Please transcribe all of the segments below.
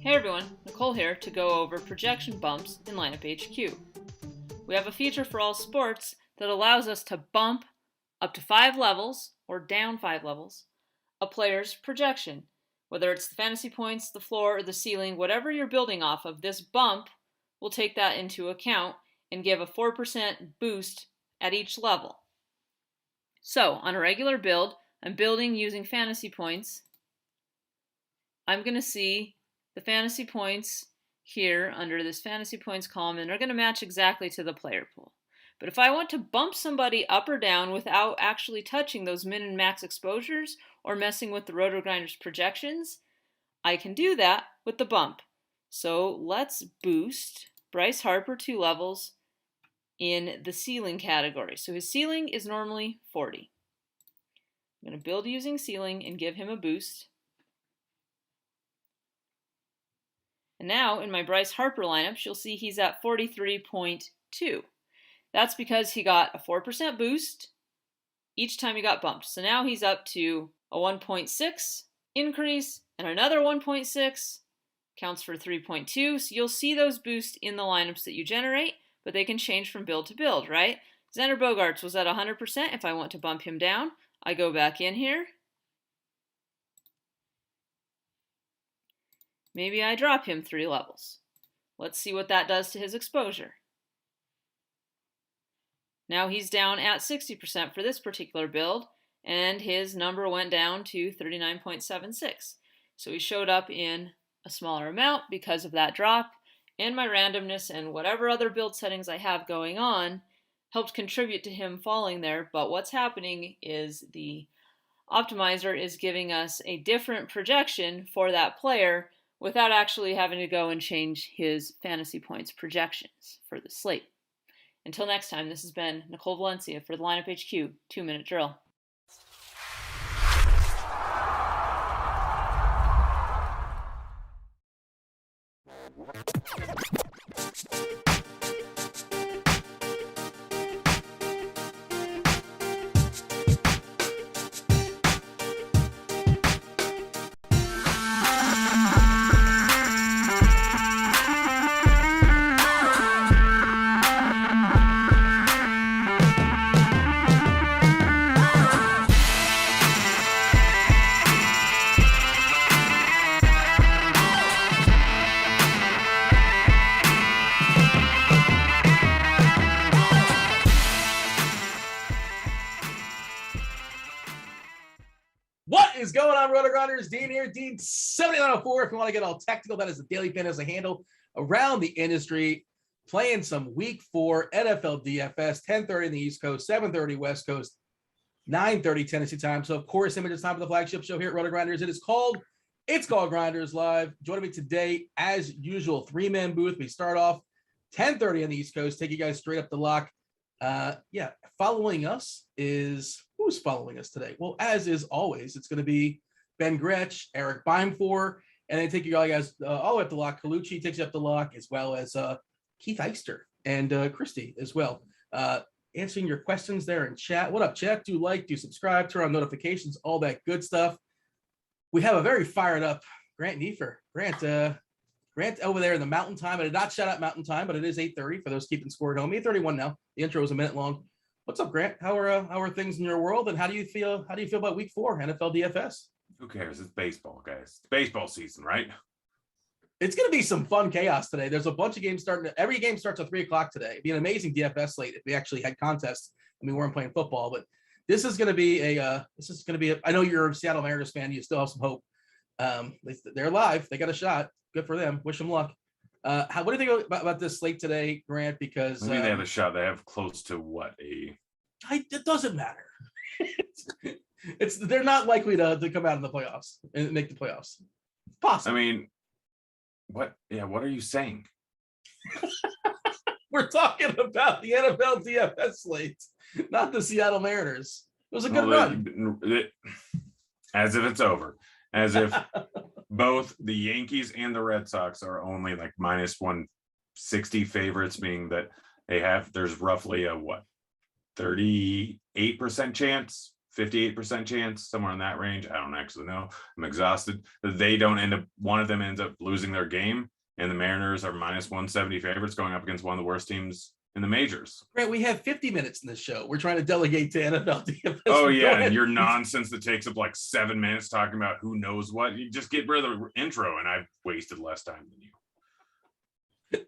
Hey everyone, Nicole here to go over projection bumps in Lineup HQ. We have a feature for all sports that allows us to bump up to 5 levels, or down 5 levels, a player's projection. Whether it's the fantasy points, the floor, or the ceiling, whatever you're building off of, this bump will take that into account and give a 4% boost at each level. So, on a regular build, I'm building using fantasy points. I'm going to see the fantasy points here under this fantasy points column, and they're going to match exactly to the player pool. But if I want to bump somebody up or down without actually touching those min and max exposures or messing with the RotoGrinders projections, I can do that with the bump. So let's boost Bryce Harper 2 levels in the ceiling category. So his ceiling is normally 40. I'm going to build using ceiling and give him a boost. And now in my Bryce Harper lineups, you'll see he's at 43.2. That's because he got a 4% boost each time he got bumped. So now he's up to a 1.6 increase and another 1.6, counts for 3.2. So you'll see those boosts in the lineups that you generate, but they can change from build to build, right? Xander Bogaerts was at 100%. If I want to bump him down, I go back in here. Maybe I drop him 3 levels. Let's see what that does to his exposure. Now he's down at 60% for this particular build, and his number went down to 39.76. So he showed up in a smaller amount because of that drop, and my randomness and whatever other build settings I have going on helped contribute to him falling there. But what's happening is the optimizer is giving us a different projection for that player without actually having to go and change his fantasy points projections for the slate. Until next time, this has been Nicole Valencia for the Lineup HQ 2-Minute Drill. Is going on, RotoGrinders? Dean here, Dean 7904. If you want to get all technical, that is the daily pen as a handle around the industry. Playing some Week 4 NFL DFS, 10:30 in the East Coast, 7:30 West Coast, 9:30 Tennessee time. So, of course, images time for the flagship show here at RotoGrinders. It's called Grinderslive. Joining me today, as usual, 3-man booth. We start off 10:30 on the East Coast. Take you guys straight up the lock. Following us is who's following us today? Well, as is always, it's going to be Ben Gretch, Erik Beimfohr, and then take you guys all the way up the lock. Carlucci takes you up the lock, as well as Keith Eyser and Kristi as well. Answering your questions there in chat. What up, chat? Do like, do subscribe, turn on notifications, all that good stuff. We have a very fired up Grant Neiffer. Grant over there in the Mountain Time. I did not shout out Mountain Time, but it is 8:30 for those keeping score at home. 8:31 now. The intro was a minute long. What's up, Grant? How are things in your world, and how do you feel about Week 4 NFL DFS? Who cares? It's baseball, guys. It's baseball season, right? It's going to be some fun chaos today. There's a bunch of games starting. Every game starts at 3:00 today. It'd be an amazing DFS slate if we actually had contests and we weren't playing football. But this is going to be I know you're a Seattle Mariners fan. You still have some hope. They're alive. They got a shot. Good for them. Wish them luck. What do you think about this slate today, Grant? Because I mean, they have a shot. They have close to what it doesn't matter. They're not likely to come out in the playoffs and make the playoffs. It's possible. I mean, what? Yeah, what are you saying? We're talking about the NFL DFS slate, not the Seattle Mariners. It was a good run. As if it's over. As if both the Yankees and the Red Sox are only like minus 160 favorites, meaning that there's roughly a 38% chance 58% chance, somewhere in that range. I don't actually know. I'm exhausted. They don't one of them ends up losing their game, and the Mariners are minus 170 favorites going up against one of the worst teams in the majors. Grant, we have 50 minutes in this show. We're trying to delegate to NFL DFS. Oh, yeah, and your nonsense that takes up like 7 minutes talking about who knows what. You just get rid of the intro, and I've wasted less time than you.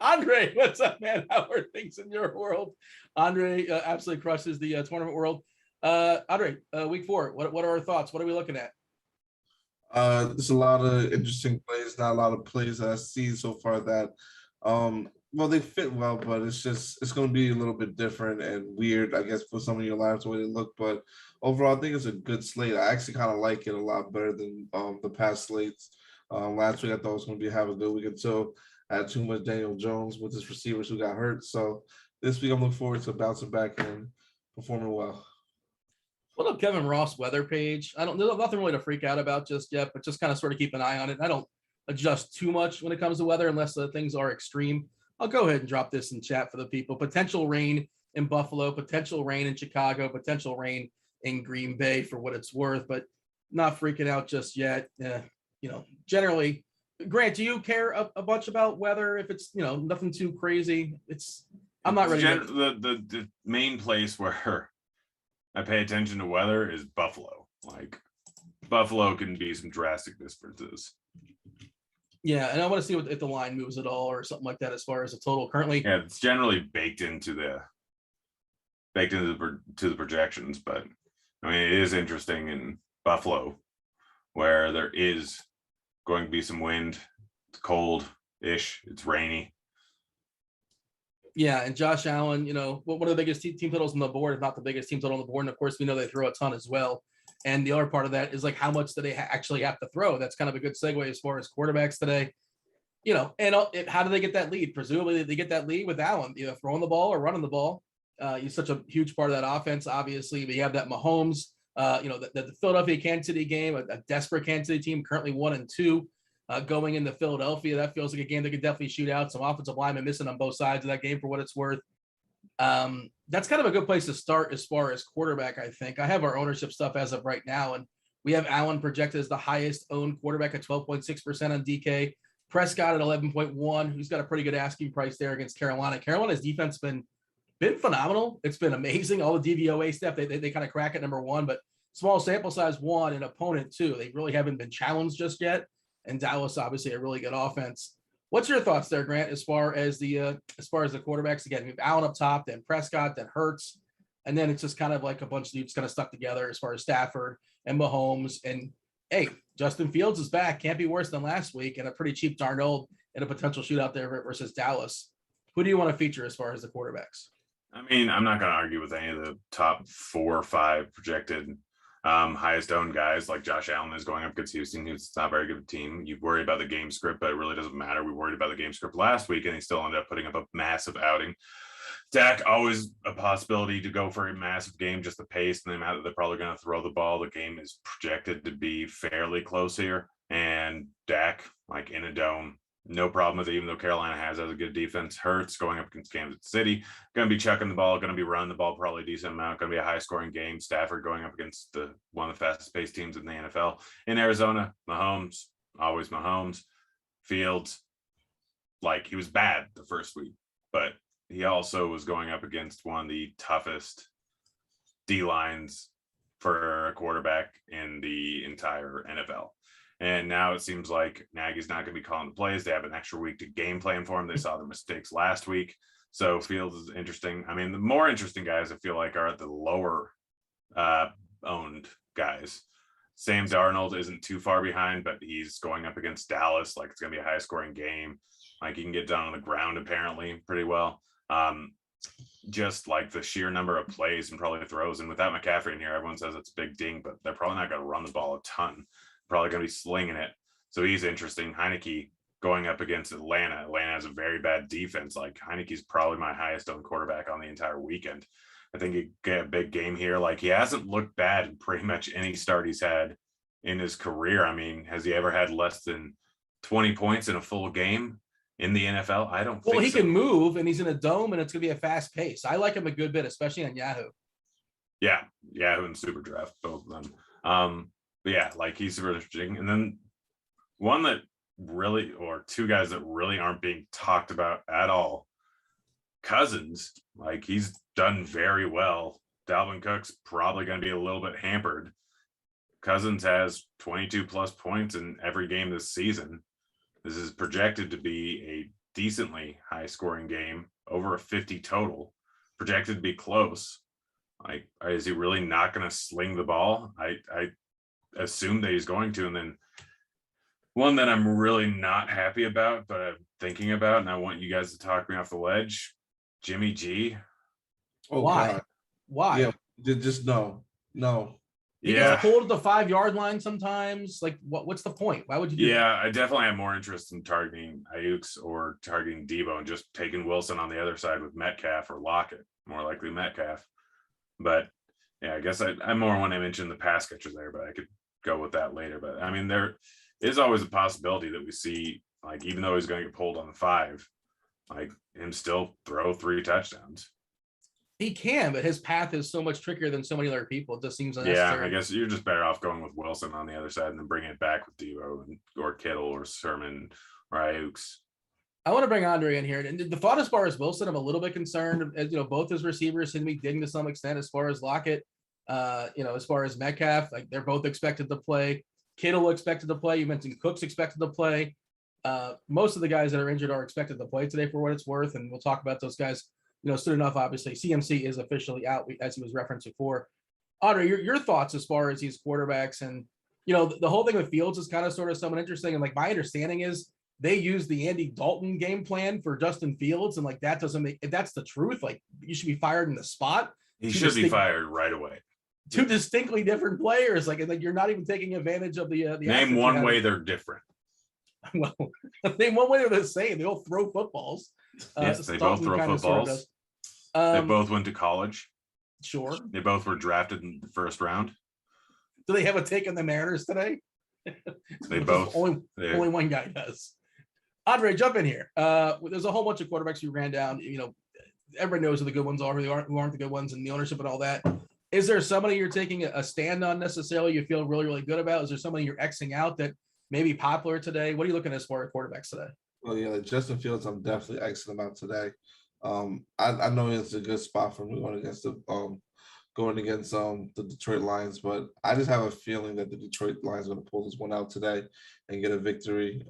Andre, what's up, man? How are things in your world? Andre absolutely crushes the tournament world. Andre, week 4, what are our thoughts? What are we looking at? There's a lot of interesting plays, not a lot of plays that I've seen so far that well, they fit well, but it's going to be a little bit different and weird, I guess, for some of your lives, the way they look. But overall, I think it's a good slate. I actually kind of like it a lot better than the past slates. Last week, I thought it was going to have a good week until I had too much Daniel Jones with his receivers who got hurt. So this week, I'm looking forward to bouncing back and performing well. What up, Kevin Ross weather page? There's nothing really to freak out about just yet, but just kind of sort of keep an eye on it. I don't adjust too much when it comes to weather unless things are extreme. I'll go ahead and drop this in chat for the people. Potential rain in Buffalo, potential rain in Chicago, potential rain in Green Bay for what it's worth, but not freaking out just yet. Generally, Grant, do you care a bunch about weather? If it's, nothing too crazy, I'm not ready. The main place where I pay attention to weather is Buffalo. Like, Buffalo can be some drastic differences. Yeah, and I want to see if the line moves at all or something like that as far as the total currently. Yeah, it's generally baked into the projections, but I mean, it is interesting in Buffalo where there is going to be some wind. It's cold-ish. It's rainy. Yeah, and Josh Allen, one of the biggest team totals on the board, if not the biggest team total on the board. And of course, we know they throw a ton as well. And the other part of that is like, how much do they actually have to throw? That's kind of a good segue as far as quarterbacks today. And how do they get that lead? Presumably they get that lead with Allen, either throwing the ball or running the ball. He's such a huge part of that offense. Obviously, we have that Mahomes, the Philadelphia Kansas City game, a desperate Kansas City team, currently 1-2. Going into Philadelphia, that feels like a game that could definitely shoot out. Some offensive linemen missing on both sides of that game for what it's worth. That's kind of a good place to start as far as quarterback, I think. I have our ownership stuff as of right now, and we have Allen projected as the highest owned quarterback at 12.6% on DK. Prescott at 11.1, who's got a pretty good asking price there against Carolina. Carolina's defense been phenomenal. It's been amazing. All the DVOA stuff, they kind of crack at number 1, but small sample size 1 and opponent 2. They really haven't been challenged just yet. And Dallas, obviously, a really good offense. What's your thoughts there, Grant, as far as the quarterbacks? Again, we have Allen up top, then Prescott, then Hurts, and then it's just kind of like a bunch of dudes kind of stuck together as far as Stafford and Mahomes. And hey, Justin Fields is back. Can't be worse than last week, and a pretty cheap Darnold in a potential shootout there versus Dallas. Who do you want to feature as far as the quarterbacks? I mean, I'm not going to argue with any of the top 4 or 5 projected highest owned guys. Like Josh Allen is going up against Houston. It's not a very good team. You worry about the game script, but it really doesn't matter. We worried about the game script last week, and he still ended up putting up a massive outing. Dak, always a possibility to go for a massive game, just the pace and the amount that they're probably going to throw the ball. The game is projected to be fairly close here, and Dak, like in a dome, no problem with it, even though Carolina has a good defense. Hurts going up against Kansas City, going to be chucking the ball, going to be running the ball probably a decent amount, going to be a high-scoring game. Stafford going up against one of the fastest-paced teams in the NFL. In Arizona, Mahomes, always Mahomes. Fields, like, he was bad the first week, but he also was going up against one of the toughest D-lines for a quarterback in the entire NFL. And now it seems like Nagy's not going to be calling the plays. They have an extra week to game plan for him. They saw their mistakes last week. So Fields is interesting. I mean, the more interesting guys I feel like are at the lower owned guys. Sam Darnold isn't too far behind, but he's going up against Dallas. Like, it's going to be a high scoring game. Like, he can get down on the ground apparently pretty well. Just like the sheer number of plays and probably throws. And without McCaffrey in here, everyone says it's a big ding, but they're probably not going to run the ball a ton. Probably going to be slinging it. So he's interesting. Heineke going up against Atlanta. Atlanta has a very bad defense. Like, Heineke's probably my highest owned quarterback on the entire weekend. I think he get a big game here. Like, he hasn't looked bad in pretty much any start he's had in his career. I mean, has he ever had less than 20 points in a full game in the NFL? I don't think so. Well, he can move, and he's in a dome, and it's going to be a fast pace. I like him a good bit, especially on Yahoo. Yeah, in super draft, both of them. But yeah, like he's super interesting. And then one that really, or two guys that really aren't being talked about at all. Cousins, like he's done very well. Dalvin Cook's probably going to be a little bit hampered. Cousins has 22 plus points in every game this season. This is projected to be a decently high scoring game, over a 50 total, projected to be close. Like, is he really not going to sling the ball? I assume that he's going to. And then one that I'm really not happy about, but I'm thinking about, and I want you guys to talk me off the ledge, Jimmy G. Oh, Why? God. Why? Yeah, just no. He gets pulled at the 5-yard line sometimes. Like, what's the point? Why would you do that? I definitely have more interest in targeting Ayuk's or targeting Debo and just taking Wilson on the other side with Metcalf or Lockett, more likely Metcalf. But yeah, I guess I more want to mention the pass catchers there, but I could go with that later. But I mean, there is always a possibility that we see, like, even though he's going to get pulled on the 5, like him still throw 3 touchdowns. He can, but his path is so much trickier than so many other people. It just seems unnecessary. Yeah, I guess you're just better off going with Wilson on the other side and then bringing it back with Debo or Kittle or Sermon or Ayuk's. I want to bring Andre in here. And the thought as far as Wilson, I'm a little bit concerned. As, both his receivers seem to be digging to some extent as far as Lockett, as far as Metcalf, like they're both expected to play. Kittle expected to play. You mentioned Cook's expected to play. Most of the guys that are injured are expected to play today for what it's worth. And we'll talk about those guys, soon enough. Obviously, CMC is officially out, as he was referenced before. Andre, your thoughts as far as these quarterbacks and, the whole thing with Fields is kind of sort of somewhat interesting. And like my understanding is, they use the Andy Dalton game plan for Justin Fields. And like, that doesn't make, if that's the truth, like you should be fired in the spot. He should be fired right away. 2 distinctly different players. Like you're not even taking advantage of the name one way they're different. Well, name one way they're the same. They all throw footballs. Yes, they both throw footballs. They both went to college. Sure. They both were drafted in the first round. Do they have a take on the Mariners today? They both. Only one guy does. Andre, jump in here. There's a whole bunch of quarterbacks we ran down. Everybody knows who the good ones are, who aren't the good ones, and the ownership and all that. Is there somebody you're taking a stand on necessarily you feel really, really good about? Is there somebody you're Xing out that may be popular today? What are you looking at as far as quarterbacks today? Well, yeah, like Justin Fields, I'm definitely Xing him out today. I know it's a good spot for me going against the Detroit Lions, but I just have a feeling that the Detroit Lions are going to pull this one out today and get a victory.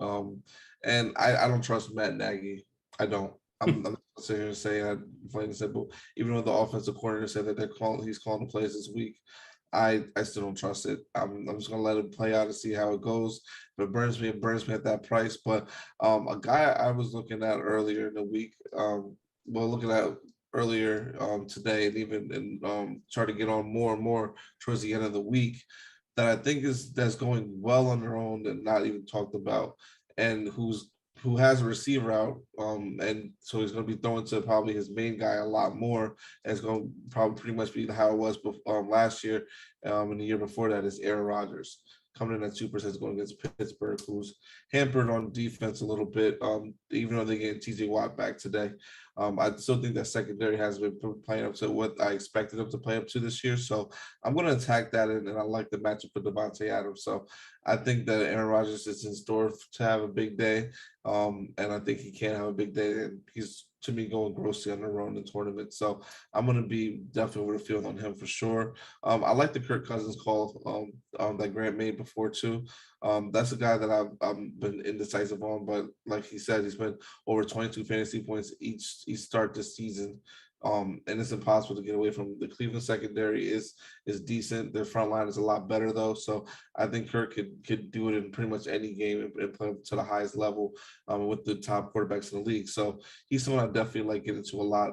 And I don't trust Matt Nagy. I don't. I'm not sitting here and saying plain and simple. Even though the offensive coordinator said that he's calling the plays this week, I still don't trust it. I'm just gonna let it play out and see how it goes. If it burns me, it burns me at that price. But a guy I was looking at earlier in the week, today, and even try to get on more and more towards the end of the week, that I think that's going well on their own and not even talked about, and who has a receiver out, and so he's going to be throwing to probably his main guy a lot more. And it's going to probably pretty much be how it was last year, and the year before that is Aaron Rodgers. Coming in at 2% going against Pittsburgh, who's hampered on defense a little bit, even though they get TJ Watt back today. I still think that secondary has been playing up to what I expected them to play up to this year. So I'm going to attack that, and I like the matchup with Devontae Adams. So I think that Aaron Rodgers is in store to have a big day, and I think he can have a big day, and he's, to me, going grossly on the road in the tournament. So I'm going to be definitely over the field on him for sure. I like the Kirk Cousins call that Grant made before too. That's a guy that I've been indecisive on, but like he said, he's been over 22 fantasy points each start this season. And it's impossible to get away from. The Cleveland secondary is decent. Their front line is a lot better though. So I think Kirk could do it in pretty much any game and play to the highest level with the top quarterbacks in the league. So he's someone I definitely like getting to a lot.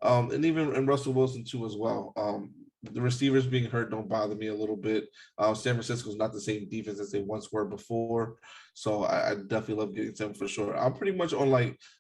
And even Russell Wilson too as well. The receivers being hurt don't bother me a little bit. San Francisco's not the same defense as they once were before. So I definitely love getting them for sure. I'm pretty much on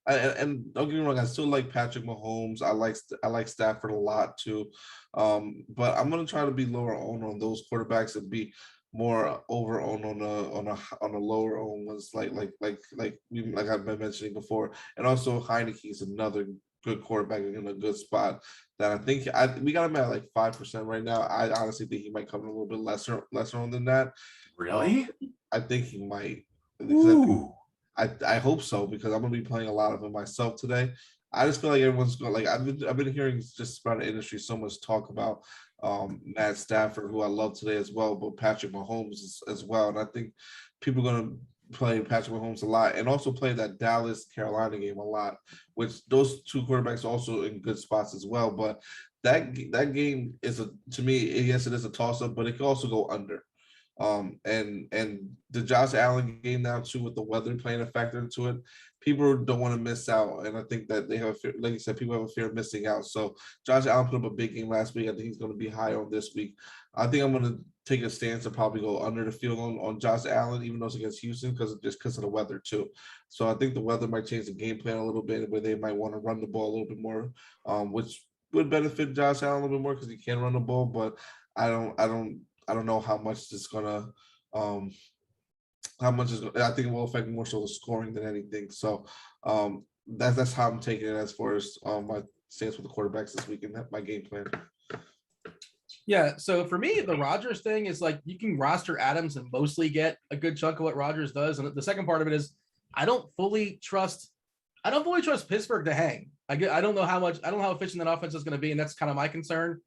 and don't get me wrong, I still like Patrick Mahomes. I like Stafford a lot too. But I'm gonna try to be lower on those quarterbacks and be more over on a lower own ones like I've been mentioning before. And also Heineke is another good quarterback in a good spot. That I think we got him at like 5% right now. I honestly think he might come in a little bit lesser on than that. Really? I think he might. Ooh. I hope so, because I'm gonna be playing a lot of it myself today. I just feel like everyone's going, like I've been hearing just about the industry so much talk about Matt Stafford, who I love today as well, but Patrick Mahomes as well. And I think people are gonna play Patrick Mahomes a lot, and also play that Dallas Carolina game a lot, which those two quarterbacks are also in good spots as well. But that game is to me, yes, it is a toss up, but it can also go under. And the Josh Allen game now too, with the weather playing a factor into it, people don't want to miss out. And I think that they have a fear, like you said, people have a fear of missing out. So Josh Allen put up a big game last week. I think he's going to be high on this week. I think I'm going to take a stance to probably go under the field on Josh Allen, even though it's against Houston, because of the weather too. So I think the weather might change the game plan a little bit, where they might want to run the ball a little bit more, which would benefit Josh Allen a little bit more because he can run the ball. But I don't know how much it's gonna I think it will affect more so the scoring than anything. So that's how I'm taking it as far as my stance with the quarterbacks this week and my game plan. Yeah, so for me, the Rodgers thing is like you can roster Adams and mostly get a good chunk of what Rodgers does. And the second part of it is I don't fully trust Pittsburgh to hang. I don't know how efficient that offense is going to be, and that's kind of my concern.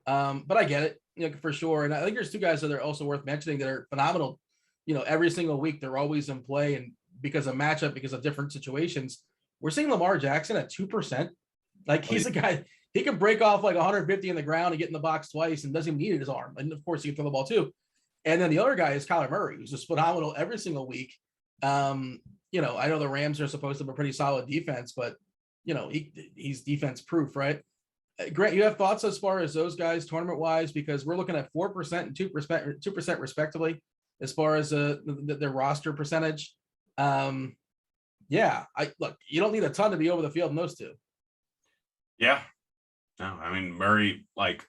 But I get it, for sure. And I think there's two guys that are also worth mentioning that are phenomenal. Every single week they're always in play, and because of matchup, because of different situations, we're seeing Lamar Jackson at 2%. Like he's a guy, he can break off like 150 in the ground and get in the box twice and doesn't even need his arm. And of course he can throw the ball too. And then the other guy is Kyler Murray, who's just phenomenal every single week. I know the Rams are supposed to be a pretty solid defense, but he's defense proof, right? Grant, you have thoughts as far as those guys tournament wise, because we're looking at 4% and 2% respectively as far as their roster percentage. You don't need a ton to be over the field in those two. Yeah. No, I mean, Murray, like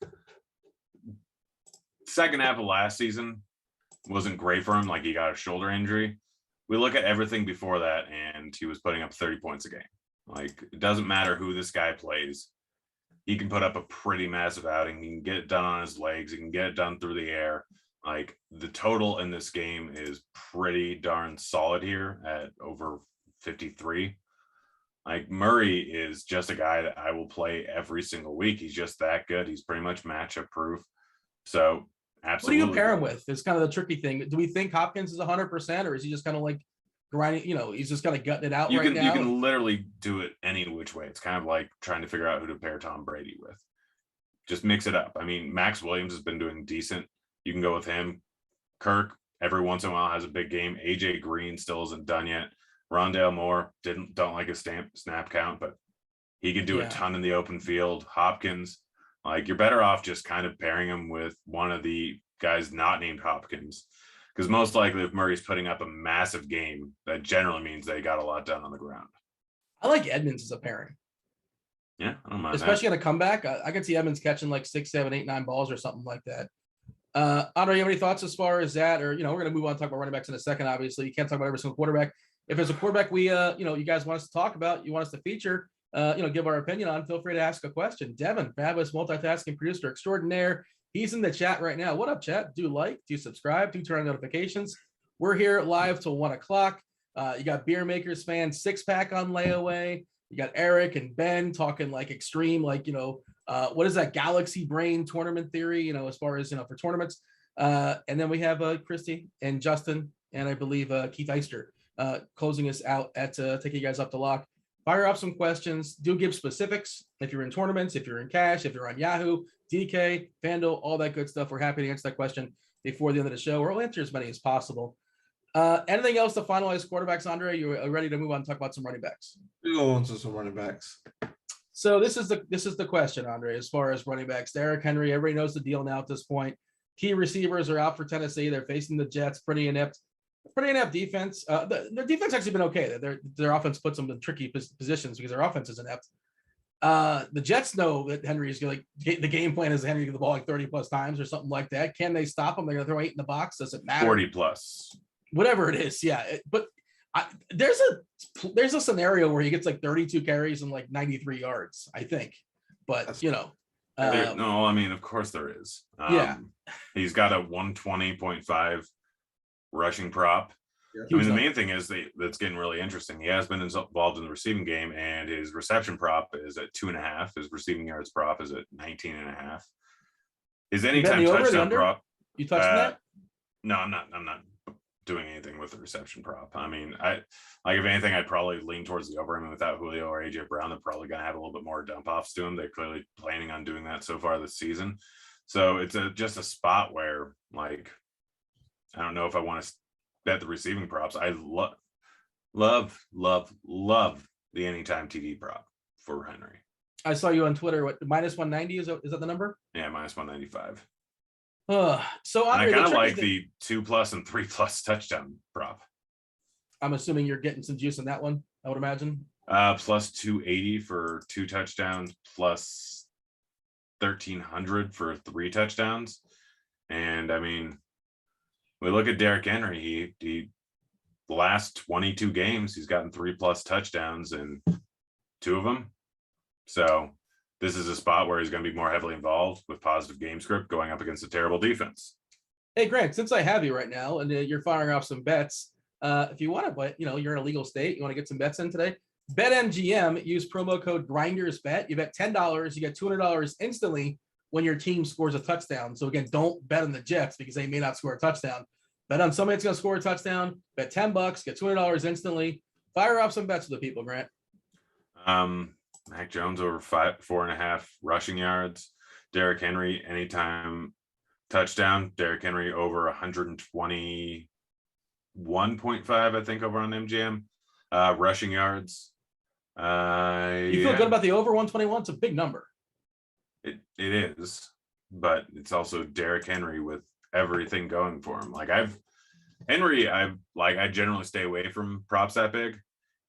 second half of last season wasn't great for him. Like he got a shoulder injury. We look at everything before that and he was putting up 30 points a game. Like it doesn't matter who this guy plays. He can put up a pretty massive outing. He can get it done on his legs. He can get it done through the air. Like the total in this game is pretty darn solid here at over 53. Like Murray is just a guy that I will play every single week. He's just that good. He's pretty much matchup proof. So absolutely. What do you pair him with? It's kind of the tricky thing. Do we think Hopkins is 100%, or is he just kind of like grinding? He's just kind of gutting it out now. You can literally do it any which way. It's kind of like trying to figure out who to pair Tom Brady with. Just mix it up. I mean, Max Williams has been doing decent. You can go with him. Kirk every once in a while has a big game. AJ Green still isn't done yet. Rondale Moore don't like his snap count, but he could do a ton in the open field. Hopkins, like you're better off just kind of pairing him with one of the guys not named Hopkins, because most likely if Murray's putting up a massive game, that generally means they got a lot done on the ground. I like Edmonds as a pairing. Yeah, I don't mind. Especially on a comeback. I could see Edmonds catching like 6, 7, 8, 9 balls or something like that. Andre, you have any thoughts as far as that? Or, we're going to move on to talk about running backs in a second. Obviously, you can't talk about every single quarterback. If there's a quarterback you guys want us to talk about, you want us to feature, give our opinion on, feel free to ask a question. Devin, fabulous multitasking producer extraordinaire. He's in the chat right now. What up, chat? Do do subscribe, do turn on notifications. We're here live till 1:00. You got Beer Makers fan 6-pack on layaway. You got Erik and Ben talking like extreme, like, what is that Galaxy Brain tournament theory, as far as, for tournaments. And then we have Kristi and Justin, and I believe Keith Eyser closing us out at taking you guys up to lock. Fire up some questions. Do give specifics. If you're in tournaments, if you're in cash, if you're on Yahoo, DK, Fanduel, all that good stuff. We're happy to answer that question before the end of the show. We'll answer as many as possible. Anything else to finalize quarterbacks, Andre? You ready to move on and talk about some running backs? We go on to some running backs. So this is the question, Andre, as far as running backs. Derrick Henry, everybody knows the deal now at this point. Key receivers are out for Tennessee. They're facing the Jets. Pretty inept defense. Their defense actually been okay. Their offense puts them in tricky positions because their offense is inept. The Jets know that Henry's going to the game plan is Henry to get the ball like 30 plus times or something like that. Can they stop him? They're going to throw 8 in the box. Does it matter? 40 plus. Whatever it is. Yeah. But There's a scenario where he gets like 32 carries and like 93 yards, I think. But no, I mean, of course there is. Yeah. He's got a 120.5 rushing prop. Yeah. I mean, the main thing is that's getting really interesting. He has been involved in the receiving game, and his reception prop is at 2.5. His receiving yards prop is at 19.5. His anytime touchdown prop. You touching that? No, I'm not doing anything with the reception prop. I mean, if anything, I'd probably lean towards the over. I mean, without Julio or AJ Brown, they're probably going to have a little bit more dump offs to him. They're clearly planning on doing that so far this season. So it's just a spot where, like, I don't know if I want to bet the receiving props. I love the anytime TD prop for Henry. I saw you on Twitter. What, minus 190 is that the number? Yeah, minus 195. So Andre, I kind of like the 2+ and 3+ touchdown prop. I'm assuming you're getting some juice on that one, I would imagine. Plus 280 for 2 touchdowns, plus 1,300 for 3 touchdowns. And I mean, we look at Derrick Henry. He the last 22 games, he's gotten 3+ touchdowns in 2 of them. So this is a spot where he's going to be more heavily involved with positive game script going up against a terrible defense. Hey, Grant, since I have you right now and you're firing off some bets, if you want to, but you're in a legal state, you want to get some bets in today, BetMGM, use promo code GRINDERSBET. You bet $10, you get $200 instantly when your team scores a touchdown. So again, don't bet on the Jets because they may not score a touchdown. Bet on somebody that's going to score a touchdown, bet $10, get $200 instantly. Fire off some bets with the people, Grant. Mac Jones over 4.5 rushing yards. Derrick Henry anytime touchdown. Derrick Henry over 121.5, I think, over on MGM. Rushing yards. You feel good about the over 121? It's a big number. It is, but it's also Derrick Henry with everything going for him. I generally stay away from props that big.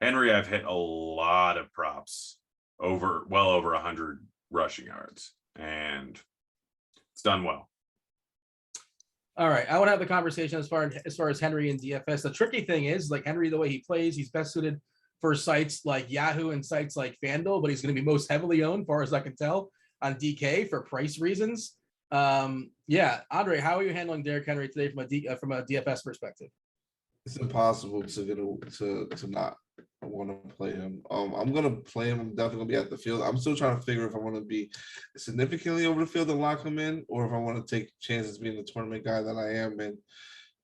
Henry, I've hit a lot of props well over 100 rushing yards, and it's done well. All right, I want to have the conversation as far as Henry and DFS. The tricky thing is, like, Henry, the way he plays, he's best suited for sites like Yahoo and sites like Fanduel, but he's going to be most heavily owned, far as I can tell, on DK for price reasons. Yeah, Andre, how are you handling Derrick Henry today from a DFS perspective? It's impossible to not want to play him. I'm gonna play him. I'm definitely gonna be at the field. I'm still trying to figure if I want to be significantly over the field and lock him in, or if I want to take chances being the tournament guy that I am and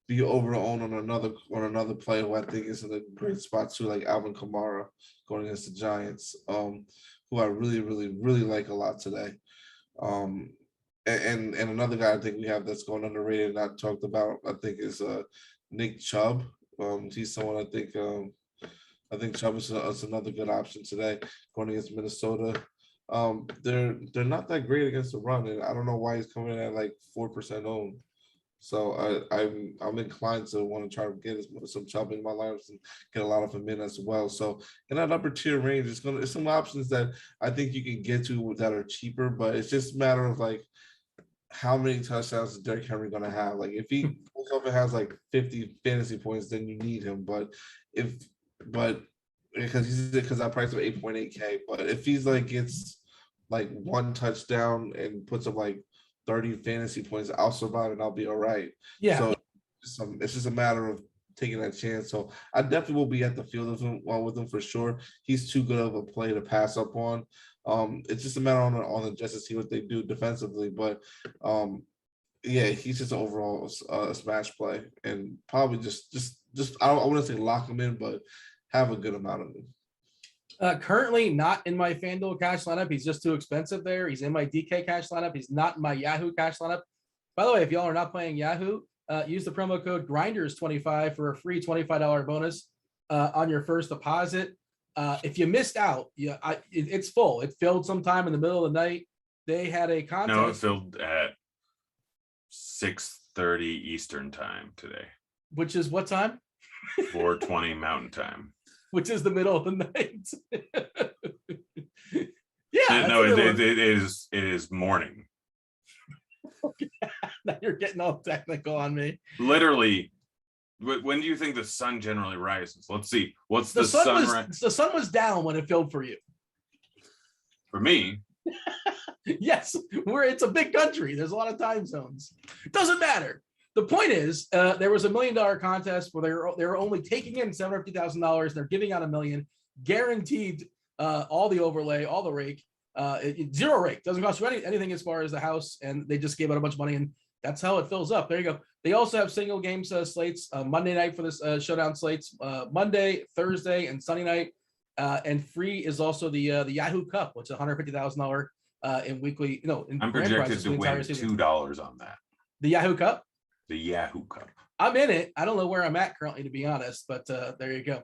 be over own on another player who I think is in a great spot too, like Alvin Kamara going against the Giants, who I really, really, really like a lot today. And another guy I think we have that's going underrated and not talked about, I think, is Nick Chubb. He's someone I think Chubb is another good option today going against Minnesota. They're not that great against the run, and I don't know why he's coming in at like 4% owned. So I'm inclined to want to try to get some Chubb in my lineups and get a lot of them in as well. So in that upper tier range, it's some options that I think you can get to that are cheaper, but it's just a matter of like how many touchdowns is Derrick Henry going to have? Like if he has like 50 fantasy points, then you need him. Because I priced him 8.8K, but if he's like gets like 1 touchdown and puts up like 30 fantasy points, I'll survive and I'll be all right. Yeah. So it's just a matter of taking that chance. So I definitely will be at the field with him for sure. He's too good of a play to pass up on. It's just a matter on the Jets to see what they do defensively, but yeah, he's just overall a smash play, and probably just I wouldn't say lock him in, but have a good amount of him. Currently not in my FanDuel cash lineup. He's just too expensive there. He's in my DK cash lineup. He's not in my Yahoo cash lineup. By the way, if y'all are not playing Yahoo, use the promo code GRINDERS25 for a free $25 bonus on your first deposit. If you missed out, it's full. It filled sometime in the middle of the night. They had a contest. No, it filled at 6:30 Eastern time today. Which is what time? 4:20 Mountain time. Which is the middle of the night. Yeah. No, it is morning. Now you're getting all technical on me. Literally When do you think the sun generally rises? Let's see. What's The the sun was down when it filled for you. For me? Yes, it's a big country. There's a lot of time zones. It doesn't matter. The point is, there was $1 million contest where they were only taking in $750,000. They're giving out $1 million, guaranteed all the overlay, all the rake, zero rake. Doesn't cost you anything as far as the house, and they just gave out a bunch of money, and that's how it fills up. There you go. They also have single game slates, Monday night for this showdown slates, Monday, Thursday, and Sunday night. And free is also the Yahoo Cup, which is $150,000 in weekly. I'm projected to win $2 on that. The Yahoo Cup. The Yahoo Cup. I'm in it. I don't know where I'm at currently, to be honest, but there you go.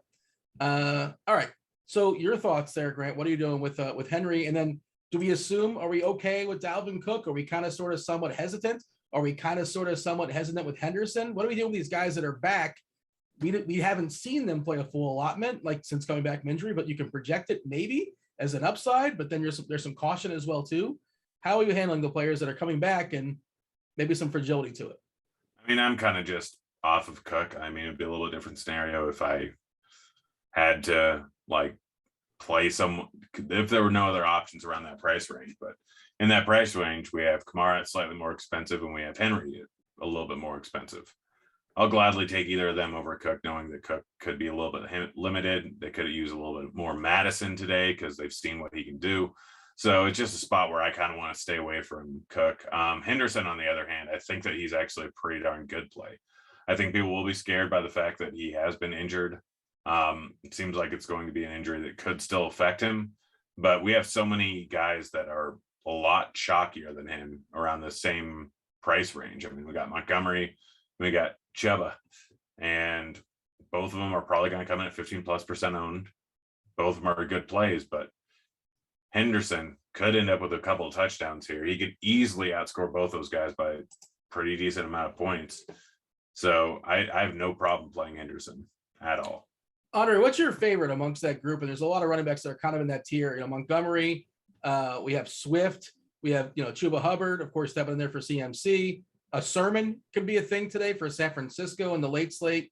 All right. So your thoughts there, Grant? What are you doing with Henry? And then do we assume, are we okay with Dalvin Cook? Are we kind of sort of somewhat hesitant? Are we kind of sort of somewhat hesitant with Henderson? What do we do with these guys that are back? We haven't seen them play a full allotment like since coming back from injury, but you can project it maybe as an upside, but then there's some caution as well too. How are you handling the players that are coming back and maybe some fragility to it? I mean, I'm kind of just off of Cook. I mean, it'd be a little different scenario if I had to play if there were no other options around that price range. But in that price range, we have Kamara slightly more expensive and we have Henry a little bit more expensive. I'll gladly take either of them over Cook, knowing that Cook could be a little bit limited. They could have used a little bit more Madison today because they've seen what he can do. So it's just a spot where I kind of want to stay away from Cook. Henderson, on the other hand, I think that he's actually a pretty darn good play. I think people will be scared by the fact that he has been injured. It seems like it's going to be an injury that could still affect him. But we have so many guys that are a lot chalkier than him around the same price range. I mean, we got Montgomery, we got Chuba, and both of them are probably going to come in at 15+% owned. Both of them are good plays, but Henderson could end up with a couple of touchdowns here. He could easily outscore both those guys by a pretty decent amount of points. So I have no problem playing Henderson at all. Andre, what's your favorite amongst that group? And there's a lot of running backs that are kind of in that tier. Montgomery, we have Swift, we have Chuba Hubbard, of course, stepping in there for CMC. A Sermon could be a thing today for San Francisco in the late slate.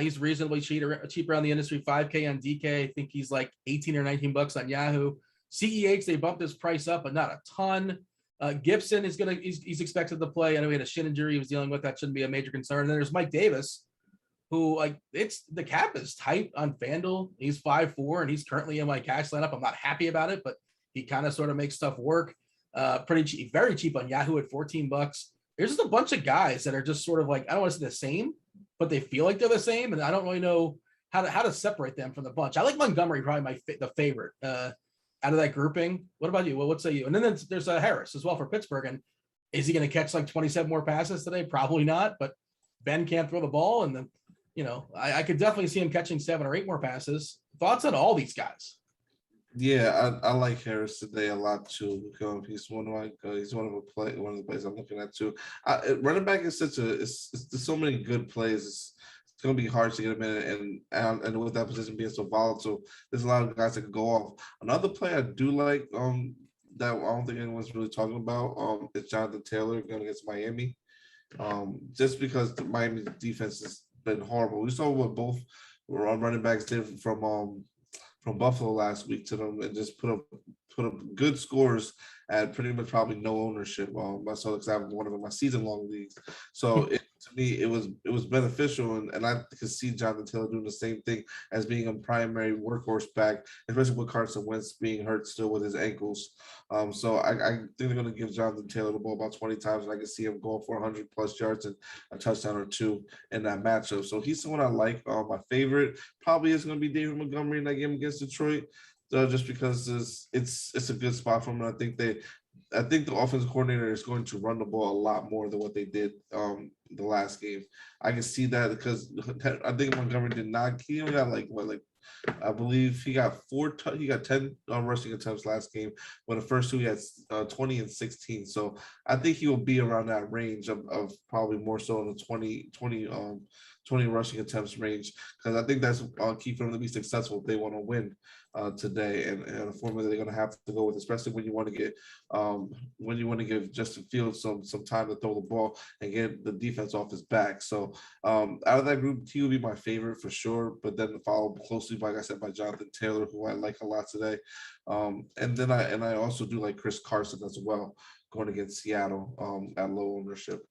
He's reasonably cheap around the industry, $5K on DK. I think he's like 18 or 19 bucks on Yahoo. CEH, they bumped his price up, but not a ton. Gibson he's expected to play. I know he had a shin injury he was dealing with. That shouldn't be a major concern. And then there's Mike Davis, who the cap is tight on Fanduel. He's 5'4", and he's currently in my cash lineup. I'm not happy about it, but he kind of sort of makes stuff work. Pretty cheap, very cheap on Yahoo at 14 bucks. There's just a bunch of guys that are just sort of I don't want to say the same, but they feel like they're the same, and I don't really know how to separate them from the bunch. I like Montgomery, probably the favorite out of that grouping. What about you? Well, what say you? And then there's Harris as well for Pittsburgh. And is he going to catch 27 more passes today? Probably not, but Ben can't throw the ball. And then, I could definitely see him catching 7 or 8 more passes. Thoughts on all these guys? Yeah, I like Harris today a lot too. Because he's one of the plays I'm looking at too. Running back is there's so many good plays. It's going to be hard to get him in, and with that position being so volatile, there's a lot of guys that could go off. Another play I do like that I don't think anyone's really talking about is Jonathan Taylor going against Miami. Just because the Miami defense has been horrible. We saw what both running backs did from Buffalo last week to them, and just put up good scores at pretty much probably no ownership. I saw because I have one of my season-long leagues. So to me, it was beneficial, and I could see Jonathan Taylor doing the same thing as being a primary workhorse back, especially with Carson Wentz being hurt still with his ankles. So I think they're going to give Jonathan Taylor the ball about 20 times, and I can see him going for 100+ yards and a touchdown or 2 in that matchup. So he's someone I like. My favorite probably is going to be David Montgomery in that game against Detroit, just because it's a good spot for him. And I think the offensive coordinator is going to run the ball a lot more than what they did the last game. I can see that because I think Montgomery did not. He only got I believe he got 10 rushing attempts last game, but the first two he had 20 and 16. So I think he will be around that range of probably more so in the 20 rushing attempts range, because I think that's key for them to be successful if they want to win today, and a formula they're going to have to go with, especially when you want to give Justin Fields some time to throw the ball and get the defense off his back. So out of that group, he will be my favorite for sure, but then followed closely, like I said, by Jonathan Taylor, who I like a lot today. And then I also do like Chris Carson as well, going against Seattle at low ownership.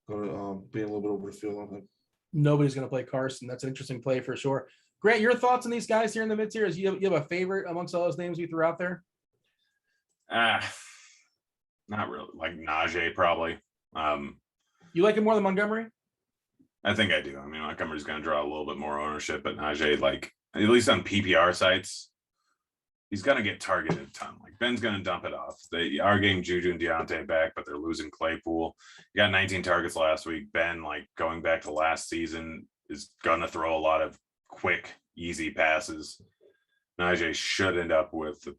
Going to be a little bit over the field on him. Nobody's going to play Carson. That's an interesting play for sure. Grant, your thoughts on these guys here in the mid-tier? You have a favorite amongst all those names we threw out there? Not really. Like Najee, probably. You like him more than Montgomery? I think I do. I mean, Montgomery's going to draw a little bit more ownership, but Najee, like, at least on PPR sites, he's going to get targeted a ton. Like, Ben's going to dump it off. They are getting Juju and Deontay back, but they're losing Claypool. He got 19 targets last week. Ben, like, going back to last season, is going to throw a lot of quick, easy passes. Najee should end up with a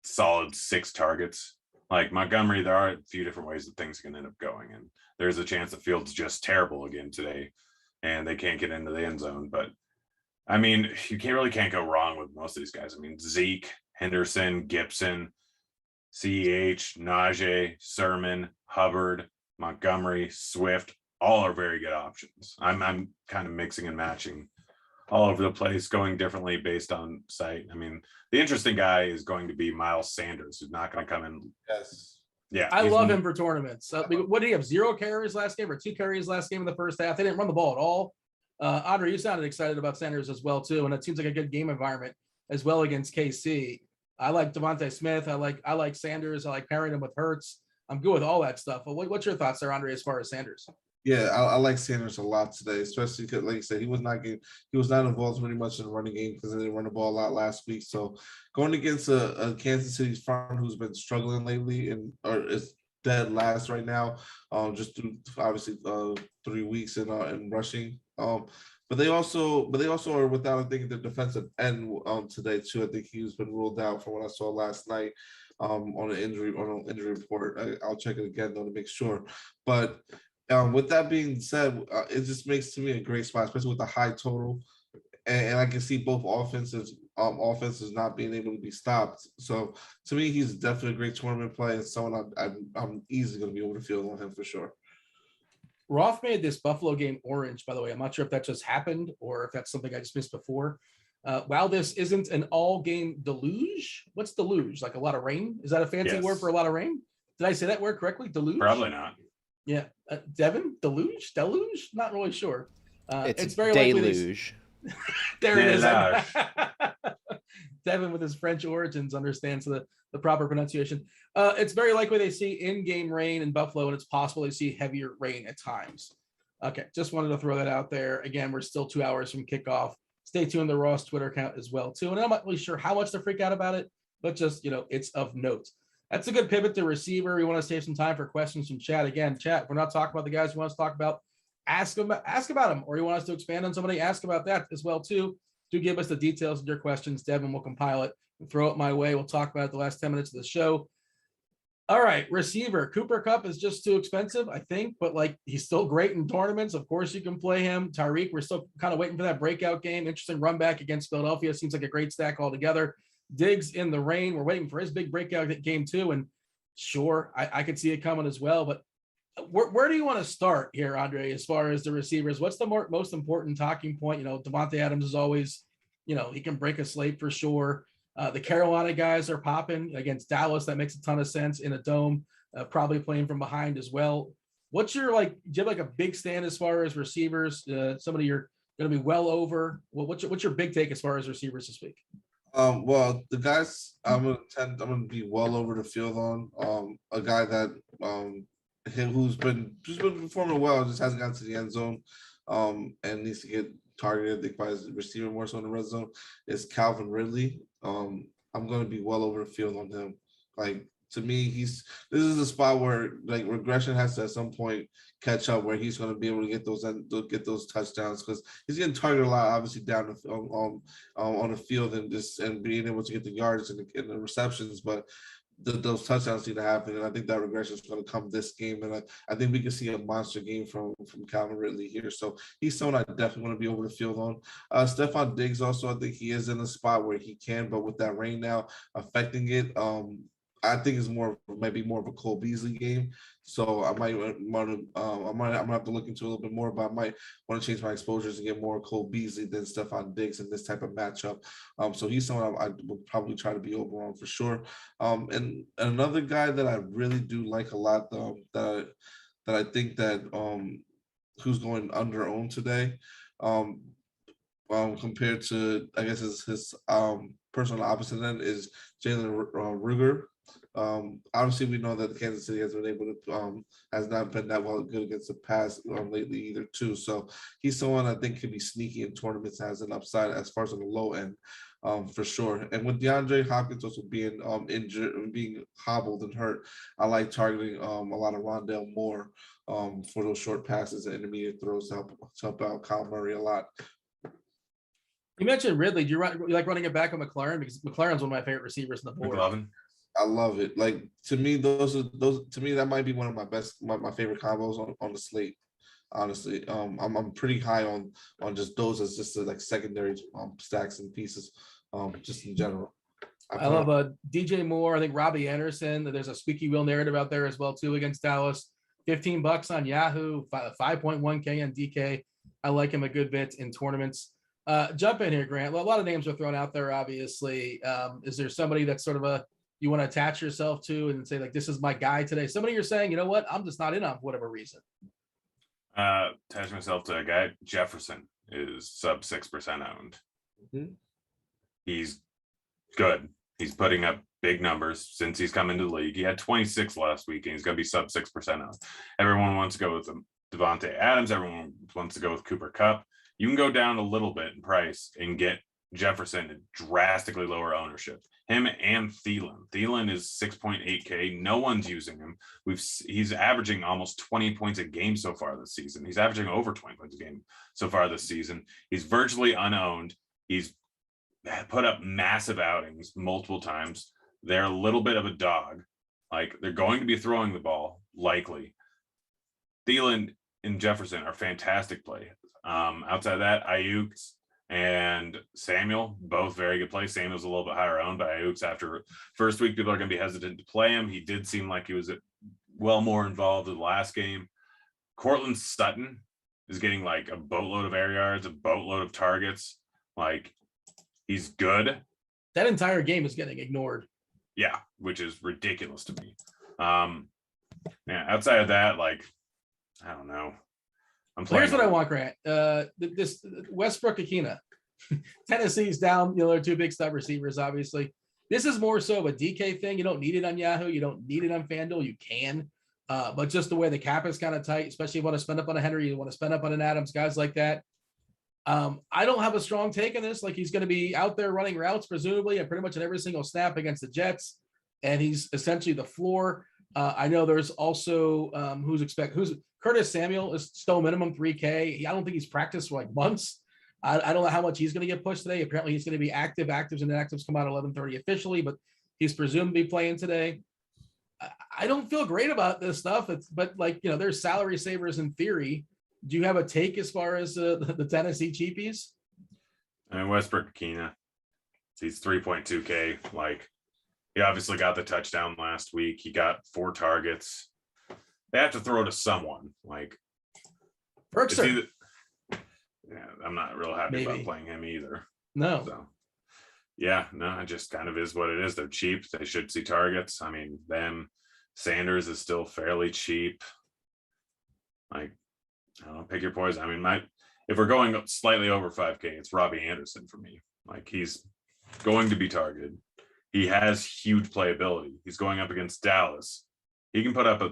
solid 6 targets. Like Montgomery, there are a few different ways that things can end up going, and there's a chance the Field's just terrible again today, and they can't get into the end zone. But I mean, you can't go wrong with most of these guys. I mean, Zeke, Henderson, Gibson, CEH, Najee, Sermon, Hubbard, Montgomery, Swift, all are very good options. I'm kind of mixing and matching all over the place, going differently based on site. I mean, the interesting guy is going to be Miles Sanders, who's not going to come in. Yes. Yeah. I love him for tournaments. What did he have? 0 carries last game or 2 carries last game in the first half? They didn't run the ball at all. Andre, you sounded excited about Sanders as well, too. And it seems like a good game environment as well against KC. I like Devontae Smith. I like Sanders. I like pairing him with Hurts. I'm good with all that stuff. But what's your thoughts there, Andre, as far as Sanders? Yeah, I like Sanders a lot today, especially because, like you said, he was not involved very much in the running game because they didn't run the ball a lot last week. So going against a Kansas City's front who's been struggling lately or is dead last right now, just through obviously 3 weeks in rushing. But they also are without, I think, the defensive end today too. I think he's been ruled out from what I saw last night on an injury report. I'll check it again though to make sure, but. With that being said, it just makes to me a great spot, especially with the high total, and I can see both offenses not being able to be stopped. So to me, he's definitely a great tournament play and someone I'm easily going to be able to field on him for sure. Roth made this Buffalo game orange, by the way. I'm not sure if that just happened or if that's something I just missed before. While this isn't an all-game deluge, what's deluge? Like a lot of rain? Is that a fancy word for a lot of rain? Did I say that word correctly? Deluge? Probably not. Yeah. Devin? Deluge? Not really sure. It's very deluge. There it is. Devin with his French origins understands the proper pronunciation. It's very likely they see in-game rain in Buffalo, and it's possible they see heavier rain at times. Okay, just wanted to throw that out there. Again, we're still 2 hours from kickoff. Stay tuned to the Ross Twitter account as well, too. And I'm not really sure how much to freak out about it, but just, it's of note. That's a good pivot to receiver. We want to save some time for questions from chat. Again, chat, we're not talking about the guys we want us to talk about. Ask about them, or you want us to expand on somebody, ask about that as well, too. Do give us the details of your questions. Devin will compile it and throw it my way. We'll talk about it the last 10 minutes of the show. All right, receiver. Cooper Kupp is just too expensive, I think, but he's still great in tournaments. Of course, you can play him. Tyreek, we're still kind of waiting for that breakout game. Interesting run back against Philadelphia. Seems like a great stack altogether. Diggs in the rain. We're waiting for his big breakout game too. And sure, I could see it coming as well. But where do you want to start here, Andre, as far as the receivers? What's the most important talking point? Devontae Adams is always, he can break a slate for sure. The Carolina guys are popping against Dallas. That makes a ton of sense in a dome, probably playing from behind as well. What's your, do you have a big stand as far as receivers? Somebody you're going to be well over? Well, what's your big take as far as receivers this week? Well, the guys I'm gonna be well over the field on. A guy that who's been performing well, just hasn't gotten to the end zone, and needs to get targeted. I think by his receiver more so in the red zone is Calvin Ridley. I'm gonna be well over the field on him. To me, this is a spot where like regression has to at some point catch up, where he's going to be able to get those touchdowns, because he's getting targeted a lot, obviously down on the field and being able to get the yards and the receptions, but those touchdowns need to happen, and I think that regression is going to come this game, and I think we can see a monster game from Calvin Ridley here. So he's someone I definitely want to be able to field on. Stephon Diggs also, I think he is in a spot where he can, but with that rain now affecting it, I think it's might be more of a Cole Beasley game. So I might want to, I'm gonna have to look into a little bit more, but I might want to change my exposures and get more Cole Beasley than Stephon Diggs in this type of matchup. So he's someone I would probably try to be over on for sure. And another guy that I really do like a lot, that I think that who's going under owned today, compared to, I guess, his personal opposite end is Jalen Ruger. Obviously we know that Kansas City has been able to has not been that good against the pass lately either too. So he's someone I think could be sneaky in tournaments, has an upside as far as on the low end, for sure. And with DeAndre Hopkins also being injured, being hobbled and hurt, I like targeting a lot of Rondale Moore for those short passes and intermediate throws to help out Kyle Murray a lot. You mentioned Ridley. Do you like running it back on McLaurin? Because McLaurin's one of my favorite receivers in the board. McLovin. I love it. Like, to me, that might be one of my favorite combos on the slate. Honestly, I'm pretty high on just those as just like secondary stacks and pieces, just in general. I love DJ Moore. I think Robbie Anderson. There's a squeaky wheel narrative out there as well too against Dallas. $15 on Yahoo, 5.1K on DK. I like him a good bit in tournaments. Jump in here, Grant. A lot of names are thrown out there, obviously. Is there somebody that's sort of you want to attach yourself to and say, like, this is my guy today? Somebody you're saying, you know what, I'm just not in on for whatever reason. Attach myself to a guy. Jefferson is sub 6% owned. Mm-hmm. He's good. He's putting up big numbers since he's come into the league. He had 26 last week, and he's going to be sub 6% owned. Everyone wants to go with Devontae Adams. Everyone wants to go with Cooper Kupp. You can go down a little bit in price and get Jefferson at drastically lower ownership. Him and Thielen. Thielen is 6.8K. No one's using him. He's averaging almost 20 points a game so far this season. He's averaging over 20 points a game so far this season. He's virtually unowned. He's put up massive outings multiple times. They're a little bit of a dog. Like, they're going to be throwing the ball, likely. Thielen and Jefferson are fantastic plays. Outside of that, Ayuk and Samuel, both very good plays. Samuel's a little bit higher owned, but Ayuk's after first week, people are going to be hesitant to play him. He did seem like he was well more involved in the last game. Cortland Sutton is getting like a boatload of air yards, a boatload of targets. Like, he's good. That entire game is getting ignored. Yeah, which is ridiculous to me. Yeah, outside of that, like, I don't know. Here's what I want, Grant. This Westbrook Akina. Tennessee's down, they're two big stud receivers, obviously. This is more so of a DK thing. You don't need it on Yahoo. You don't need it on Fanduel. You can. But just the way the cap is kind of tight, especially if you want to spend up on a Henry, you want to spend up on an Adams, guys like that. I don't have a strong take on this. Like, he's going to be out there running routes, presumably, and pretty much in every single snap against the Jets. And he's essentially the floor. I know there's also who's Curtis Samuel is still minimum 3K. I don't think he's practiced for like months. I don't know how much he's going to get pushed today. Apparently he's going to be active. Actives and inactives come out 11:30 officially, but he's presumed to be playing today. I don't feel great about this stuff. But there's salary savers in theory. Do you have a take as far as the Tennessee cheapies? I mean, Westbrook Akina, he's 3.2K. Like, he obviously got the touchdown last week. He got 4 targets. They have to throw to someone. Like, Perkser. Yeah, I'm not real happy about playing him either. No. So, yeah, no, it just kind of is what it is. They're cheap. They should see targets. I mean, Sanders is still fairly cheap. Like, I don't know, pick your poison. I mean, if we're going slightly over 5K, it's Robbie Anderson for me. Like, he's going to be targeted. He has huge playability. He's going up against Dallas. He can put up a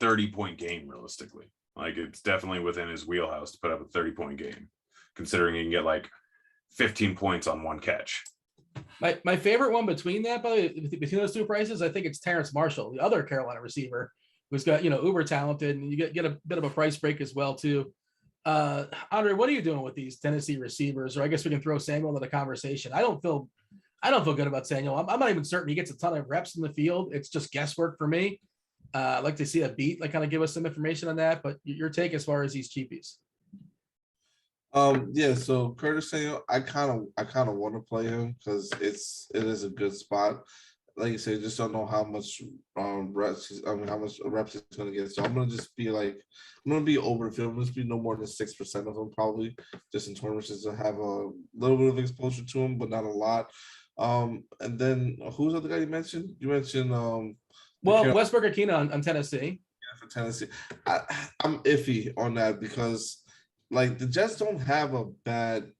30-point game realistically. Like, it's definitely within his wheelhouse to put up a 30-point game, considering he can get like 15 points on one catch. My favorite one between that, by the way, between those two prices, I think it's Terrence Marshall, the other Carolina receiver, who's got, uber talented, and you get a bit of a price break as well too. Andre, what are you doing with these Tennessee receivers? Or I guess we can throw Samuel into the conversation. I don't feel good about Samuel. I'm not even certain he gets a ton of reps in the field. It's just guesswork for me. I'd like to see a beat, like kind of give us some information on that. But your take as far as these cheapies. Yeah, so Curtis Samuel, I kind of want to play him because it is a good spot. Like you said, just don't know how much reps how much reps he's gonna get. So I'm gonna be over the field. I'm gonna be no more than 6% of them probably, just in tournaments, just to have a little bit of exposure to him, but not a lot. And then who's the other guy you mentioned? You mentioned Westbrook-Ikhine on Tennessee. Yeah, for Tennessee. I'm iffy on that because like the Jets don't have a bad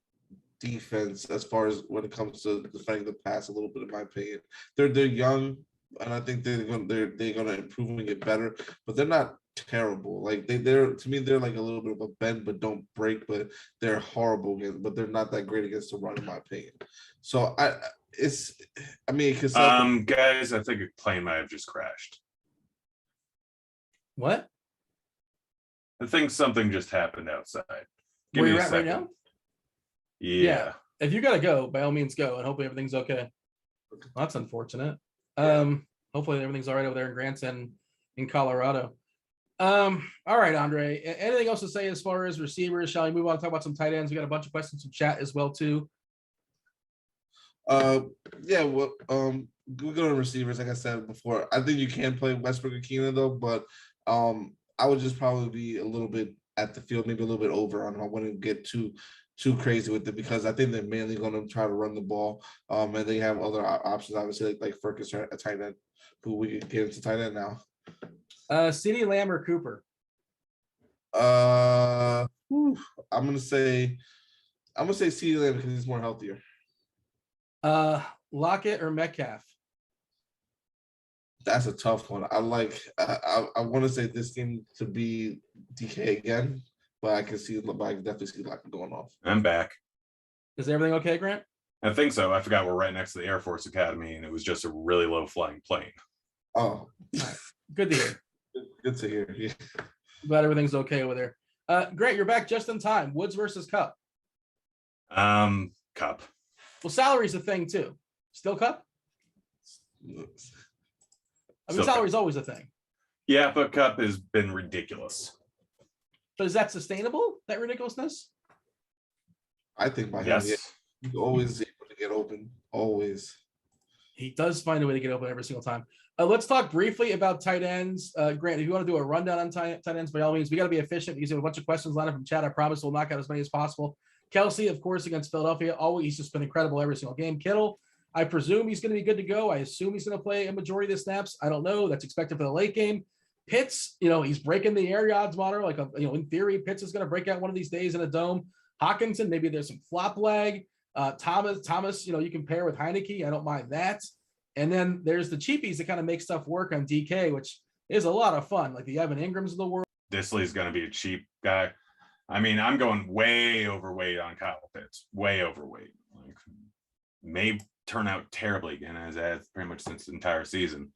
defense as far as when it comes to defending the pass a little bit, in my opinion. They're young, and I think they're gonna improve and get better, but they're not terrible. Like they're to me, they're like a little bit of a bend but don't break, but they're horrible against, but they're not that great against the run, in my opinion. So guys, I think a plane might have just crashed. What? I think something just happened outside. Where you at right now? Yeah. If you gotta go, by all means go, and hopefully everything's okay. Well, that's unfortunate. Hopefully everything's all right over there in Grandson in Colorado. All right, Andre. Anything else to say as far as receivers? Shall we move on to talk about some tight ends? We got a bunch of questions from chat as well too. Yeah, well, we go to receivers, like I said before. I think you can play Westbrook-Ikhine though, but I would just probably be a little bit at the field, maybe a little bit over on. I wouldn't get too crazy with it because I think they're mainly going to try to run the ball. And they have other options, obviously, like Ferguson, a tight end, who we can get into tight end now. CeeDee Lamb or Cooper? I'm gonna say CeeDee Lamb because he's more healthier. Lockett or Metcalf? That's a tough one. I want to say this game to be DK again, but I can definitely see Lockett going off. I'm back. Is everything okay, Grant? I think so. I forgot we're right next to the Air Force Academy, and it was just a really low flying plane. Oh, all right. Good to hear. Good to hear. Yeah. Glad everything's okay over there. Grant, you're back just in time. Woods versus Cup. Cup. Well, salary's a thing too. Still Cup? I mean, salary's always a thing. Yeah, but Cup has been ridiculous. But is that sustainable, that ridiculousness? I think by yes. him, he's always able to get open. Always. He does find a way to get open every single time. Let's talk briefly about tight ends. Grant, if you want to do a rundown on tight ends, by all means, we got to be efficient because we have a bunch of questions lined up from chat. I promise we'll knock out as many as possible. Kelsey, of course, against Philadelphia. Always, he's just been incredible every single game. Kittle, I presume he's going to be good to go. I assume he's going to play a majority of the snaps. I don't know. That's expected for the late game. Pitts, he's breaking the area odds monitor. Like, in theory, Pitts is going to break out one of these days in a dome. Hawkinson, maybe there's some flop leg. Thomas, you can pair with Heineke. I don't mind that. And then there's the cheapies that kind of make stuff work on DK, which is a lot of fun. Like the Evan Ingrams of the world. Disley's going to be a cheap guy. I mean, I'm going way overweight on Kyle Pitts. Way overweight. Like, may turn out terribly again, as pretty much since the entire season.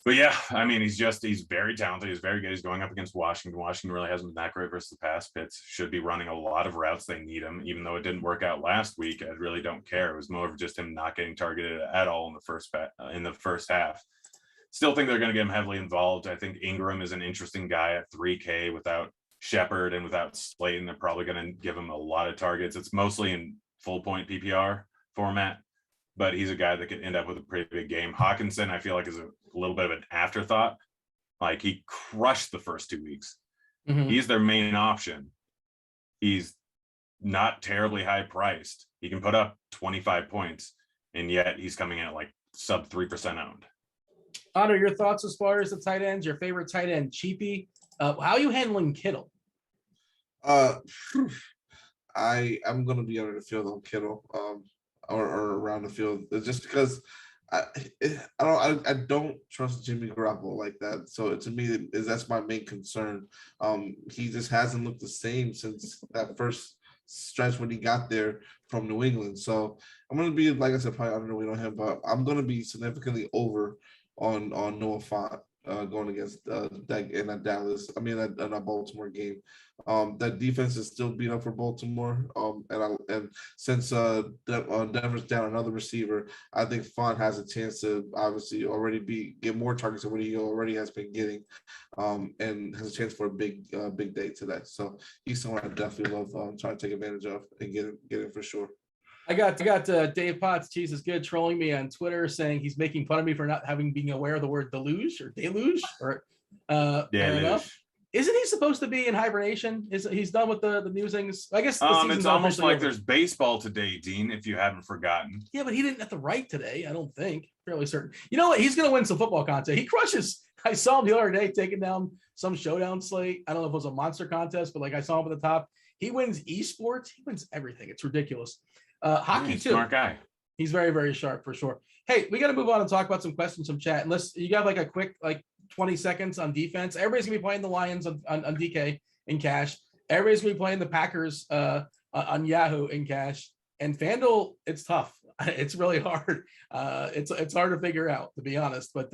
But yeah, I mean, he's very talented. He's very good. He's going up against Washington. Washington really hasn't been that great versus the pass. Pitts should be running a lot of routes. They need him, even though it didn't work out last week. I really don't care. It was more of just him not getting targeted at all in the first half. Still think they're going to get him heavily involved. I think Ingram is an interesting guy at 3K without Shepard and without Slayton. They're probably going to give him a lot of targets. It's mostly in full point PPR format, but he's a guy that could end up with a pretty big game. Hawkinson, I feel like, is a little bit of an afterthought. Like, he crushed the first 2 weeks. Mm-hmm. He's their main option. He's not terribly high priced. He can put up 25 points, and yet he's coming in at like sub 3% owned. Andre, your thoughts as far as the tight ends, your favorite tight end, cheapie? How are you handling Kittle? I'm going to be under the field on Kittle. Or around the field, just because I don't trust Jimmy Garoppolo like that. So to me, that's my main concern. He just hasn't looked the same since that first stretch when he got there from New England. So I'm going to be, like I said, probably underweight on him, but I'm going to be significantly over on Noah Fant going against that in Dallas. I mean, in a Baltimore game. That defense is still beat up for Baltimore. And since Denver's down another receiver, I think Font has a chance to obviously already get more targets than what he already has been getting, and has a chance for a big day today. So he's someone I definitely love trying to take advantage of and get it for sure. I got Dave Potts, Cheese is good, trolling me on Twitter saying he's making fun of me for not being aware of the word deluge. Or fair enough. Isn't he supposed to be in hibernation? He's done with the musings? I guess the season's it's almost like over. There's baseball today, Dean, if you haven't forgotten. Yeah, but he didn't have to write today, I don't think. Fairly certain. You know what? He's going to win some football contest. He crushes. I saw him the other day taking down some showdown slate. I don't know if it was a monster contest, but like I saw him at the top. He wins esports. He wins everything. It's ridiculous. Hockey too. Smart guy. He's very, very sharp for sure. Hey, we got to move on and talk about some questions from chat. Unless you got like a quick 20 seconds on defense. Everybody's gonna be playing the Lions on DK in cash. Everybody's gonna be playing the Packers on Yahoo in cash. And Fanduel, it's tough. It's really hard. It's hard to figure out, to be honest. But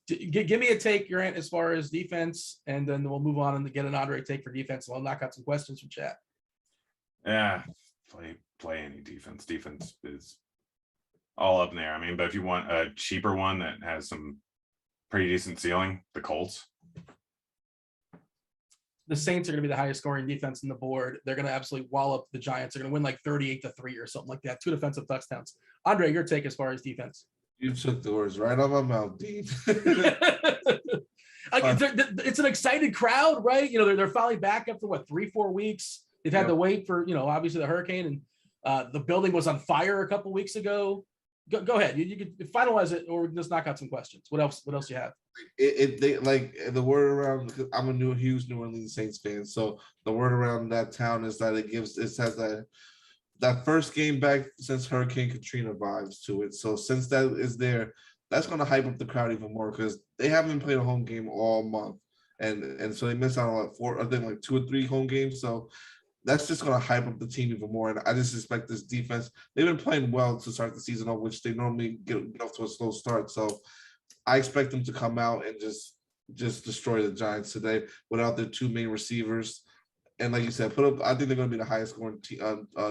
give me a take, Grant, as far as defense, and then we'll move on and get an Andre take for defense. We'll knock out some questions from chat. Yeah, play any defense. Defense is all up in there. I mean, but if you want a cheaper one that has some pretty decent ceiling, the Colts. The Saints are going to be the highest scoring defense in the board. They're going to absolutely wallop the Giants. They're going to win like 38-3 or something like that. 2 defensive touchdowns. Andre, your take as far as defense? You took the words right out of my mouth, Dean. It's an excited crowd, right? You know, they're finally back after 3-4 weeks. They've had to wait for, obviously the hurricane, and the building was on fire a couple weeks ago. Go ahead. You could finalize it, or just knock out some questions. What else you have? They like the word around, because I'm a huge New Orleans Saints fan. So the word around that town is that it has that first game back since Hurricane Katrina vibes to it. So since that is there, that's going to hype up the crowd even more, because they haven't played a home game all month, and so they missed out on 2 or 3 home games. So that's just going to hype up the team even more. And I just expect this defense, they've been playing well to start the season off, which they normally get off to a slow start. So I expect them to come out and just destroy the Giants today without their 2 main receivers. And like you said, I think they're going to be the highest scoring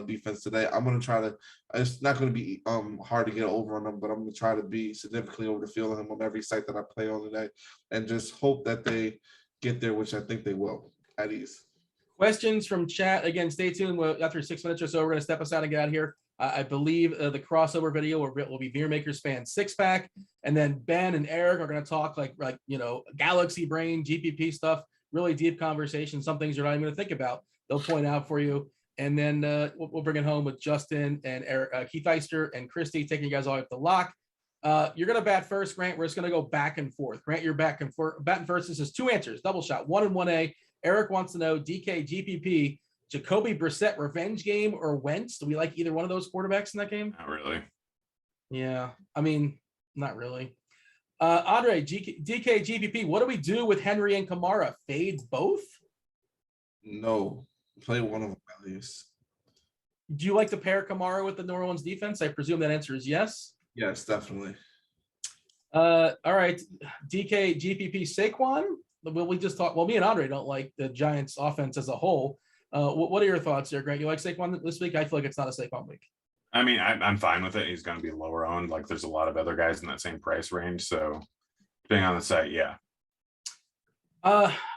defense today. I'm going to try to, it's not going to be hard to get over on them, but I'm going to try to be significantly over the field on them on every site that I play on today, and just hope that they get there, which I think they will at ease. Questions from chat. Again, stay tuned. After 6 minutes or so, we're going to step aside and get out of here. I believe the crossover video will be Beer Makers Fan 6-pack. And then Ben and Erik are going to talk like Galaxy Brain, GPP stuff, really deep conversation, some things you're not even going to think about. They'll point out for you. And then we'll bring it home with Justin and Erik, Keith Eyser and Kristi, taking you guys all up the lock. You're going to bat first, Grant. We're just going to go back and forth. Grant, you're batting first. This is 2 answers, double shot, 1 and 1A. Erik wants to know DK, GPP, Jacoby Brissett revenge game or Wentz. Do we like either one of those quarterbacks in that game? Not really. Yeah, I mean, not really. Andre, DK, GPP, what do we do with Henry and Kamara? Fade both? No, play one of them at least. Do you like to pair Kamara with the New Orleans defense? I presume that answer is yes. Yes, definitely. All right, DK, GPP, Saquon. We just talked. Well, me and Andre don't like the Giants' offense as a whole. What are your thoughts there, Grant? You like Saquon this week? I feel like it's not a Saquon week. I mean, I'm fine with it. He's going to be lower owned. Like, there's a lot of other guys in that same price range. So, depending on the site, yeah.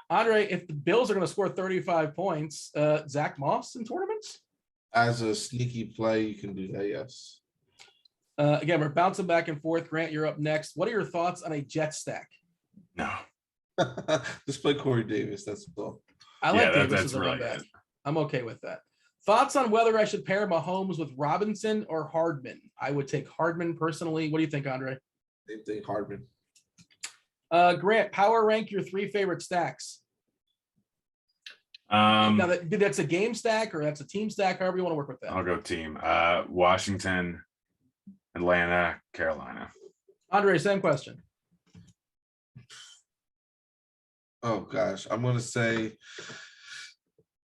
Andre, if the Bills are going to score 35 points, Zach Moss in tournaments? As a sneaky play, you can do that, yes. Again, we're bouncing back and forth. Grant, you're up next. What are your thoughts on a jet stack? No. Just play Corey Davis. That's all. I like Davis that's as a really run back. good. I'm okay with that. Thoughts on whether I should pair Mahomes with Robinson or Hardman? I would take Hardman personally. What do you think, Andre? Same thing, Hardman. Grant, power rank your 3 favorite stacks. Now that's a game stack or that's a team stack, however you want to work with that. I'll go team. Washington, Atlanta, Carolina. Andre, same question. Oh gosh, I'm gonna say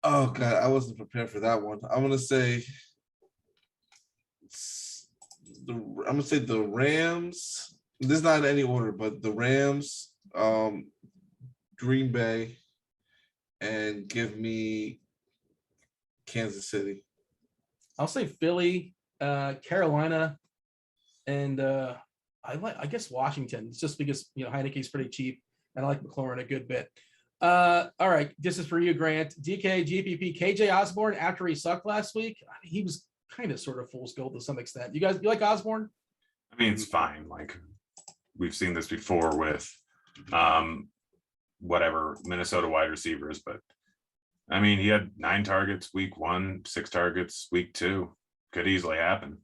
Oh God, I wasn't prepared for that one. I'm gonna say the Rams. This is not in any order, but the Rams, Green Bay, and give me Kansas City. I'll say Philly, Carolina, and I guess Washington. It's just because Heineke's pretty cheap, and I like McLaurin a good bit. All right, this is for you, Grant. DK, GPP, KJ Osborne. After he sucked last week, he was kind of sort of fool's gold to some extent. You like Osborne? I mean, it's fine. Like, we've seen this before with whatever Minnesota wide receivers, but I mean, he had 9 targets week 1, 6 targets week 2. Could easily happen.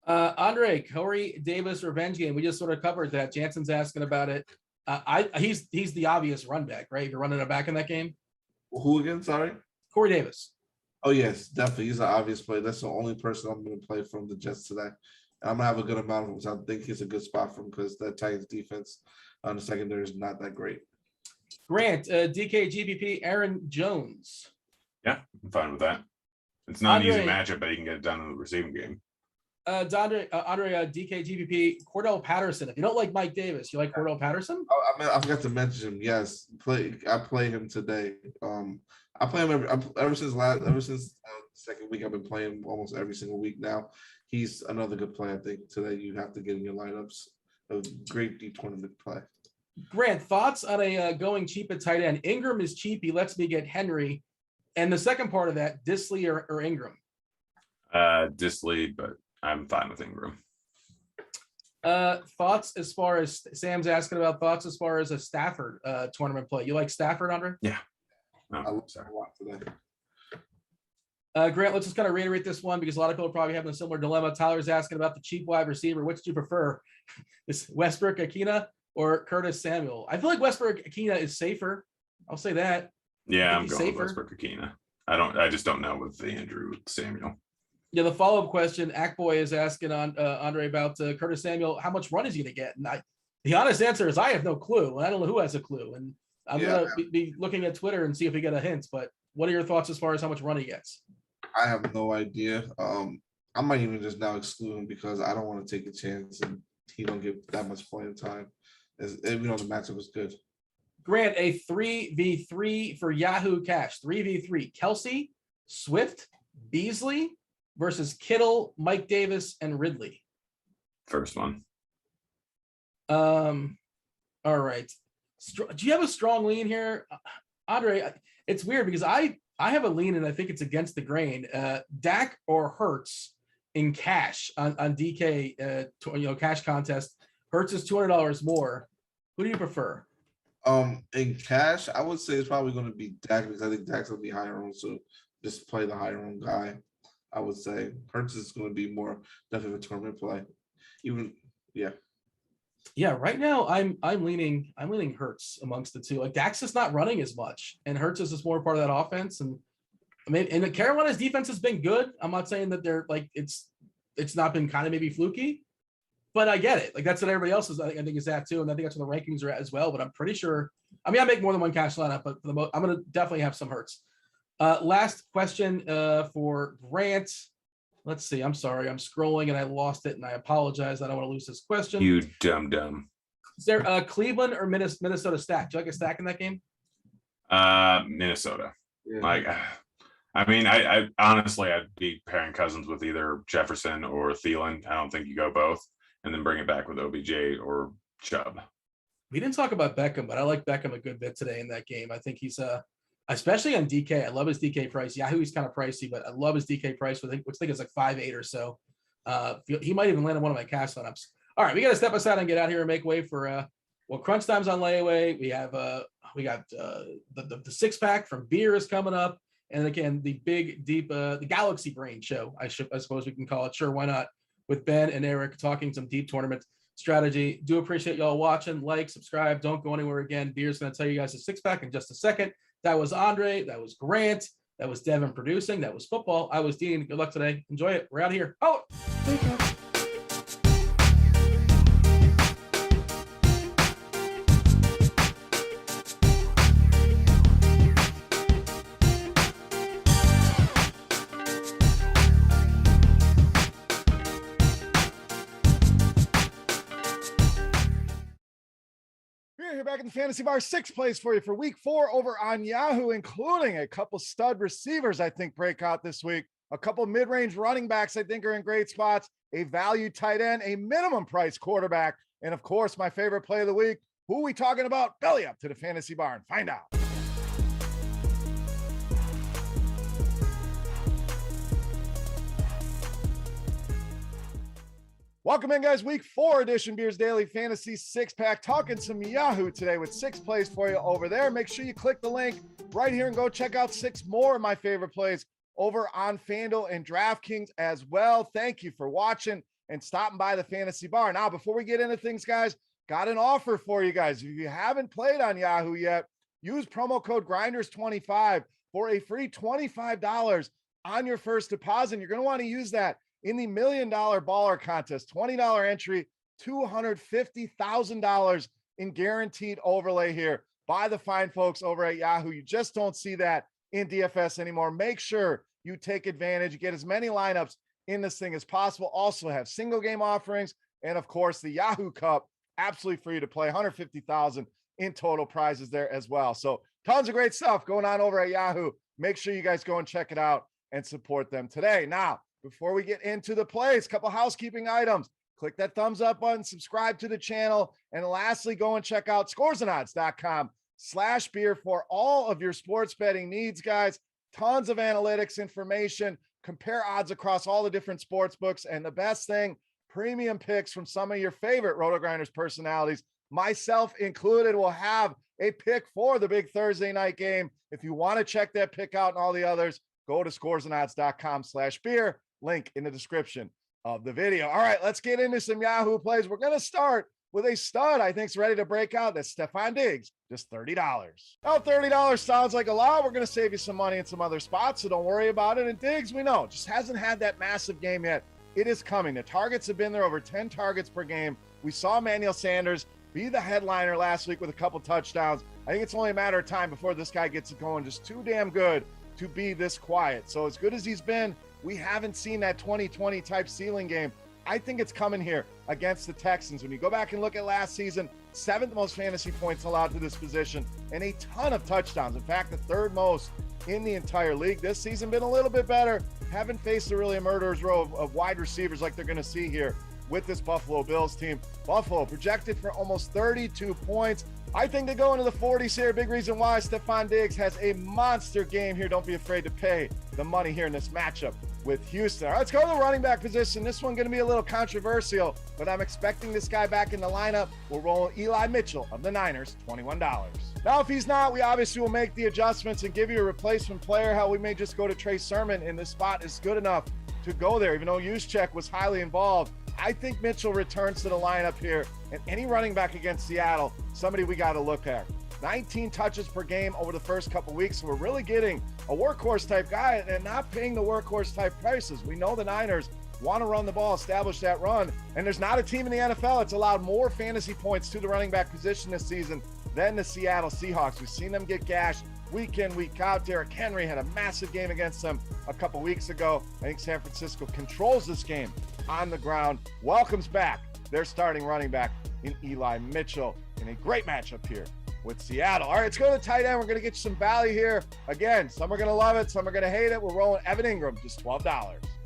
Andre, Corey Davis revenge game. We just sort of covered that. Jansen's asking about it. He's the obvious run back, right? You're running a back in that game. Who again? Sorry, Corey Davis. Oh yes, definitely. He's an obvious play. That's the only person I'm going to play from the Jets today. And I'm going to have a good amount of him. So I think he's a good spot for him because that Titans defense on the secondary is not that great. Grant, DK, GPP, Aaron Jones. Yeah, I'm fine with that. It's not Andre, an easy matchup, but he can get it done in the receiving game. Andre, DK, GPP, Cordell Patterson. If you don't like Mike Davis, you like Cordell Patterson? I forgot to mention him. Yes, I play him today. I play him ever since the second week. I've been playing almost every single week now. He's another good play. I think today you have to get in your lineups. A great deep tournament play. Grant, thoughts on a going cheap at tight end? Ingram is cheap. He lets me get Henry. And the second part of that, Disley or Ingram? Disley, but I'm fine with Ingram. Thoughts as far as Sam's asking about thoughts as far as a Stafford tournament play. You like Stafford, Andre? Yeah. I love that a lot today. Grant, let's just kind of reiterate this one because a lot of people are probably having a similar dilemma. Tyler's asking about the cheap wide receiver. Which do you prefer? Is Westbrook Akina or Curtis Samuel? I feel like Westbrook Akina is safer. I'll say that. Yeah, I'm going with Westbrook Akina. I just don't know with the injury with Samuel. Yeah, the follow-up question, Ackboy is asking on Andre about Curtis Samuel. How much run is he going to get? And the honest answer is I have no clue. And I don't know who has a clue. And I'm going to be looking at Twitter and see if we get a hint. But what are your thoughts as far as how much run he gets? I have no idea. I might even just now exclude him because I don't want to take a chance and he don't get that much playing time. The matchup was good. Grant, a 3v3 for Yahoo Cash. 3v3. Kelsey, Swift, Beasley versus Kittle, Mike Davis, and Ridley. First one. All right. Do you have a strong lean here? Andre, it's weird because I have a lean and I think it's against the grain. Dak or Hurts in cash on DK, cash contest. Hurts is $200 more. Who do you prefer? In cash, I would say it's probably going to be Dak because I think Dak's going to be higher owned. So just play the higher owned guy. I would say Hurts is going to be more definitely a tournament play. Yeah. Right now, I'm leaning Hurts amongst the two. Like Dak's just not running as much, and Hurts is just more part of that offense. And I mean, and Carolina's defense has been good. I'm not saying that they're like it's not been kind of maybe fluky, but I get it. Like that's what everybody else is. I think is at too, and I think that's where the rankings are at as well. But I'm pretty sure. I mean, I make more than one cash lineup, but for the most, I'm going to definitely have some Hurts. Last question for Grant. Let's see. I'm sorry. I'm scrolling and I lost it and I apologize. I don't want to lose this question. You dumb. Is there Cleveland or Minnesota stack? Do you like a stack in that game? Minnesota. Yeah. Like, I mean, I honestly, I'd be pairing Cousins with either Jefferson or Thielen. I don't think you go both and then bring it back with OBJ or Chubb. We didn't talk about Beckham, but I like Beckham a good bit today in that game. I think he's especially on DK. I love his DK price. Yahoo, he's kind of pricey, but I love his DK price, which I think is like 5.8 or so. He might even land in one of my cash lineups. All right, we got to step aside and get out here and make way for crunch time's on layaway. We have we got the 6-pack from beer is coming up, and again the big deep the Galaxy Brain show. I suppose we can call it. Sure, why not? With Ben and Erik talking some deep tournament strategy. Do appreciate y'all watching. Like, subscribe. Don't go anywhere. Again, beer's going to tell you guys a 6-pack in just a second. That was Andre. That was Grant. That was Devin producing. That was football. I was Dean. Good luck today. Enjoy it. We're out of here. Oh. Back in the Fantasy Bar, 6 plays for you for week 4 over on Yahoo, including a couple stud receivers, I think, break out this week. A couple mid-range running backs, I think, are in great spots. A value tight end, a minimum price quarterback. And of course, my favorite play of the week. Who are we talking about? Belly up to the Fantasy Bar and find out. Welcome in, guys. Week 4 edition Beers Daily Fantasy 6-pack. Talking some Yahoo today with 6 plays for you over there. Make sure you click the link right here and go check out 6 more of my favorite plays over on Fanduel and Draftkings as well. Thank you for watching and stopping by the Fantasy Bar. Now, before we get into things, guys, got an offer for you guys. If you haven't played on Yahoo yet, use promo code GRINDERS25 for a free $25 on your first deposit. You're going to want to use that in the $1 Million Baller Contest, $20 entry, $250,000 in guaranteed overlay here by the fine folks over at Yahoo. You just don't see that in DFS anymore. Make sure you take advantage. You get as many lineups in this thing as possible. Also have single game offerings. And of course, the Yahoo Cup, absolutely free to play, 150,000 in total prizes there as well. So tons of great stuff going on over at Yahoo. Make sure you guys go and check it out and support them today. Now, before we get into the plays, a couple housekeeping items. Click that thumbs up button, subscribe to the channel, and lastly, go and check out scoresandodds.com/beer for all of your sports betting needs, guys. Tons of analytics information, compare odds across all the different sports books, and the best thing, premium picks from some of your favorite RotoGrinders personalities, myself included. Will have a pick for the big Thursday night game. If you want to check that pick out and all the others, go to scoresandodds.com/beer. Link in the description of the video. All right, let's get into some Yahoo plays. We're going to start with a stud I think's ready to break out. That's Stefon Diggs, just $30. Now, $30 sounds like a lot. We're going to save you some money in some other spots, so don't worry about it. And Diggs, we know, just hasn't had that massive game yet. It is coming. The targets have been there, over 10 targets per game. We saw Emmanuel Sanders be the headliner last week with a couple touchdowns. I think it's only a matter of time before this guy gets it going. Just too damn good to be this quiet. So as good as he's been, we haven't seen that 2020 type ceiling game. I think it's coming here against the Texans. When you go back and look at last season, 7th most fantasy points allowed to this position and a ton of touchdowns. In fact, the 3rd most in the entire league. This season been a little bit better. Haven't faced a really murderer's row of wide receivers like they're going to see here with this Buffalo Bills team. Buffalo projected for almost 32 points. I think they go into the 40s here. Big reason why Stefon Diggs has a monster game here. Don't be afraid to pay the money here in this matchup with Houston. All right, let's go to the running back position. This one going to be a little controversial, but I'm expecting this guy back in the lineup. We'll roll Eli Mitchell of the Niners, $21. Now, if he's not, we obviously will make the adjustments and give you a replacement player. Hell, we may just go to Trey Sermon, and this spot is good enough to go there, even though Juszczyk was highly involved. I think Mitchell returns to the lineup here, and any running back against Seattle, somebody we got to look at. 19 touches per game over the first couple weeks. So we're really getting a workhorse type guy and not paying the workhorse type prices. We know the Niners want to run the ball, establish that run, and there's not a team in the NFL that's allowed more fantasy points to the running back position this season than the Seattle Seahawks. We've seen them get gashed week in, week out. Derrick Henry had a massive game against them a couple weeks ago. I think San Francisco controls this game on the ground, welcomes back their starting running back in Eli Mitchell in a great matchup here with Seattle. All right, let's go to the tight end. We're going to get you some value here. Again, some are going to love it, some are going to hate it. We're rolling Evan Ingram, just $12.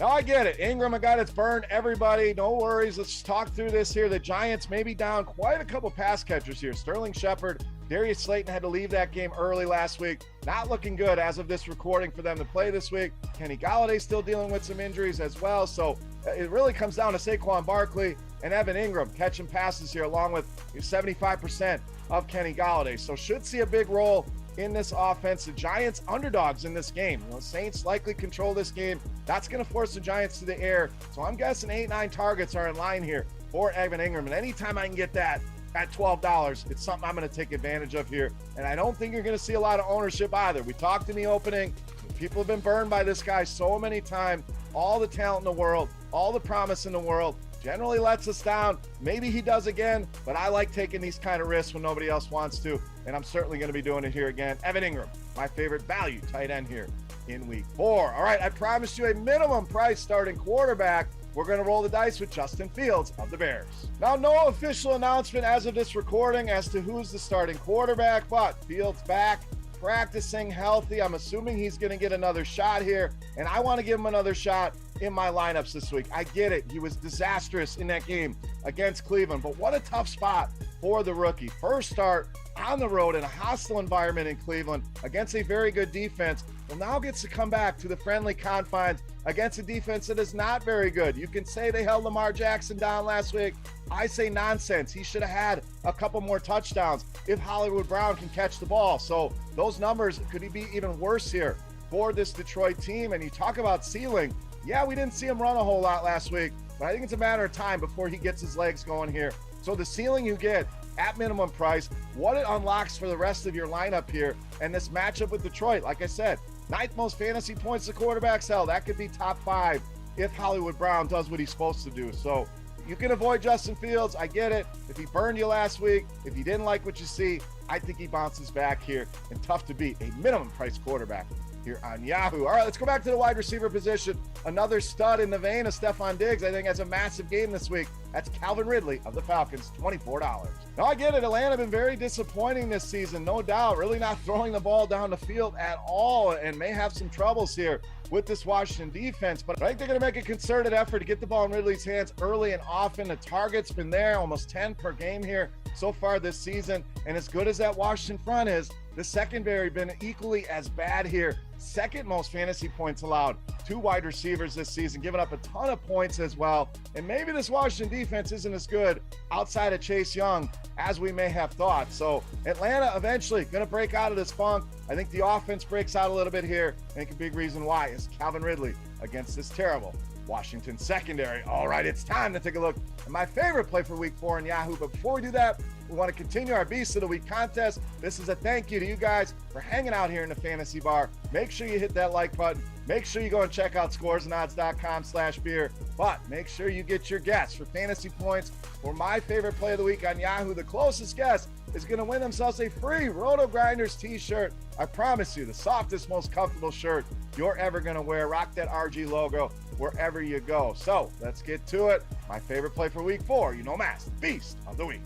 Now, I get it. Ingram, a guy that's burned everybody. No worries. Let's just talk through this here. The Giants may be down quite a couple pass catchers here. Sterling Shepard, Darius Slayton had to leave that game early last week. Not looking good as of this recording for them to play this week. Kenny Galladay still dealing with some injuries as well. So it really comes down to Saquon Barkley and Evan Ingram catching passes here, along with 75% of Kenny Galladay. So should see a big role in this offense. The Giants underdogs in this game. You know, Saints likely control this game. That's going to force the Giants to the air. So I'm guessing 8-9 targets are in line here for Evan Ingram. And anytime I can get that at $12, it's something I'm going to take advantage of here. And I don't think you're going to see a lot of ownership either. We talked in the opening. People have been burned by this guy so many times. All the talent in the world, all the promise in the world. Generally lets us down. Maybe he does again, but I like taking these kind of risks when nobody else wants to, and I'm certainly going to be doing it here again. Evan Ingram, my favorite value tight end here in week 4. All right, I promised you a minimum price starting quarterback. we're going to roll the dice with Justin Fields of the Bears. Now, no official announcement as of this recording as to who's the starting quarterback, but Fields back, practicing healthy. I'm assuming he's going to get another shot here, and I want to give him another shot in my lineups this week. I get it. He was disastrous in that game against Cleveland, but what a tough spot for the rookie. First start on the road in a hostile environment in Cleveland against a very good defense. Well, now gets to come back to the friendly confines against a defense that is not very good. You can say they held Lamar Jackson down last week. I say nonsense. He should have had a couple more touchdowns if Hollywood Brown can catch the ball. So those numbers could be even worse here for this Detroit team. And you talk about ceiling. Yeah, we didn't see him run a whole lot last week, but I think it's a matter of time before he gets his legs going here. So the ceiling you get at minimum price, what it unlocks for the rest of your lineup here, and this matchup with Detroit, like I said, 9th most fantasy points the quarterbacks held. That could be top 5 if Hollywood Brown does what he's supposed to do. So you can avoid Justin Fields. I get it. If he burned you last week, if you didn't like what you see, I think he bounces back here, and tough to beat a minimum price quarterback here on Yahoo. All right, let's go back to the wide receiver position. Another stud in the vein of Stephon Diggs, I think, has a massive game this week. That's Calvin Ridley of the Falcons, $24. Now, I get it. Atlanta been very disappointing this season, no doubt. Really not throwing the ball down the field at all, and may have some troubles here with this Washington defense. But I think they're going to make a concerted effort to get the ball in Ridley's hands early and often. The target's been there, almost 10 per game here so far this season. And as good as that Washington front is, the secondary been equally as bad here. Second most fantasy points allowed to wide receivers this season, giving up a ton of points as well. And maybe this Washington defense isn't as good outside of Chase Young as we may have thought. So Atlanta eventually going to break out of this funk. I think the offense breaks out a little bit here. I think a big reason why is Calvin Ridley against this terrible Washington secondary. All right, it's time to take a look at my favorite play for week 4 in Yahoo. But before we do that, we want to continue our Beast of the Week contest. This is a thank you to you guys for hanging out here in the Fantasy Bar. Make sure you hit that like button. Make sure you go and check out scoresandodds.com/beer. But make sure you get your guess for fantasy points for my favorite play of the week on Yahoo. The closest guess is going to win themselves a free RotoGrinders t-shirt. I promise you, the softest, most comfortable shirt you're ever going to wear. Rock that RG logo wherever you go. So let's get to it. My favorite play for week 4, you know, Mass, Beast of the Week.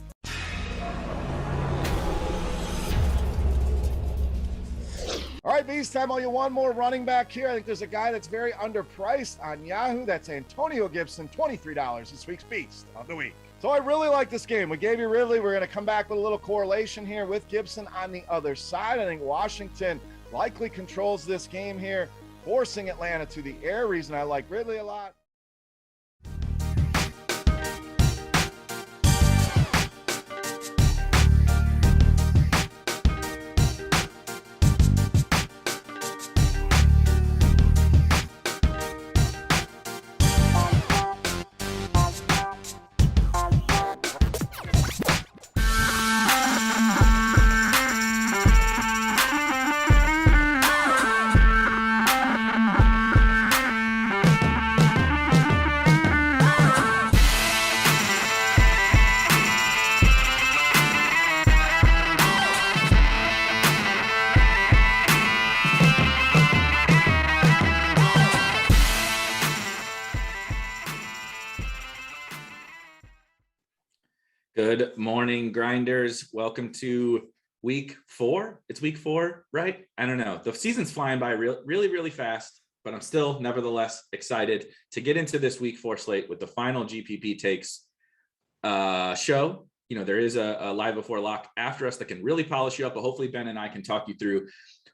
All right, Beast time. I'll you one more running back here. I think there's a guy that's very underpriced on Yahoo. That's Antonio Gibson, $23, this week's Beast of the Week. So I really like this game. We gave you Ridley. We're going to come back with a little correlation here with Gibson on the other side. I think Washington likely controls this game here, forcing Atlanta to the air. Reason I like Ridley a lot. Good morning, grinders. Welcome to week 4. It's week 4, right? I don't know. The season's flying by really fast, but I'm still nevertheless excited to get into this week 4 slate with the final GPP takes show. You know, there is a live before lock after us that can really polish you up, but hopefully Ben and I can talk you through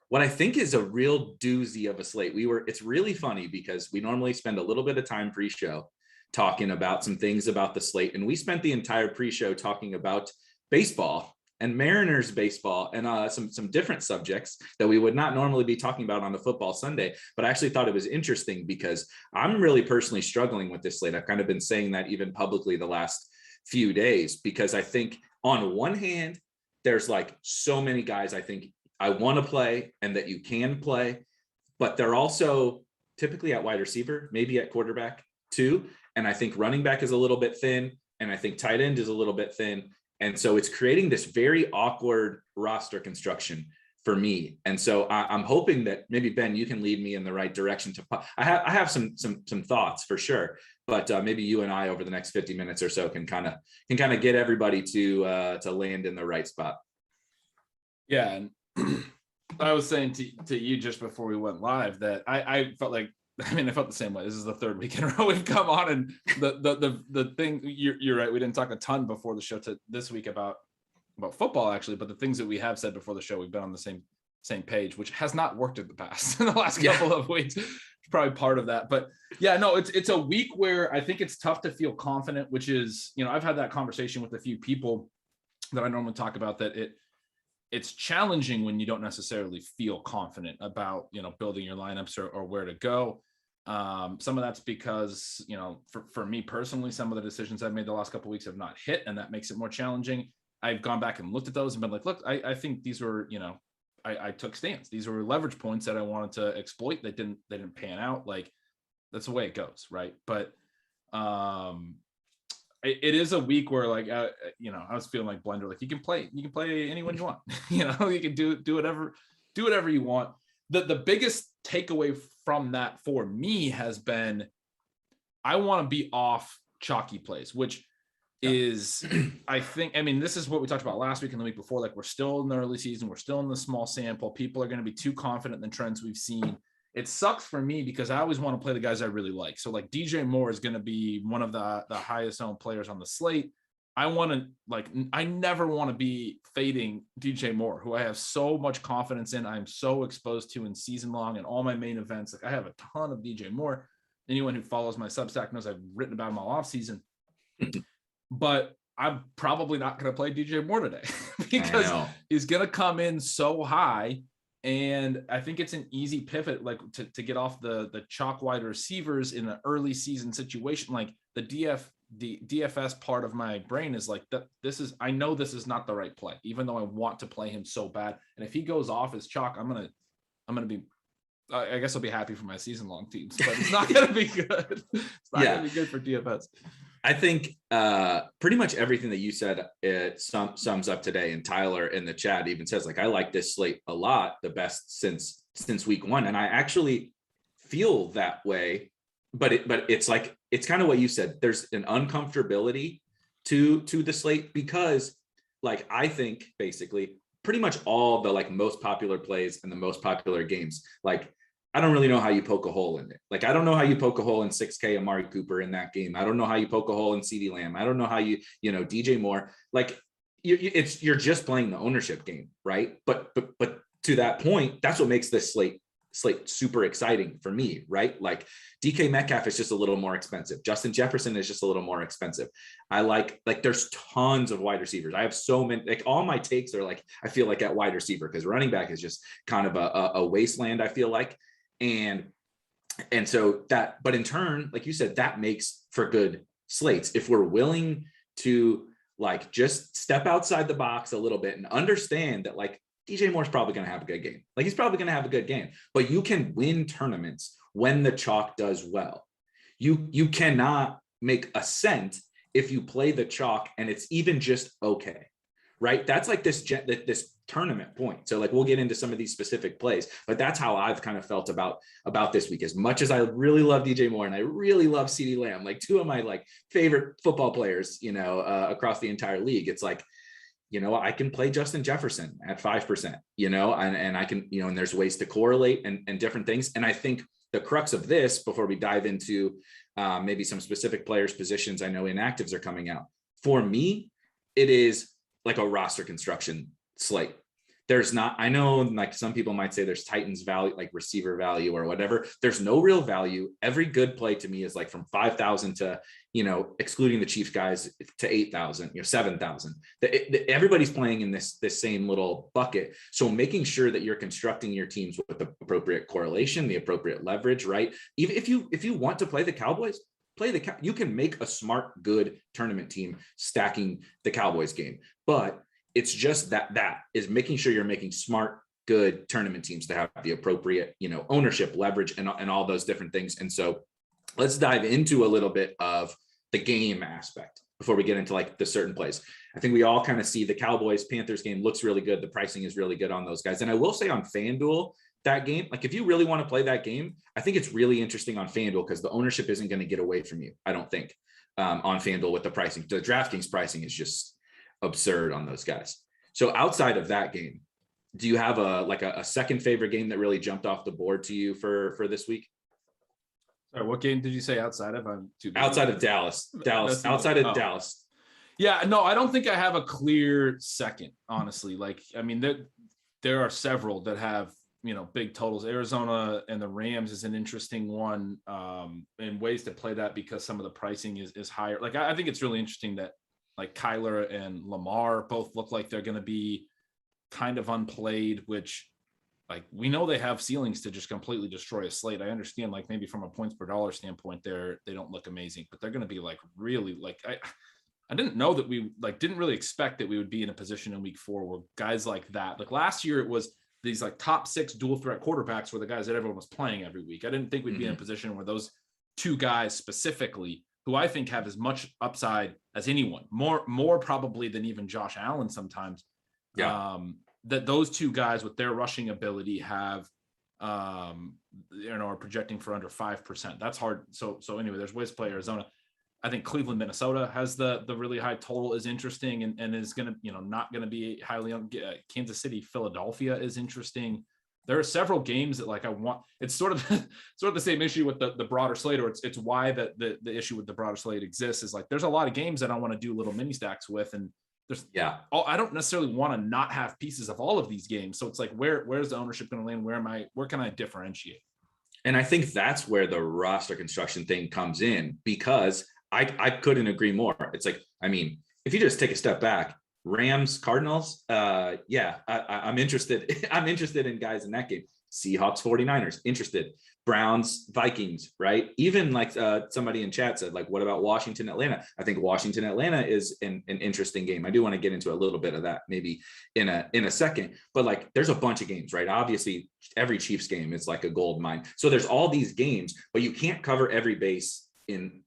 what I think is a real doozy of a slate. It's really funny because we normally spend a little bit of time pre-show talking about some things about the slate. And we spent the entire pre-show talking about baseball and Mariners baseball and some different subjects that we would not normally be talking about on the football Sunday. But I actually thought it was interesting because I'm really personally struggling with this slate. I've kind of been saying that even publicly the last few days, because I think on one hand, there's like so many guys I think I want to play and that you can play, but they're also typically at wide receiver, maybe at quarterback too. And I think running back is a little bit thin. And I think tight end is a little bit thin. And so it's creating this very awkward roster construction for me. And so I'm hoping that maybe, Ben, you can lead me in the right direction I have some thoughts for sure, but maybe you and I over the next 50 minutes or so can kind of get everybody to land in the right spot. Yeah. And I was saying to you just before we went live that I felt like, I felt the same way. This is the third week in a row we've come on, and the thing, you're right. We didn't talk a ton before the show this week about football actually, but the things that we have said before the show, we've been on the same page, which has not worked in the past in the last couple of weeks. It's probably part of that, but yeah, no, it's a week where I think it's tough to feel confident, which is, I've had that conversation with a few people that I normally talk about, that it's challenging when you don't necessarily feel confident about, building your lineups or where to go. Some of that's because, for me personally, some of the decisions I've made the last couple of weeks have not hit, and that makes it more challenging. I've gone back and looked at those and been like, look, I think these were, I took stands. These were leverage points that I wanted to exploit. They didn't pan out. Like, that's the way it goes. Right. But, it is a week where I was feeling like Blender, like you can play anyone you want, you can do whatever you want. The biggest takeaway from that for me has been, I want to be off chalky plays, which is, I think, this is what we talked about last week and the week before. Like, we're still in the early season. We're still in the small sample. People are going to be too confident in the trends we've seen. It sucks for me because I always want to play the guys I really like. So like DJ Moore is going to be one of the highest owned players on the slate. I never want to be fading DJ Moore, who I have so much confidence in. I'm so exposed to in season long and all my main events. Like, I have a ton of DJ Moore. Anyone who follows my Substack knows I've written about him all off season. But I'm probably not going to play DJ Moore today because he's going to come in so high. And I think it's an easy pivot, like to get off the chalk wide receivers in an early season situation. Like the DFS part of my brain is like, I know this is not the right play, even though I want to play him so bad. And if he goes off as chalk, I'm going to be, I guess I'll be happy for my season long teams, but it's not going to be good. It's not going to be good for DFS. I think pretty much everything that you said, it sums up today. And Tyler in the chat even says, like, I like this slate a lot, the best since week one. And I actually feel that way, but it's like, it's kind of what you said. There's an uncomfortability to the slate because, like, I think basically pretty much all the most popular plays and the most popular games, like, I don't really know how you poke a hole in it. Like, I don't know how you poke a hole in 6K Amari Cooper in that game. I don't know how you poke a hole in CeeDee Lamb. I don't know how you DJ Moore. Like, you're just playing the ownership game, right? But to that point, that's what makes this slate super exciting for me, right? Like, DK Metcalf is just a little more expensive. Justin Jefferson is just a little more expensive. I like there's tons of wide receivers. I have so many, like, all my takes are like, I feel like at wide receiver, because running back is just kind of a wasteland, I feel like. And so that, but in turn, like you said, that makes for good slates. If we're willing to just step outside the box a little bit and understand that DJ Moore's probably going to have a good game. He's probably going to have a good game, but you can win tournaments when the chalk does well. You cannot make a cent if you play the chalk and it's even just okay, right? That's like this tournament point. So we'll get into some of these specific plays, but that's how I've kind of felt about this week. As much as I really love DJ Moore and I really love CeeDee Lamb, two of my favorite football players, across the entire league, it's I can play Justin Jefferson at 5%, and I can, and there's ways to correlate and different things. And I think the crux of this, before we dive into maybe some specific players' positions, I know inactives are coming out. For me, it is like a roster construction slate. There's not, I know some people might say there's Titans value, like receiver value or whatever. There's no real value. Every good play to me is from 5,000 to, excluding the Chiefs guys, to 8,000, 7,000. Everybody's playing in this same little bucket. So making sure that you're constructing your teams with the appropriate correlation, the appropriate leverage, right? Even if you want to play the Cowboys, you can make a smart, good tournament team stacking the Cowboys game. But it's just that is making sure you're making smart, good tournament teams to have the appropriate, ownership, leverage, and all those different things. And so let's dive into a little bit of the game aspect. before we get into like the certain plays. I think we all kind of see the Cowboys Panthers game looks really good. The pricing is really good on those guys. And I will say on FanDuel, that game, like if you really want to play that game, I think it's really interesting on FanDuel because the ownership isn't going to get away from you, I don't think, on FanDuel with the pricing. The DraftKings pricing is just absurd on those guys. So outside of that game, do you have a second favorite game that really jumped off the board to you for this week? Sorry, what game did you say outside of? Outside of Dallas. Dallas. Yeah, no, I don't think I have a clear second, honestly. Like, I mean, there are several that have, big totals. Arizona and the Rams is an interesting one, and ways to play that because some of the pricing is higher. Like, I think it's really interesting that like Kyler and Lamar both look like they're going to be kind of unplayed, which like we know they have ceilings to just completely destroy a slate. I understand like maybe from a points per dollar standpoint, they don't look amazing, but they're going to be like really like I didn't know that we like didn't really expect that we would be in a position in week 4 where guys like that, like last year it was these like top 6 dual threat quarterbacks were the guys that everyone was playing every week. I didn't think we'd be in a position where those 2 guys specifically, who I think have as much upside as anyone, more probably than even Josh Allen sometimes. Yeah. That those 2 guys with their rushing ability have, are projecting for under 5%. That's hard. So anyway, there's ways to play Arizona. I think Cleveland, Minnesota has the really high total is interesting and is going to, not going to be highly on. Kansas City, Philadelphia is interesting. There are several games that like I want. It's sort of the same issue with the broader slate, or it's why the issue with the broader slate exists is like there's a lot of games that I want to do little mini stacks with, and I don't necessarily want to not have pieces of all of these games. So it's like where's the ownership going to land? Where can I differentiate? And I think that's where the roster construction thing comes in, because I couldn't agree more. It's like, I mean, if you just take a step back, Rams, Cardinals, I'm interested. I'm interested in guys in that game. Seahawks, 49ers, interested. Browns, Vikings, right? Even like somebody in chat said, like, what about Washington, Atlanta? I think Washington, Atlanta is an interesting game. I do want to get into a little bit of that maybe in a second, but like there's a bunch of games, right? Obviously every Chiefs game is like a gold mine. So there's all these games, but you can't cover every base in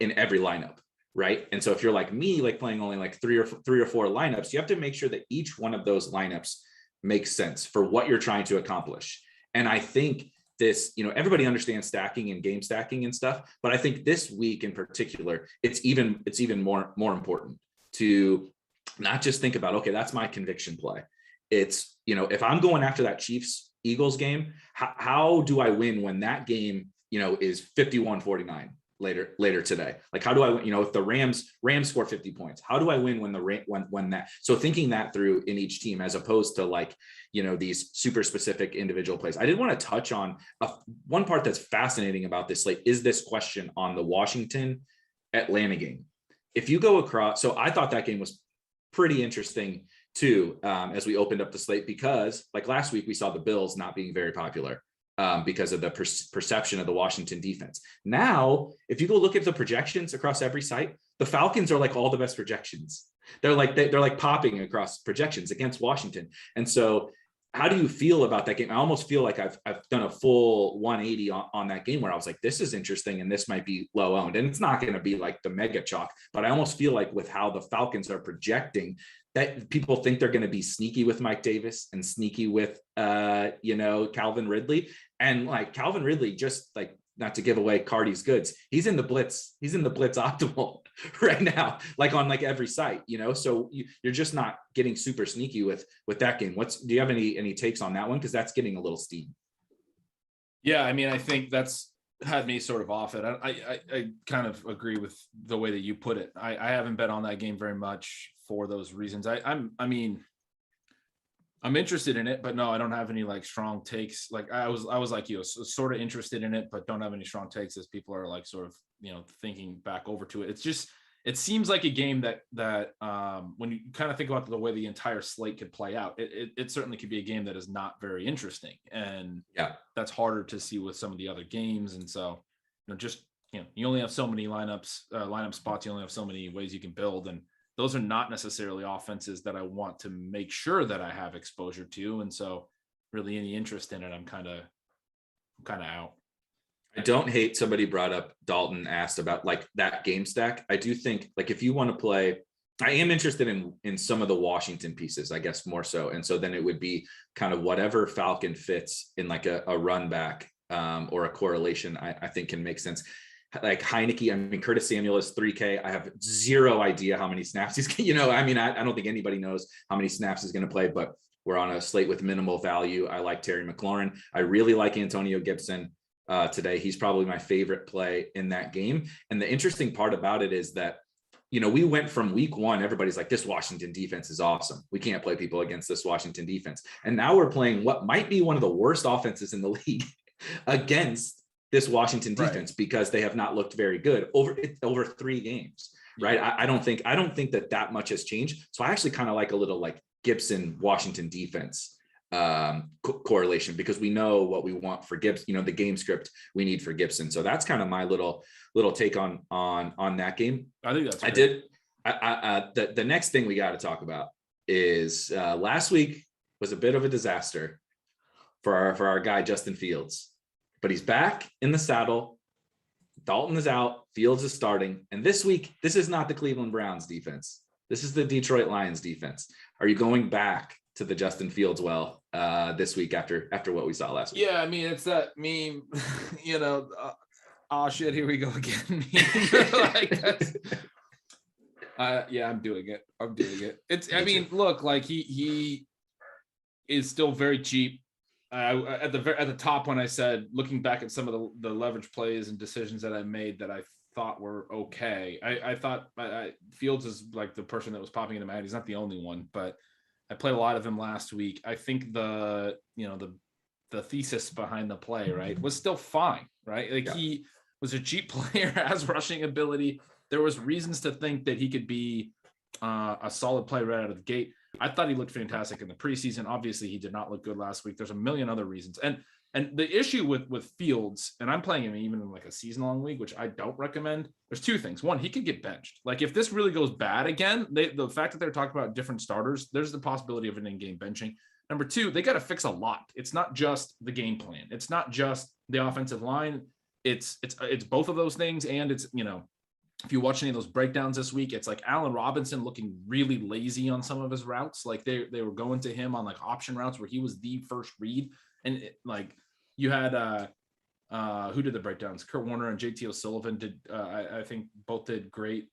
every lineup. Right. And so if you're like me, like playing only like three or four lineups, you have to make sure that each one of those lineups makes sense for what you're trying to accomplish. And I think this, everybody understands stacking and game stacking and stuff, but I think this week in particular, it's even more important to not just think about, okay, that's my conviction play. It's, if I'm going after that Chiefs Eagles game, how do I win when that game, is 51-49? Later today, like how do I, if the Rams score 50 points, how do I win when that? So thinking that through in each team, as opposed to like, these super specific individual plays. I did want to touch on one part that's fascinating about this slate is this question on the Washington Atlanta game. If you go across, so I thought that game was pretty interesting too, as we opened up the slate, because like last week we saw the Bills not being very popular. Because of the perception of the Washington defense. Now, if you go look at the projections across every site, the Falcons are like all the best projections. They're like popping across projections against Washington. And so how do you feel about that game? I almost feel like I've done a full 180 on that game where I was like, this is interesting and this might be low owned. And it's not going to be like the mega chalk, but I almost feel like with how the Falcons are projecting, that people think they're going to be sneaky with Mike Davis and sneaky with, Calvin Ridley. And like Calvin Ridley, just like, not to give away Cardi's goods, he's in the blitz optimal right now, like on like every site, so you're just not getting super sneaky with that game. Do you have any takes on that one? Because that's getting a little steam. Yeah, I mean, I think that's had me sort of off it. I kind of agree with the way that you put it. I haven't bet on that game very much for those reasons. I'm interested in it, but no, I don't have any like strong takes. Like I was like you, sort of interested in it, but don't have any strong takes as people are like sort of, thinking back over to it. It's just, it seems like a game that when you kind of think about the way the entire slate could play out, it certainly could be a game that is not very interesting. And that's harder to see with some of the other games. And so, you only have so many lineup spots. You only have so many ways you can build. And those are not necessarily offenses that I want to make sure that I have exposure to. And so really any interest in it, I'm kind of out. I don't hate, somebody brought up, Dalton asked about like that game stack. I do think like if you want to play, I am interested in some of the Washington pieces, I guess more so. And so then it would be kind of whatever Falcon fits in like a run back or a correlation, I think can make sense. Like Heineke, I mean, Curtis Samuel is 3K. I have zero idea how many snaps he's, I mean, I don't think anybody knows how many snaps he's going to play, but we're on a slate with minimal value. I like Terry McLaurin. I really like Antonio Gibson today. He's probably my favorite play in that game. And the interesting part about it is that, we went from week one, everybody's like, this Washington defense is awesome. We can't play people against this Washington defense. And now we're playing what might be one of the worst offenses in the league against this Washington defense, because they have not looked very good over 3 games. Right. I don't think that much has changed. So I actually kind of like a little like Gibson Washington defense correlation, because we know what we want for Gibson, the game script we need for Gibson. So that's kind of my little take on that game. I think that's great. The next thing we got to talk about is last week was a bit of a disaster for our guy Justin Fields, but he's back in the saddle. Dalton is out, Fields is starting, and this week this is not the Cleveland Browns defense. This is the Detroit Lions defense. Are you going back to the Justin Fields this week after what we saw last week? Yeah, I mean, it's that meme, oh shit, here we go again. Like that's, yeah, I'm doing it. It's, I mean, look, like he is still very cheap. At the top when I said, looking back at some of the leverage plays and decisions that I made that I thought were okay. I thought Fields is like the person that was popping into my head. He's not the only one, but I played a lot of him last week. I think the thesis behind the play, right, was still fine, right? Like he was a cheap player, has rushing ability. There was reasons to think that he could be a solid play right out of the gate. I thought he looked fantastic in the preseason. Obviously, he did not look good last week. There's a million other reasons. And the issue with Fields, and I'm playing him even in like a season-long league, which I don't recommend. There's 2 things. One, he could get benched. Like if this really goes bad again, the fact that they're talking about different starters, there's the possibility of an in-game benching. Number 2, they got to fix a lot. It's not just the game plan. It's not just the offensive line. It's both of those things. And it's, if you watch any of those breakdowns this week, it's like Allen Robinson looking really lazy on some of his routes. Like they were going to him on like option routes where he was the first read. And like you had who did the breakdowns? Kurt Warner and JT O'Sullivan did. I think both did great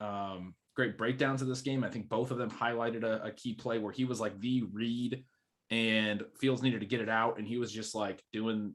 breakdowns of this game. I think both of them highlighted a key play where he was like the read and Fields needed to get it out. And he was just like doing,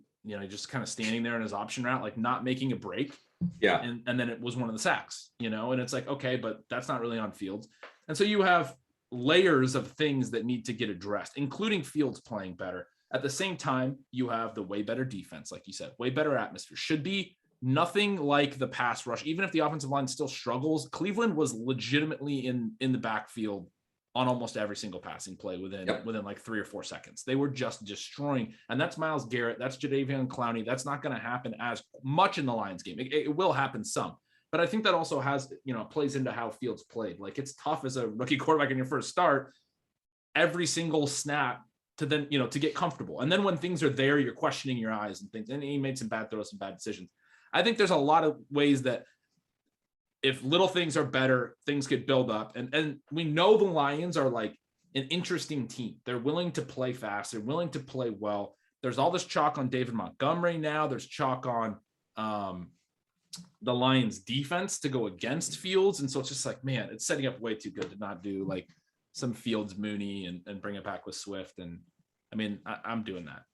just kind of standing there in his option route, like not making a break. Yeah. And then it was one of the sacks, and it's like, okay, but that's not really on Fields. And so you have layers of things that need to get addressed, including Fields playing better. At the same time, you have the way better defense, like you said, way better atmosphere. Should be nothing like the pass rush. Even if the offensive line still struggles, Cleveland was legitimately in the backfield on almost every single passing play within like 3 or 4 seconds. They were just destroying. And that's Myles Garrett. That's Jadeveon Clowney. That's not going to happen as much in the Lions game. It will happen some. But I think that also has, plays into how Fields played. Like it's tough as a rookie quarterback in your first start, every single snap to then, to get comfortable. And then when things are there, you're questioning your eyes and things. And he made some bad throws, some bad decisions. I think there's a lot of ways that if little things are better, things could build up. And we know the Lions are like an interesting team. They're willing to play fast. They're willing to play well. There's all this chalk on David Montgomery now. There's chalk on the Lions defense to go against Fields. And so it's just like, man, it's setting up way too good to not do like some Fields Mooney and bring it back with Swift. And I mean, I'm doing that.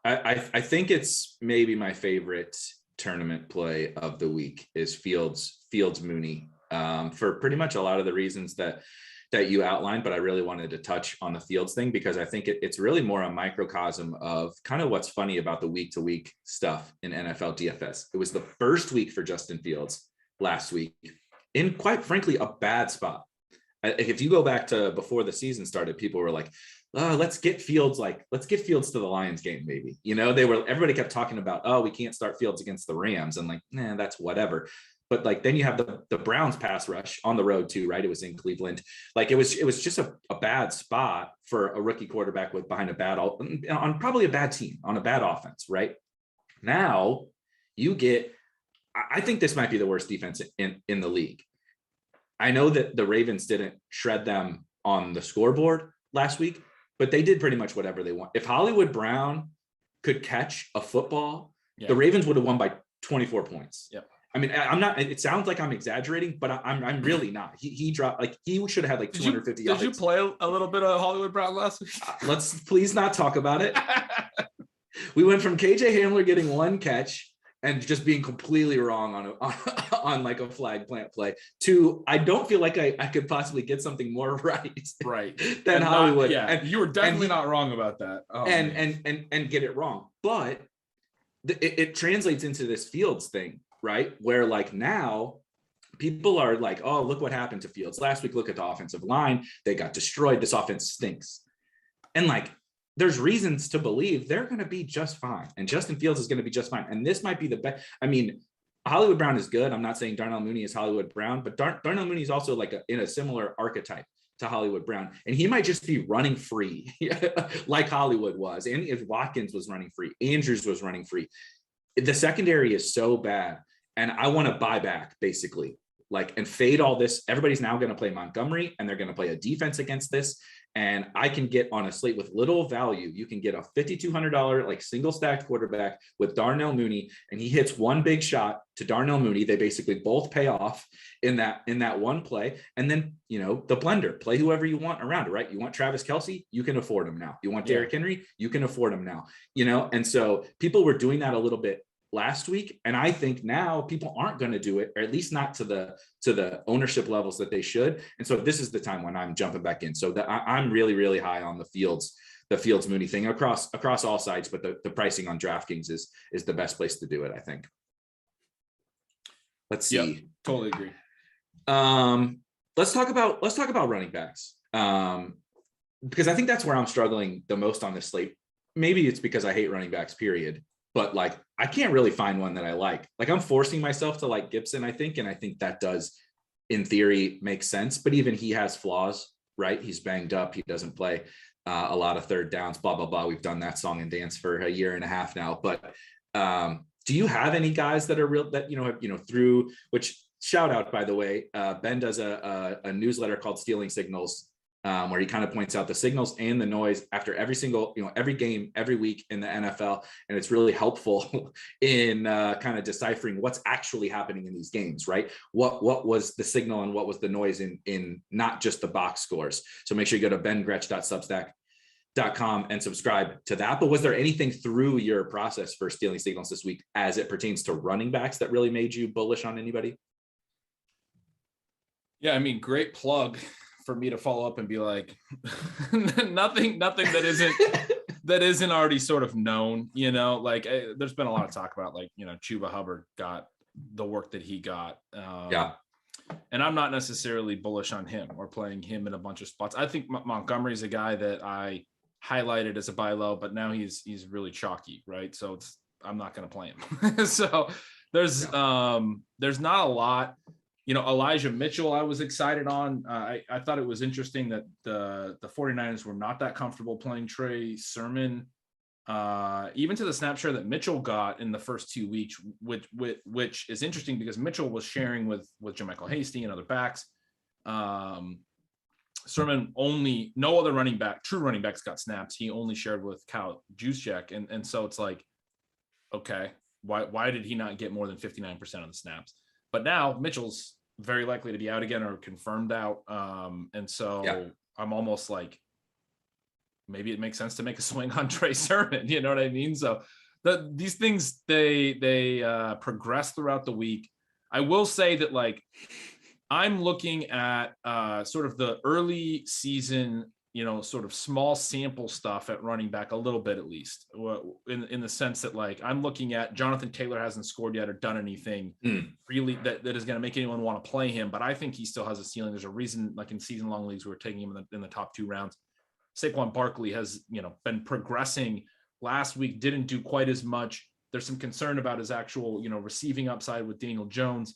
I think it's maybe my favorite tournament play of the week is Fields Mooney for pretty much a lot of the reasons that you outlined, but I really wanted to touch on the Fields thing because I think it's really more a microcosm of kind of what's funny about the week to week stuff in NFL DFS. It was the first week for Justin Fields last week in, quite frankly, a bad spot. If you go back to before the season started, people were like, oh, let's get Fields to the Lions game, maybe. Everybody kept talking about, oh, we can't start Fields against the Rams. And like, nah, that's whatever. But like, then you have the Browns pass rush on the road too, right? It was in Cleveland. Like it was just a bad spot for a rookie quarterback behind on probably a bad team, on a bad offense, right? Now I think this might be the worst defense in the league. I know that the Ravens didn't shred them on the scoreboard last week, but they did pretty much whatever they want. If Hollywood Brown could catch a football, the Ravens would have won by 24 points. Yep. I mean, I'm not, it sounds like I'm exaggerating, but I'm really not. He dropped, like, he should have had like 250 yards. Did you play a little bit of Hollywood Brown last week? Let's please not talk about it. We went from KJ Hamler getting one catch and just being completely wrong on like a flag plant play to, I don't feel like I could possibly get something more right than Hollywood. And you were definitely not wrong about that. And get it wrong. But it translates into this Fields thing, right? Where like now people are like, oh, look what happened to Fields last week. Look at the offensive line. They got destroyed. This offense stinks. And like, there's reasons to believe they're going to be just fine. And Justin Fields is going to be just fine. And this might be the best. I mean, Hollywood Brown is good. I'm not saying Darnell Mooney is Hollywood Brown, but Darnell Mooney is also like in a similar archetype to Hollywood Brown. And he might just be running free like Hollywood was. And if Watkins was running free, Andrews was running free. The secondary is so bad. And I want to buy back basically, like, and fade all this. Everybody's now going to play Montgomery and they're going to play a defense against this. And I can get on a slate with little value. You can get a $5,200 like single stacked quarterback with Darnell Mooney, and he hits one big shot to Darnell Mooney. They basically both pay off in that one play. And then, you know, the blender, play whoever you want around it, right? You want Travis Kelce, you can afford him now. You want Derrick Henry, you can afford him now, you know? And so people were doing that a little bit last week. And I think now people aren't going to do it, or at least not to the ownership levels that they should. And so this is the time when I'm jumping back in. So I'm really, really high on the Fields Mooney thing across all sides, but the pricing on DraftKings is the best place to do it, I think. Let's see. Yep, totally agree. Let's talk about running backs. Because I think that's where I'm struggling the most on this slate. Maybe it's because I hate running backs, period. But like, I can't really find one that I like. Like, I'm forcing myself to like Gibson, I think. And I think that does, in theory, make sense. But even he has flaws, right? He's banged up. He doesn't play a lot of third downs, blah, blah, blah. We've done that song and dance for a year and a half now. But do you have any guys that are real, that, through, which, shout out, by the way, Ben does a newsletter called Stealing Signals, where he kind of points out the signals and the noise after every single, every game, every week in the NFL. And it's really helpful in kind of deciphering what's actually happening in these games, right? What was the signal and what was the noise in not just the box scores. So make sure you go to bengretch.substack.com and subscribe to that. But was there anything through your process for Stealing Signals this week as it pertains to running backs that really made you bullish on anybody? Yeah, I mean, great plug for me to follow up and be like, nothing that isn't already sort of known, like there's been a lot of talk about, like, Chuba Hubbard got the work that he got. And I'm not necessarily bullish on him or playing him in a bunch of spots. I think Montgomery is a guy that I highlighted as a buy low, but now he's really chalky, right? So I'm not going to play him. So there's not a lot. Elijah Mitchell, I was excited on. I thought it was interesting that the 49ers were not that comfortable playing Trey Sermon, even to the snap share that Mitchell got in the first 2 weeks, which is interesting because Mitchell was sharing with JaMychal Hasty and other backs. Sermon only, no other true running backs got snaps. He only shared with Kyle Juszczyk. And so it's like, okay, why did he not get more than 59% of the snaps? But now Mitchell's very likely to be out again or confirmed out. And so I'm almost like, maybe it makes sense to make a swing on Trey Sermon. You know what I mean? So these things, they progress throughout the week. I will say that, like, I'm looking at sort of the early season, sort of small sample stuff at running back a little bit, at least, in the sense that, like, I'm looking at Jonathan Taylor hasn't scored yet or done anything really that is going to make anyone want to play him. But I think he still has a ceiling. There's a reason, like in season long leagues, we're taking him in the top 2 rounds. Saquon Barkley has, been progressing. Last week didn't do quite as much. There's some concern about his actual, receiving upside with Daniel Jones.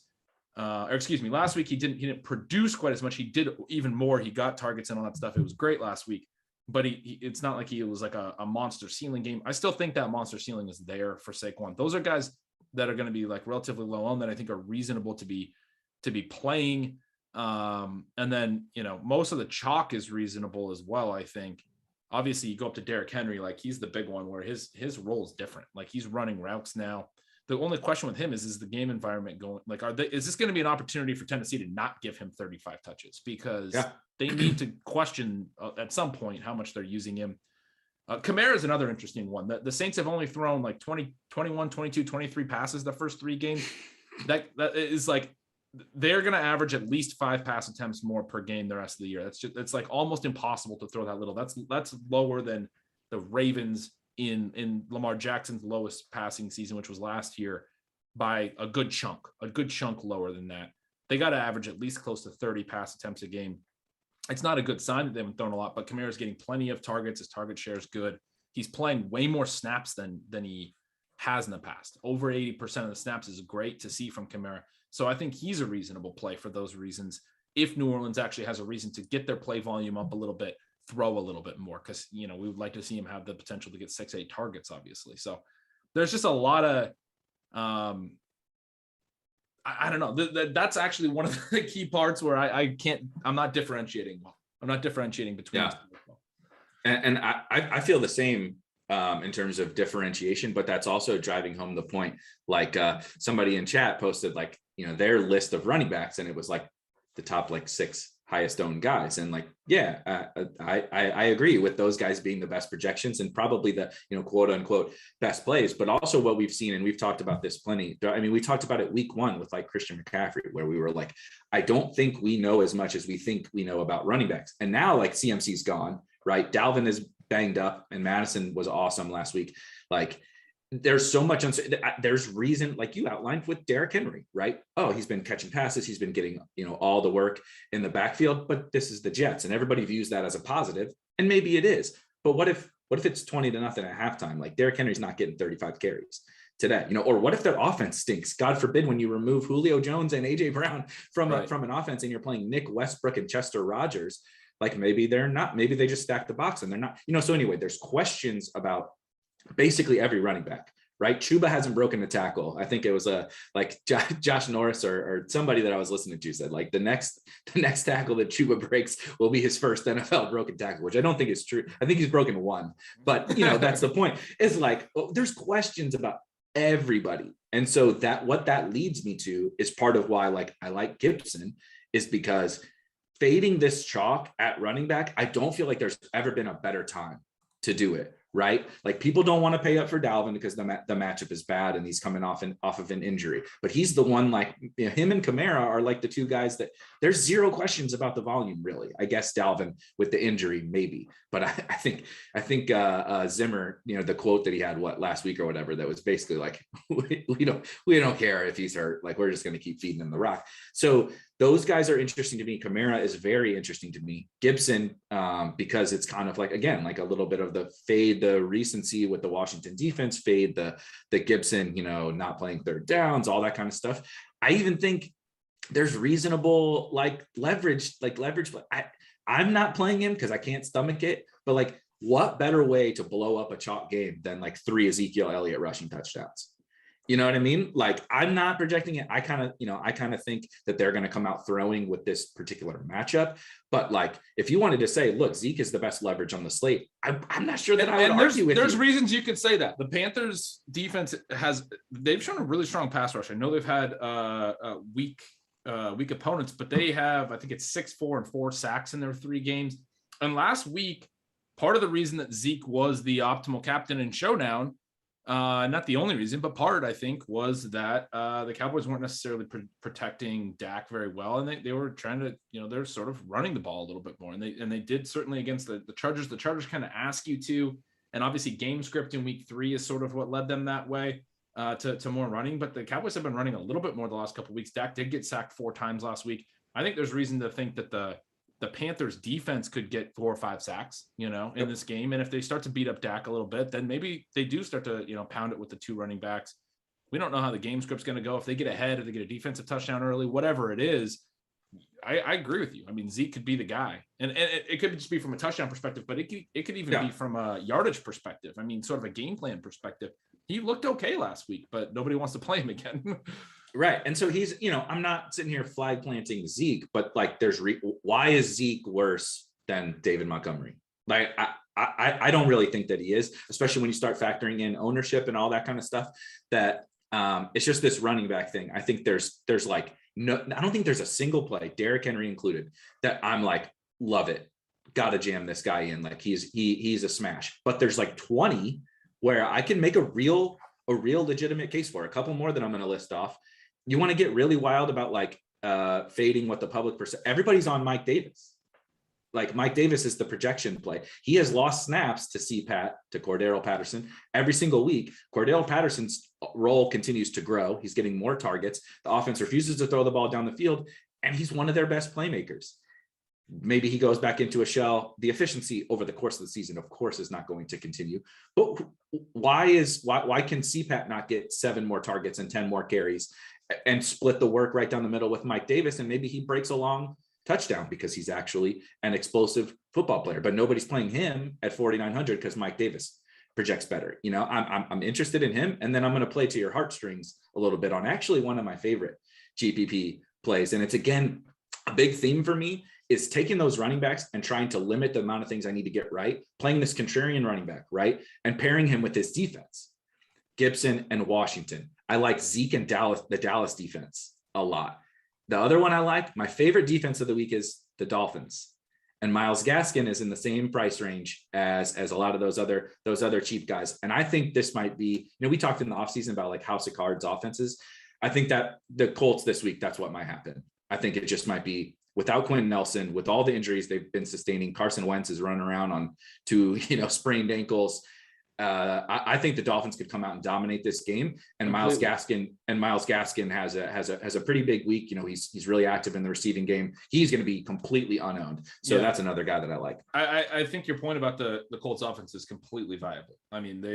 Last week he didn't produce quite as much. He did even more. He got targets and all that stuff. It was great last week, but it's not like he was like a monster ceiling game. I still think that monster ceiling is there for Saquon. Those are guys that are going to be like relatively low owned that I think are reasonable to be playing. And then, most of the chalk is reasonable as well. I think obviously you go up to Derrick Henry, like he's the big one where his role is different. Like he's running routes now. The only question with him is the game environment going, like, is this going to be an opportunity for Tennessee to not give him 35 touches? Because they need to question at some point how much they're using him. Kamara is another interesting one. The Saints have only thrown like 20, 21, 22, 23 passes the first 3 games. That is like, they're going to average at least 5 pass attempts more per game the rest of the year. It's like almost impossible to throw that little. That's lower than the Ravens in Lamar Jackson's lowest passing season, which was last year, by a good chunk lower than that. They got to average at least close to 30 pass attempts a game. It's not a good sign that they haven't thrown a lot, but Kamara's getting plenty of targets. His target share is good. He's playing way more snaps than he has in the past. Over 80% of the snaps is great to see from Kamara. So I think he's a reasonable play for those reasons. If New Orleans actually has a reason to get their play volume up a little bit, throw a little bit more, because we would like to see him have the potential to get 6-8 targets, obviously. So there's just a lot of I don't know. That's actually one of the key parts where I'm not differentiating well. I'm not differentiating between. Yeah. And I feel the same in terms of differentiation, but that's also driving home the point. Like somebody in chat posted like, their list of running backs, and it was like the top like 6 highest owned guys. And like, I agree with those guys being the best projections and probably the, quote unquote best plays, but also what we've seen, and we've talked about this plenty. I mean, we talked about it week 1 with like Christian McCaffrey, where we were like, I don't think we know as much as we think we know about running backs. And now like CMC's gone, right? Dalvin is banged up and Madison was awesome last week. Like, there's so much there's reason, like you outlined with Derrick Henry, right? Oh, he's been catching passes, he's been getting all the work in the backfield, but this is the Jets and everybody views that as a positive, and maybe it is. But what if it's 20-0 at halftime? Like Derrick Henry's not getting 35 carries today, or what if their offense stinks? God forbid, when you remove Julio Jones and AJ Brown from an offense and you're playing Nick Westbrook and Chester Rogers, like maybe they just stack the box and they're not, so anyway, there's questions about basically every running back, right? Chuba hasn't broken a tackle. I think it was like Josh Norris or somebody that I was listening to said like the next tackle that Chuba breaks will be his first NFL broken tackle, which I don't think is true. I think he's broken 1, but that's the point. It's like, there's questions about everybody. And so what that leads me to is part of why like I like Gibson, is because fading this chalk at running back, I don't feel like there's ever been a better time to do it. Right? Like people don't want to pay up for Dalvin because the matchup is bad and he's coming off of an injury, but he's the one, like him and Kamara are like the 2 guys that there's zero questions about the volume, really. I guess Dalvin with the injury, maybe, but I think Zimmer, the quote that he had last week or whatever, that was basically like, we don't care if he's hurt. Like we're just going to keep feeding him the rock. So those guys are interesting to me. Kamara is very interesting to me. Gibson, because it's kind of like, again, like a little bit of the fade, the recency with the Washington defense, fade the Gibson, not playing third downs, all that kind of stuff. I even think there's reasonable leverage. I'm not playing him because I can't stomach it, but like what better way to blow up a chalk game than like 3 Ezekiel Elliott rushing touchdowns? You know what I mean? Like I'm not projecting it. I kind of think that they're going to come out throwing with this particular matchup. But like, if you wanted to say, look, Zeke is the best leverage on the slate, I'm not sure that I would argue with you. There's reasons you could say that. The Panthers defense they've shown a really strong pass rush. I know they've had weak opponents, but they have, I think it's 6-4 and 4 sacks in their 3 games. And last week, part of the reason that Zeke was the optimal captain in Showdown, not the only reason, but part, I think, was that the Cowboys weren't necessarily protecting Dak very well, and they were trying to, they're sort of running the ball a little bit more, and they did certainly against the Chargers. The Chargers kind of ask you to, and obviously game script in week 3 is sort of what led them that way to more running. But the Cowboys have been running a little bit more the last couple of weeks. Dak did get sacked 4 times last week. I think there's reason to think that the Panthers defense could get 4 or 5 sacks, in this game. And if they start to beat up Dak a little bit, then maybe they do start to, pound it with the 2 running backs. We don't know how the game script's going to go. If they get ahead, if they get a defensive touchdown early, whatever it is, I agree with you. I mean, Zeke could be the guy, and it could just be from a touchdown perspective, but it could even be from a yardage perspective. I mean, sort of a game plan perspective. he looked okay last week, but nobody wants to play him again. Right. And so he's, I'm not sitting here flag planting Zeke, but like why is Zeke worse than David Montgomery? Like, I don't really think that he is, especially when you start factoring in ownership and all that kind of stuff, that it's just this running back thing. I think there's like, no, I don't think there's a single play, Derrick Henry included, that I'm like, love it. Got to jam this guy in. Like he's a smash, but there's like 20 where I can make a real legitimate case for. A couple more that I'm going to list off. You want to get really wild about like fading what the public everybody's on Mike Davis. Like Mike Davis is the projection play. He has lost snaps to CPAT, to Cordero Patterson every single week. Cordero Patterson's role continues to grow. He's getting more targets. The offense refuses to throw the ball down the field, and he's one of their best playmakers. Maybe he goes back into a shell. The efficiency over the course of the season, of course, is not going to continue. But why can CPAT not get 7 more targets and 10 more carries and split the work right down the middle with Mike Davis? And maybe he breaks a long touchdown because he's actually an explosive football player, but nobody's playing him at 4,900 because Mike Davis projects better. I'm interested in him. And then I'm going to play to your heartstrings a little bit on actually one of my favorite GPP plays. And it's, again, a big theme for me is taking those running backs and trying to limit the amount of things I need to get right, playing this contrarian running back, right? And pairing him with his defense, Gibson and Washington. I like Zeke and the Dallas defense a lot. The other one I like, my favorite defense of the week is the Dolphins. And Myles Gaskin is in the same price range as a lot of those other cheap guys. And I think this might be, we talked in the offseason about like house of cards offenses. I think that the Colts this week, that's what might happen. I think it just might be without Quentin Nelson, with all the injuries they've been sustaining. Carson Wentz is running around on 2, sprained ankles. I think the Dolphins could come out and dominate this game. And Myles Gaskin has a pretty big week. He's really active in the receiving game. He's going to be completely unowned. So that's another guy that I like. I think your point about the Colts offense is completely viable. I mean,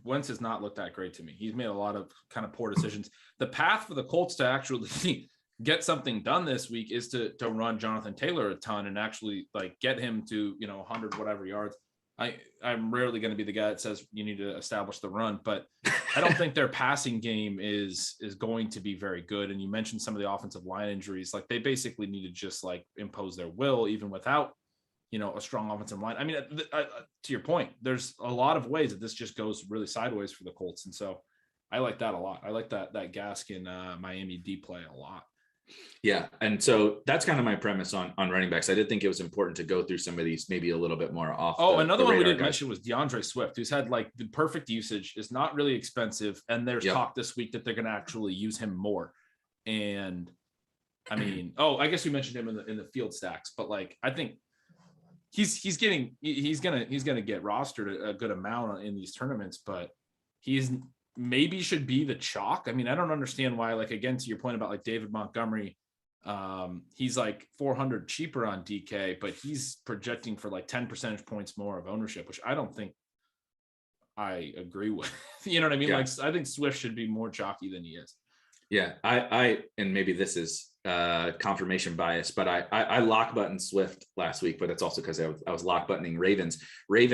Wentz has not looked that great to me. He's made a lot of kind of poor decisions. The path for the Colts to actually get something done this week is to run Jonathan Taylor a ton and actually like get him to 100 whatever yards. I'm rarely going to be the guy that says you need to establish the run, but I don't think their passing game is going to be very good. And you mentioned some of the offensive line injuries. Like they basically need to just like impose their will, even without, a strong offensive line. I mean, to your point, there's a lot of ways that this just goes really sideways for the Colts. And so I like that a lot. I like that Gaskin Miami D play a lot. Yeah. And so that's kind of my premise on running backs. I did think it was important to go through some of these maybe a little bit more off. Another one we didn't mention was DeAndre Swift, who's had like the perfect usage, is not really expensive. And there's talk this week that they're going to actually use him more. And I mean, I guess we mentioned him in the field stacks, but like, I think he's gonna get rostered a good amount in these tournaments, but he's maybe should be the chalk. I mean, I don't understand why, like, again, to your point about like David Montgomery, he's like 400 cheaper on DK, but he's projecting for like 10 percentage points more of ownership, which I don't think I agree with. You know what I mean? Yeah. Like, I think Swift should be more chalky than he is. Yeah. I and maybe this is confirmation bias, but I lock buttoned Swift last week, but it's also because I was lock buttoning Ravens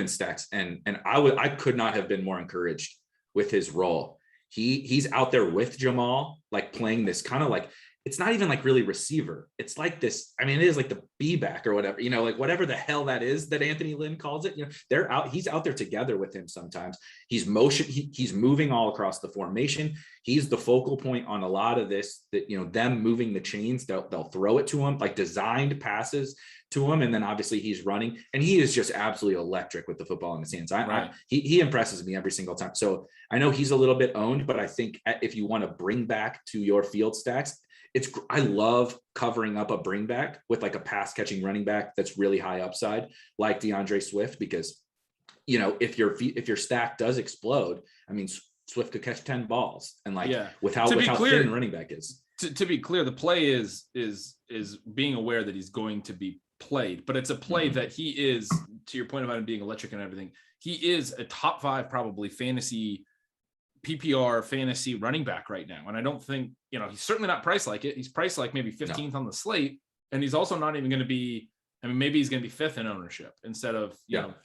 stacks. And I could not have been more encouraged with his role. He's out there with Jamal, like playing this kind of like, it's not even like really receiver. It's like this. I mean, it is like the B back or whatever, like whatever the hell that is that Anthony Lynn calls it. He's out there together with him sometimes. He's he's moving all across the formation. He's the focal point on a lot of this, that, them moving the chains, they'll throw it to him, like designed passes to him. And then obviously he's running, and he is just absolutely electric with the football in his hands. He impresses me every single time. So I know he's a little bit owned, but I think if you want to bring back to your field stacks, I love covering up a bring back with like a pass catching running back that's really high upside, like DeAndre Swift, because, if your stack does explode, I mean, Swift could catch 10 balls, and like with how thin running back is. To be clear, the play is being aware that he's going to be played, but it's a play that he is, to your point about him being electric and everything, he is a top 5 probably fantasy PPR fantasy running back right now. And I don't think, he's certainly not priced like it. He's priced like maybe 15th on the slate. And he's also not even going to be, maybe he's going to be 5th in ownership instead of,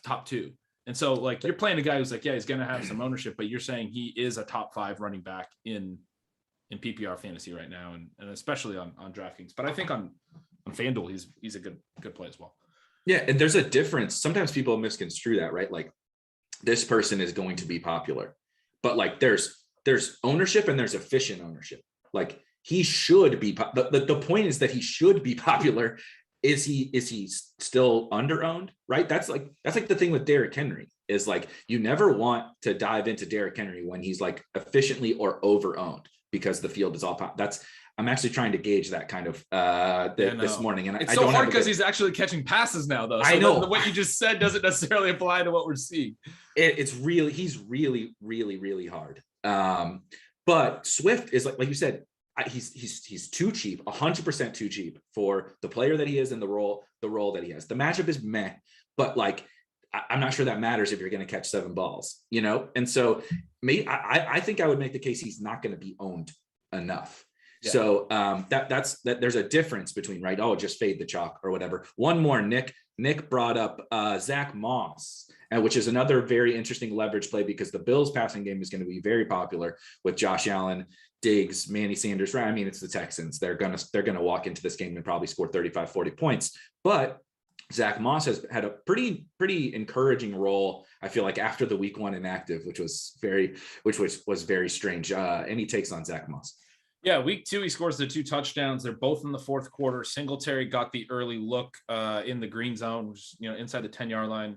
top 2. And so like you're playing a guy who's like, yeah, he's going to have some ownership, but you're saying he is a top 5 running back in PPR fantasy right now. And especially on DraftKings, but I think on FanDuel, he's a good play as well. Yeah. And there's a difference. Sometimes people misconstrue that, right? Like this person is going to be popular, but like there's ownership and there's efficient ownership. Like he should be, the point is that he should be popular. Is he still under-owned, right? That's like the thing with Derrick Henry is like, you never want to dive into Derrick Henry when he's like efficiently or over-owned because the field is all I'm actually trying to gauge that kind of this morning. And it's I so don't hard because he's actually catching passes now though. So I know what you just said doesn't necessarily apply to what we're seeing. He's really, really, really hard. But Swift is like you said, he's too cheap, 100% too cheap for the player that he is and the role that he has. The matchup is meh, but like I'm not sure that matters if you're going to catch 7 balls, you know? And so I think I would make the case he's not going to be owned enough. Yeah. So that's there's a difference between, right? Oh, just fade the chalk or whatever. One more, Nick brought up Zach Moss, which is another very interesting leverage play because the Bills passing game is going to be very popular with Josh Allen, Diggs, Manny Sanders, right? I mean, it's the Texans. They're gonna walk into this game and probably score 35, 40 points. But Zach Moss has had a pretty encouraging role, I feel like, after the week 1 inactive, which was very strange. Any takes on Zach Moss? Yeah, week 2, he scores the 2 touchdowns. They're both in the fourth quarter. Singletary got the early look in the green zone, which is, inside the 10-yard line.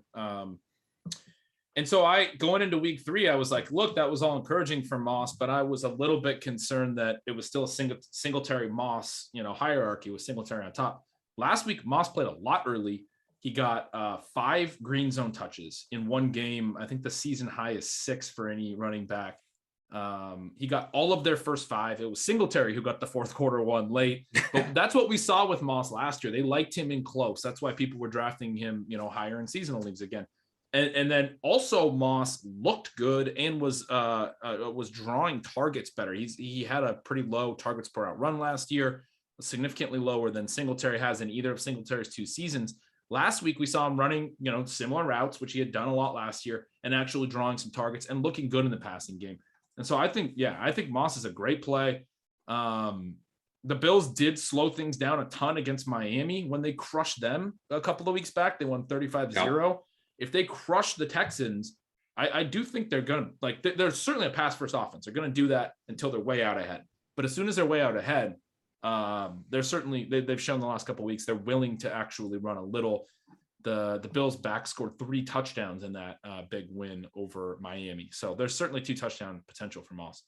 And so going into week 3, I was like, look, that was all encouraging for Moss, but I was a little bit concerned that it was still a Singletary Moss, hierarchy with Singletary on top. Last week, Moss played a lot early. He got 5 green zone touches in one game. I think the season high is 6 for any running back. He got all of their first 5. It was Singletary who got the fourth quarter one late, but that's what we saw with Moss last year. They liked him in close. That's why people were drafting him, higher in seasonal leagues again. And then also Moss looked good and was drawing targets better. He had a pretty low targets per out run last year, significantly lower than Singletary has in either of Singletary's 2 seasons. Last week we saw him running, similar routes, which he had done a lot last year, and actually drawing some targets and looking good in the passing game. And so I think Moss is a great play. The Bills did slow things down a ton against Miami when they crushed them a couple of weeks back. They won 35-0. Yeah. If they crush the Texans, I do think they're going to, there's certainly a pass first offense. They're going to do that until they're way out ahead. But as soon as they're way out ahead, they're certainly, they've shown the last couple of weeks, they're willing to actually run a little. The Bills back scored 3 touchdowns in that big win over Miami. So there's certainly 2 touchdown potential for Moss.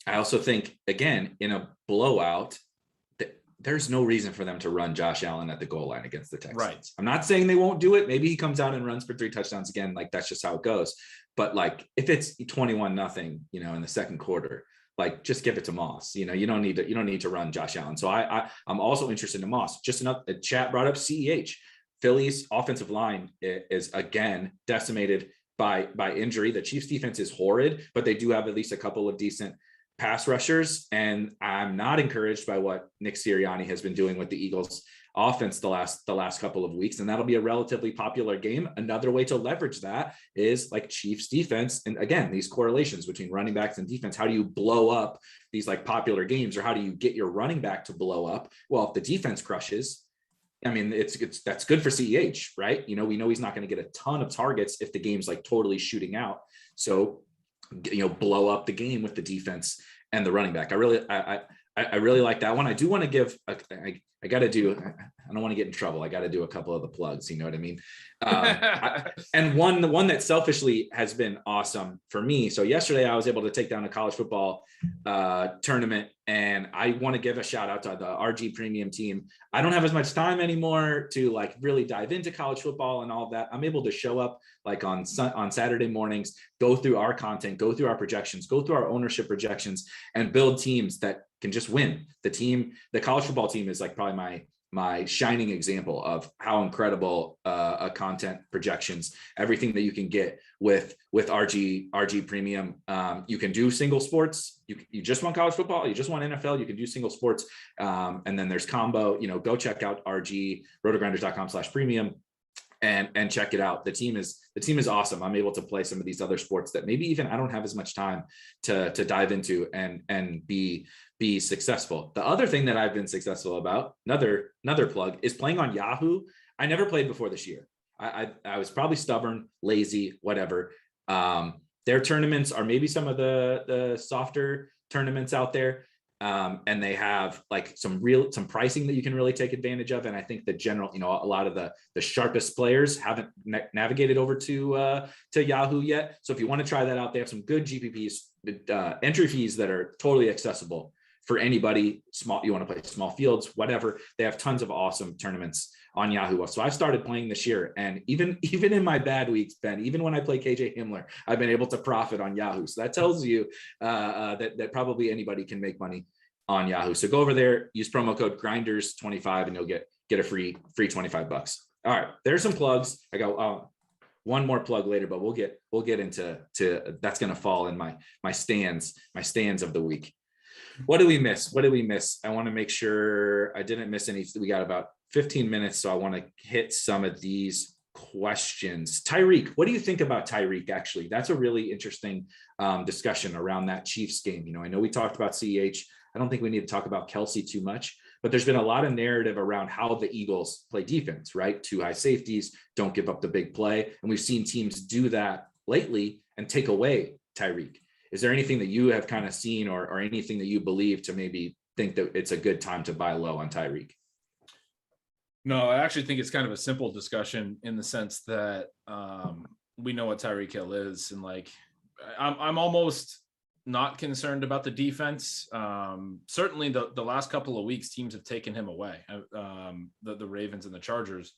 I also think, again, in a blowout, there's no reason for them to run Josh Allen at the goal line against the Texans. Right. I'm not saying they won't do it. Maybe he comes out and runs for 3 touchdowns again. Like, that's just how it goes. But like, if it's 21-0, in the second quarter, like, just give it to Moss. You don't need to run Josh Allen. So I'm also interested in Moss. Just enough. A chat brought up CEH. Philly's offensive line is again decimated by injury. The Chiefs defense is horrid, but they do have at least a couple of decent pass rushers. And I'm not encouraged by what Nick Sirianni has been doing with the Eagles offense the last couple of weeks. And that'll be a relatively popular game. Another way to leverage that is like Chiefs defense. And again, these correlations between running backs and defense. How do you blow up these like popular games, or how do you get your running back to blow up? Well, if the defense crushes, I mean, that's good for CEH, right? We know he's not going to get a ton of targets if the game's like totally shooting out. So, blow up the game with the defense and the running back. I really like that one. I do want to give, I got to do, I don't want to get in trouble. I got to do a couple of the plugs. You know what I mean? And the one that selfishly has been awesome for me. So yesterday I was able to take down a college football tournament, and I want to give a shout out to the RG Premium team. I don't have as much time anymore to like really dive into college football and all of that. I'm able to show up like on Saturday mornings, go through our content, go through our projections, go through our ownership projections, and build teams that can just win. The college football team is like probably my shining example of how incredible content projections, everything that you can get with RG Premium. You can do single sports. You just want college football, you just want NFL, you can do single sports. And then there's combo, go check out RG, rotogrinders.com/premium. and check it out. The team is awesome. I'm able to play some of these other sports that maybe even I don't have as much time to dive into and be successful. The other thing that I've been successful about, another plug, is playing on Yahoo. I never played before this year. I was probably stubborn, lazy, whatever. Their tournaments are maybe some of the softer tournaments out there. And they have like some pricing that you can really take advantage of. And I think the general, a lot of the sharpest players haven't navigated over to Yahoo yet. So if you want to try that out, they have some good GPPs, entry fees that are totally accessible for anybody. You want to play small fields, whatever. They have tons of awesome tournaments on Yahoo. So I started playing this year, and even in my bad weeks, Ben, even when I play KJ Himmler, I've been able to profit on Yahoo. So that tells you that probably anybody can make money on Yahoo. So go over there, use promo code Grinders25, and you'll get a free $25. All right, there's some plugs. I got one more plug later, but we'll get into that's going to fall in my stands of the week. What did we miss? I want to make sure I didn't miss any. We got about 15 minutes, so I want to hit some of these questions. Tyreek, what do you think about Tyreek? Actually, that's a really interesting discussion around that Chiefs game. I know we talked about CEH. I don't think we need to talk about Kelsey too much, but there's been a lot of narrative around how the Eagles play defense, right? 2 high safeties, don't give up the big play. And we've seen teams do that lately and take away Tyreek. Is there anything that you have kind of seen or anything that you believe to maybe think that it's a good time to buy low on Tyreek? No, I actually think it's kind of a simple discussion in the sense that we know what Tyreek Hill is. And like, I'm almost not concerned about the defense. Certainly the last couple of weeks, teams have taken him away, the Ravens and the Chargers.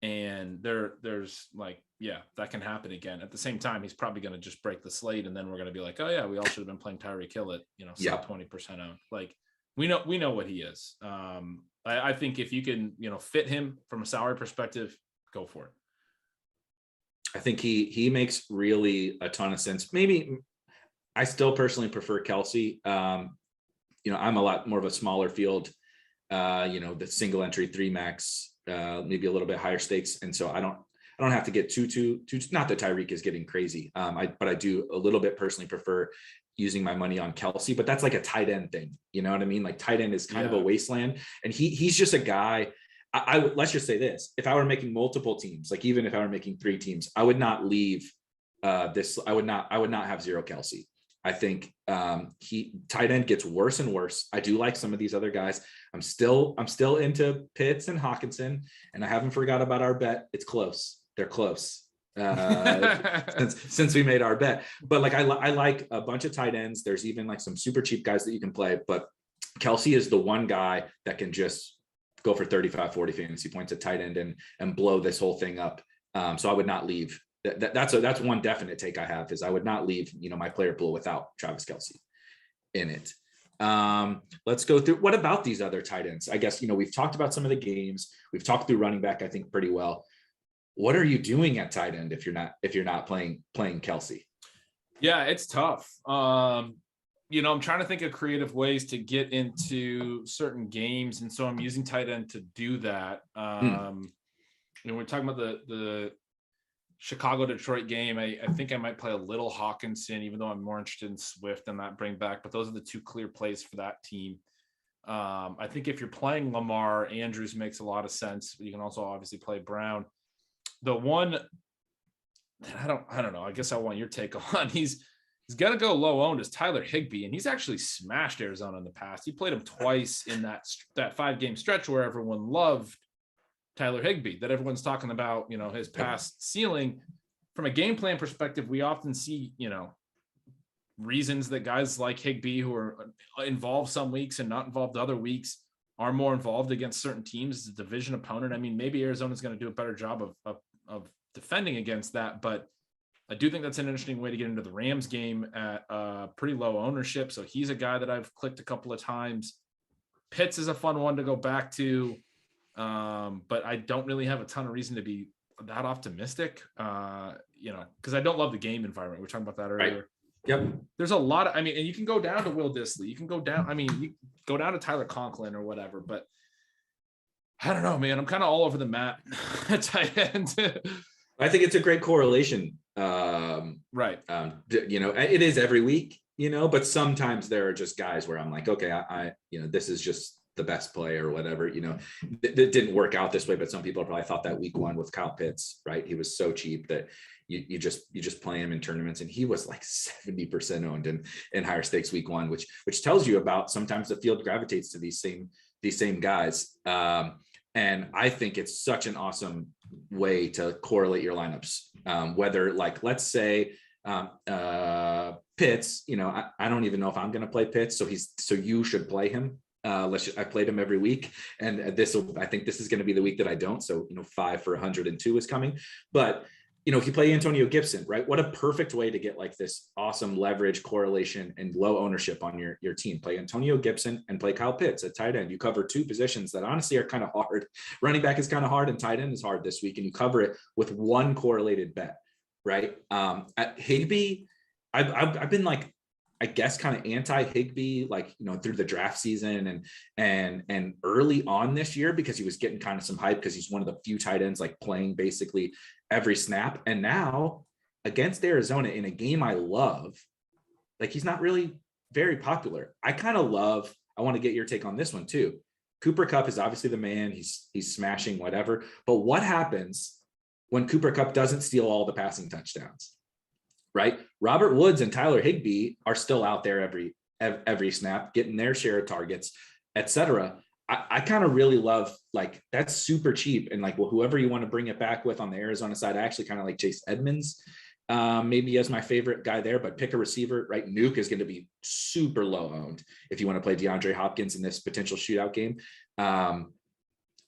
And there's like, yeah, that can happen again. At the same time, he's probably going to just break the slate. And then we're going to be like, oh yeah, we all should have been playing Tyreek Hill at, 20% owned. Like we know what he is. I think if you can, fit him from a salary perspective, go for it. I think he makes really a ton of sense. Maybe I still personally prefer Kelsey. I'm a lot more of a smaller field, the single entry 3 max, maybe a little bit higher stakes. And so I don't have to get too, not that Tyreek is getting crazy. But I do a little bit personally prefer using my money on Kelsey, but that's like a tight end thing. You know what I mean? Like tight end is kind of a wasteland, and he's just a guy. Let's just say this. If I were making multiple teams, like even if I were making 3 teams, I would not leave this. I would not have 0 Kelsey. I think tight end gets worse and worse. I do like some of these other guys. I'm still into Pitts and Hawkinson, and I haven't forgot about our bet. It's close. They're close. Since we made our bet, but like I like a bunch of tight ends. There's even like some super cheap guys that you can play, but Kelsey is the one guy that can just go for 35-40 fantasy points at tight end and blow this whole thing up. So I would not leave. That's one definite take I have, is I would not leave my player pool without Travis Kelsey in it. Let's go through, what about these other tight ends? I guess we've talked about some of the games. We've talked through running back, I think, pretty well. What are you doing at tight end if you're not playing Kelsey? Yeah, it's tough. I'm trying to think of creative ways to get into certain games, and so I'm using tight end to do that. We're talking about the Chicago-Detroit game. I think I might play a little Hawkinson, even though I'm more interested in Swift and that bring back. But those are the 2 clear plays for that team. I think if you're playing Lamar, Andrews makes a lot of sense. You can also obviously play Brown. The one that I don't know, I guess I want your take on, he's got to go low owned, is Tyler Higbee, and he's actually smashed Arizona in the past. He played him twice in that 5-game stretch where everyone loved Tyler Higbee, that everyone's talking about, his past ceiling. From a game plan perspective, we often see, reasons that guys like Higbee, who are involved some weeks and not involved other weeks, are more involved against certain teams as a division opponent. I mean, maybe Arizona's going to do a better job of defending against that, but I do think that's an interesting way to get into the Rams game at pretty low ownership. So he's a guy that I've clicked a couple of times. Pitts is a fun one to go back to, but I don't really have a ton of reason to be that optimistic, because I don't love the game environment. We were talking about that earlier. Right. Yep. There's a lot of, and you can go down to Will Dissly. You can go down, you go down to Tyler Conklin or whatever, but I don't know, man. I'm kind of all over the map at tight end. I think it's a great correlation. Right. It is every week, but sometimes there are just guys where I'm like, okay, I this is just the best play or whatever, that didn't work out this way, but some people probably thought that week 1 with Kyle Pitts, right? He was so cheap that you just play him in tournaments, and he was like 70% owned in higher stakes week 1, which tells you about sometimes the field gravitates to these same guys. And I think it's such an awesome way to correlate your lineups. Whether, like, let's say Pitts, I don't even know if I'm going to play Pitts. So you should play him. I played him every week, and I think this is going to be the week that I don't. So, 5 for 102 is coming, but if you play Antonio Gibson, right? What a perfect way to get like this awesome leverage, correlation, and low ownership on your team. Play Antonio Gibson and play Kyle Pitts at tight end. You cover 2 positions that honestly are kind of hard. Running back is kind of hard, and tight end is hard this week. And you cover it with 1 correlated bet, right? At Higbee, I've been like, I guess kind of anti-Higbee, like, through the draft season and early on this year, because he was getting kind of some hype because he's one of the few tight ends like playing basically every snap. And now against Arizona in a game I love, like, he's not really very popular. I want to get your take on this one too. Cooper Kupp is obviously the man. He's smashing whatever. But what happens when Cooper Kupp doesn't steal all the passing touchdowns? Right? Robert Woods and Tyler Higbee are still out there every snap, getting their share of targets, etc. I kind of really love, like, that's super cheap. And like, well, whoever you want to bring it back with on the Arizona side, I actually kind of like Chase Edmonds, maybe as my favorite guy there, but pick a receiver, right? Nuke is going to be super low owned if you want to play DeAndre Hopkins in this potential shootout game.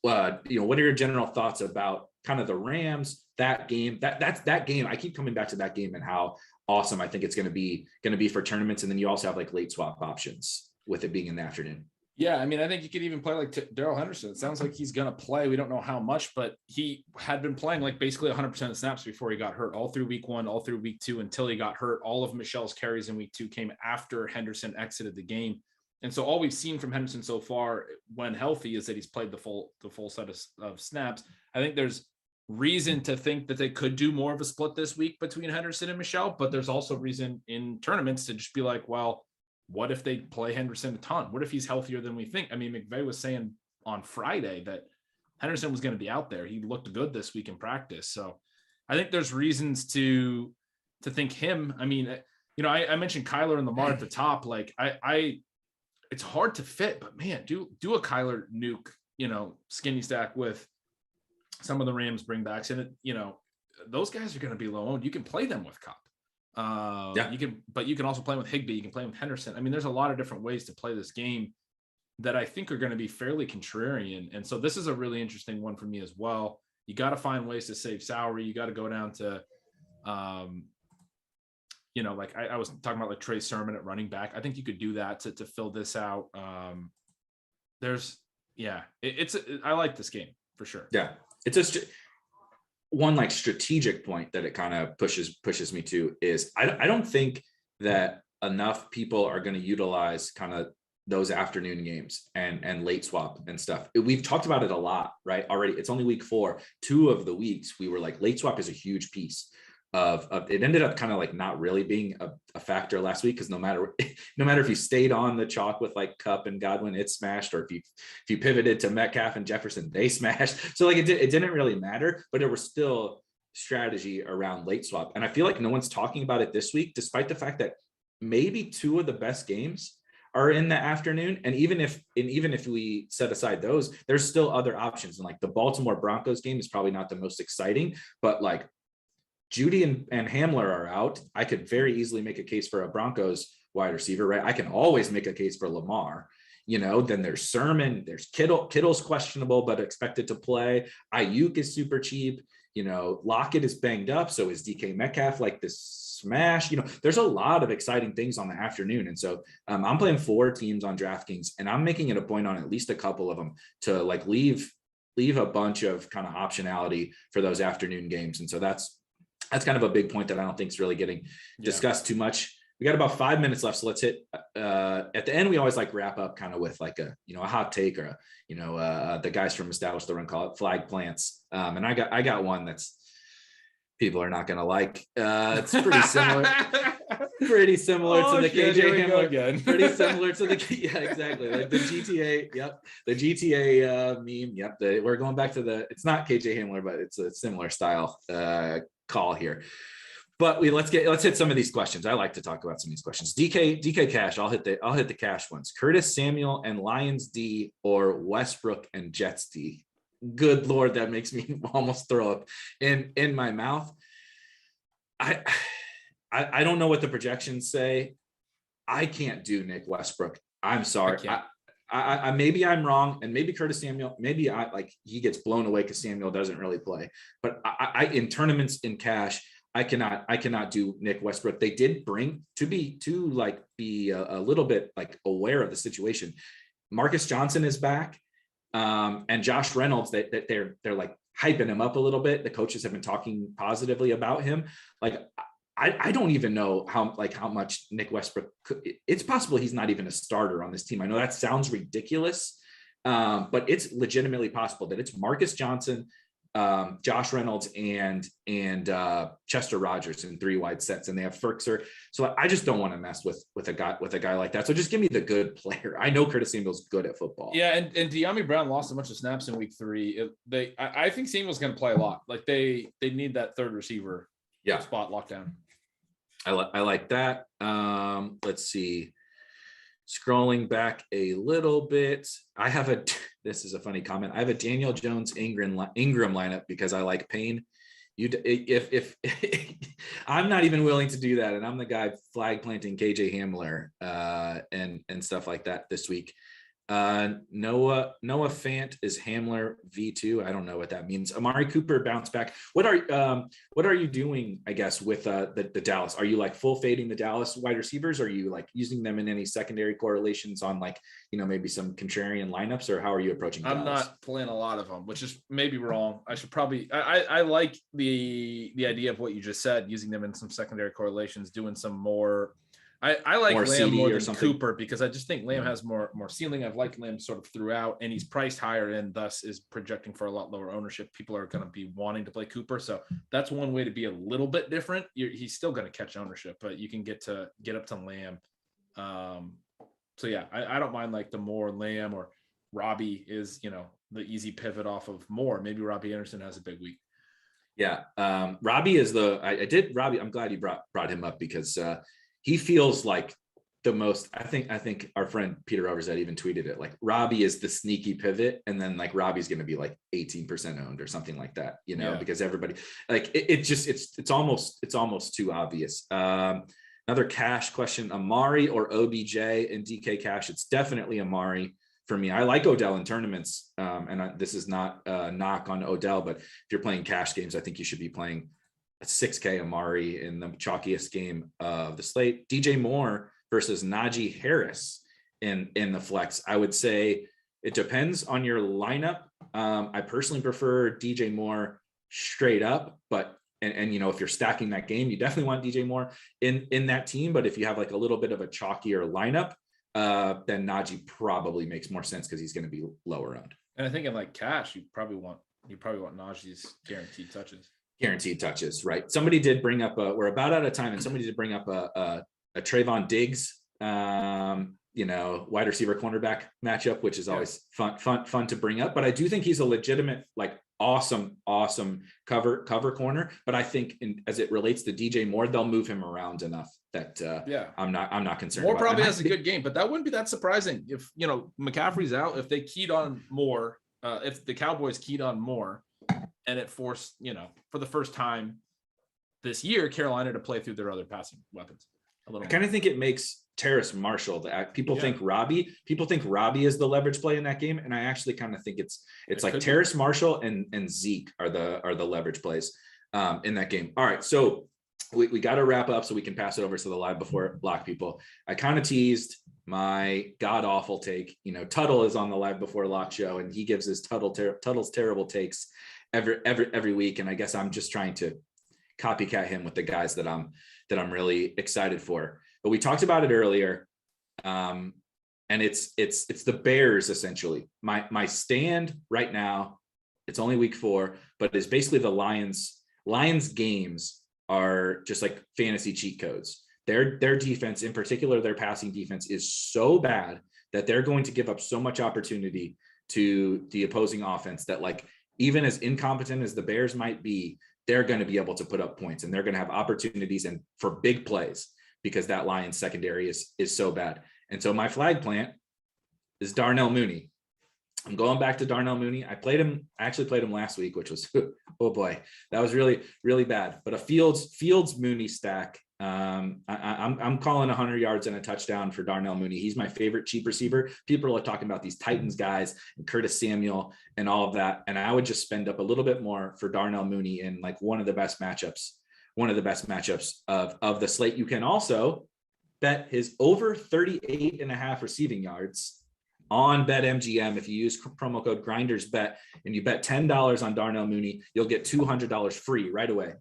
What are your general thoughts about kind of the Rams, that game? That's that game. I keep coming back to that game and how awesome I think it's going to be for tournaments. And then you also have like late swap options with it being in the afternoon. Yeah, I mean, I think you could even play like Darrell Henderson. It sounds like he's going to play. We don't know how much, but he had been playing like basically 100% of snaps before he got hurt, all through week 1, all through week 2, until he got hurt. All of Michel's carries in week 2 came after Henderson exited the game. And so all we've seen from Henderson so far when healthy is that he's played the full set of snaps. I think there's reason to think that they could do more of a split this week between Henderson and Michel, but there's also reason in tournaments to just be like, well, what if they play Henderson a ton? What if he's healthier than we think? I mean, McVay was saying on Friday that Henderson was going to be out there. He looked good this week in practice. So I think there's reasons to think him. I mean, I mentioned Kyler and Lamar at the top. Like it's hard to fit, but man, do a Kyler Nuke, skinny stack with some of the Rams bringbacks, and those guys are going to be low owned. You can play them with Kupp. You can also play with Higbee. You can play with Henderson. I mean, there's a lot of different ways to play this game that I think are going to be fairly contrarian. And so this is a really interesting one for me as well. You got to find ways to save salary. You got to go down to, like I was talking about like Trey Sermon at running back. I think you could do that to fill this out. I like this game for sure. Yeah. It's just one like strategic point that it kind of pushes me to is I don't think that enough people are going to utilize kind of those afternoon games and late swap and stuff. We've talked about it a lot, right? Already. It's only week 4. 2 of the weeks we were like, late swap is a huge piece of it. Ended up kind of like not really being a factor last week, because no matter if you stayed on the chalk with like Kupp and Godwin, it smashed, or if you pivoted to Metcalf and Jefferson, they smashed. So like it didn't really matter, but there was still strategy around late swap. And I feel like no one's talking about it this week, despite the fact that maybe 2 of the best games are in the afternoon. And even if we set aside those, there's still other options. And like the Baltimore Broncos game is probably not the most exciting, but like Judy and Hamler are out. I could very easily make a case for a Broncos wide receiver, right? I can always make a case for Lamar. Then there's Sermon, there's Kittle's questionable, but expected to play. Ayuk is super cheap. Lockett is banged up. So is DK Metcalf like this smash? There's a lot of exciting things on the afternoon. And so I'm playing 4 teams on DraftKings, and I'm making it a point on at least a couple of them to like leave a bunch of kind of optionality for those afternoon games. And so that's kind of a big point that I don't think is really getting discussed too much. We got about 5 minutes left. So let's hit at the end. We always like wrap up kind of with like a hot take or the guys from Establish the Run call it flag plants. And I got one that's people are not going to like. It's pretty similar. Pretty similar to the KJ Hamler again. Pretty similar to exactly like the GTA. Yep, the GTA meme. Yep, we're going back to it's not KJ Hamler, but it's a similar style call here. But let's hit some of these questions. I like to talk about some of these questions. DK Cash. I'll hit the Cash ones. Curtis Samuel and Lions D or Westbrook and Jets D. Good Lord, that makes me almost throw up in my mouth. I don't know what the projections say. I can't do Nick Westbrook. I'm sorry. I maybe I'm wrong, and maybe Curtis Samuel, maybe he gets blown away because Samuel doesn't really play. But I in tournaments in cash, I cannot do Nick Westbrook. They did bring to be a little bit like aware of the situation. Marcus Johnson is back, and Josh Reynolds. That they're like hyping him up a little bit. The coaches have been talking positively about him. Like I don't even know how much Nick Westbrook it's possible he's not even a starter on this team. I know that sounds ridiculous, but it's legitimately possible that it's Marcus Johnson, Josh Reynolds, and Chester Rogers in 3 wide sets, and they have Firkser. So I just don't want to mess with a guy like that. So just give me the good player. I know Curtis Samuel's good at football. Yeah, and De'Ami Brown lost a bunch of snaps in week 3. I think Samuel's going to play a lot. Like they need that third receiver spot locked down. I like that. Let's see. Scrolling back a little bit, this is a funny comment. I have a Daniel Jones Ingram lineup because I like Payne. If I'm not even willing to do that, and I'm the guy flag planting KJ Hamler and stuff like that this week. Noah Fant is Hamler V2. I don't know what that means. Amari Cooper bounce back. What are you doing, I guess, with the Dallas? Are you like full fading the Dallas wide receivers? Are you like using them in any secondary correlations on maybe some contrarian lineups, or how are you approaching Dallas? I'm not playing a lot of them, which is maybe wrong. I should probably I like the idea of what you just said, using them in some secondary correlations, doing some more. I like Lamb CD more or than Cooper because I just think Lamb has more ceiling. I've liked Lamb sort of throughout, and he's priced higher and thus is projecting for a lot lower ownership. People are going to be wanting to play Cooper. So that's one way to be a little bit different. He's still going to catch ownership, but you can get up to Lamb. So yeah, I don't mind like the more Lamb or Robbie is, the easy pivot off of Moore. Maybe Robbie Anderson has a big week. Yeah. Robbie is Robbie. I'm glad you brought him up because, he feels like the most. I think our friend Peter Overzet even tweeted it. Like Robbie is the sneaky pivot, and then like Robbie's going to be like 18% owned or something like that. Because everybody like it's almost too obvious. Another cash question: Amari or OBJ in DK cash? It's definitely Amari for me. I like Odell in tournaments, and this is not a knock on Odell, but if you're playing cash games, I think you should be playing a 6K Amari in the chalkiest game of the slate. DJ Moore versus Najee Harris in the flex. I would say it depends on your lineup. I personally prefer DJ Moore straight up, but if you're stacking that game, you definitely want DJ Moore in that team. But if you have like a little bit of a chalkier lineup, then Najee probably makes more sense because he's going to be lower owned. And I think in like cash, you probably want Najee's guaranteed touches, right? Somebody did bring up we're about out of time, and somebody did bring up a Trayvon Diggs, wide receiver cornerback matchup, which is always fun to bring up. But I do think he's a legitimate, like awesome cover corner. But I think as it relates to DJ Moore, they'll move him around enough that I'm not concerned. Moore probably has a good game, but that wouldn't be that surprising if McCaffrey's out. If they keyed on Moore, if the Cowboys keyed on Moore. And it forced, for the first time this year, Carolina to play through their other passing weapons a little. I kind of think it makes Terrace Marshall the act. People think Robbie is the leverage play in that game, and I actually kind of think it's like Terrace Marshall and Zeke are the leverage plays in that game. All right, so we got to wrap up so we can pass it over to the live before lock people. I kind of teased my god awful take. Tuttle is on the live before lock show, and he gives his Tuttle's terrible takes every week, and I guess I'm just trying to copycat him with the guys that I'm really excited for. but we talked about it earlier. And it's the Bears essentially. My stand right now, it's only week 4, but it's basically the Lions. Lions games are just like fantasy cheat codes. Their defense, in particular, their passing defense, is so bad that they're going to give up so much opportunity to the opposing offense that, like, even as incompetent as the Bears might be, they're going to be able to put up points, and they're going to have opportunities and for big plays because that Lions secondary is so bad. And so my flag plant is Darnell Mooney. I'm going back to Darnell Mooney. I actually played him last week, which was, oh boy, that was really, really bad. But a Fields Mooney stack. I'm calling 100 yards and a touchdown for Darnell Mooney. He's my favorite cheap receiver. People are talking about these Titans guys and Curtis Samuel and all of that. And I would just spend up a little bit more for Darnell Mooney in like one of the best matchups of the slate. You can also bet his over 38.5 receiving yards on BetMGM. If you use promo code GRINDERSBET and you bet $10 on Darnell Mooney, you'll get $200 free right away.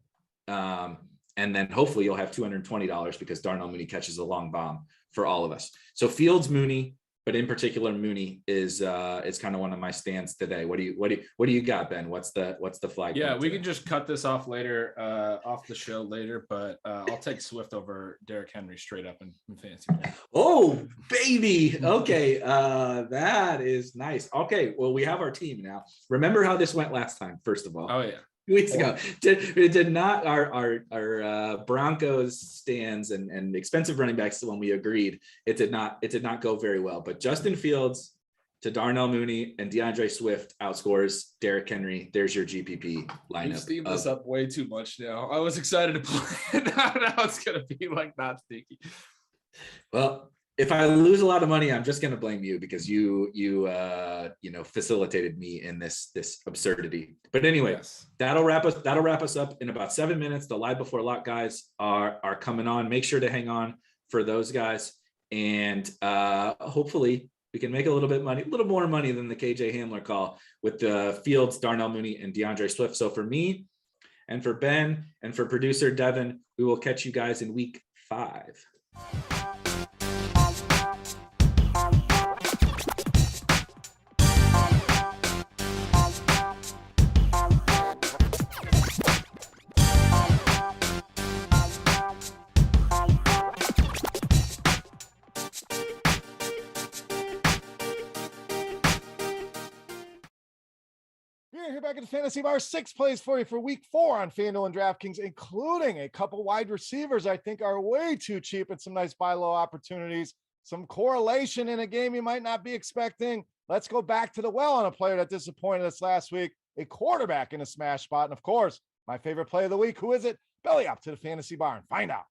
And then hopefully you'll have $220 because Darnell Mooney catches a long bomb for all of us. So Fields Mooney, but in particular Mooney is kind of one of my stands today. What do you got, Ben? What's the flag? Yeah, we can just cut this off later, off the show later, but I'll take Swift over Derrick Henry straight up in fantasy. Oh, baby. Okay. That is nice. Okay. Well, we have our team now. Remember how this went last time, first of all. Oh yeah. 2 weeks ago. It did not, our Broncos stands and expensive running backs when we agreed, it did not go very well. But Justin Fields to Darnell Mooney and DeAndre Swift outscores Derrick Henry. There's your GPP lineup. You've steamed this up way too much now. I was excited to play it. Now it's gonna be like not sticky. Well, if I lose a lot of money, I'm just going to blame you because you facilitated me in this absurdity. But anyway, Yes. that'll wrap us up in about 7 minutes. The live before lock guys are coming on. Make sure to hang on for those guys, and hopefully we can make a little more money than the KJ Hamler call with the Fields, Darnell Mooney, and DeAndre Swift. So for me, and for Ben, and for producer Devin, we will catch you guys in week 5. Here back at the Fantasy Bar, 6 plays for you for week 4 on Fanduel and Draftkings, including a couple wide receivers I think are way too cheap and some nice buy low opportunities. Some correlation in a game you might not be expecting. Let's go back to the well on a player that disappointed us last week, a quarterback in a smash spot. And of course, my favorite play of the week. Who is it? Belly up to the Fantasy Bar and find out.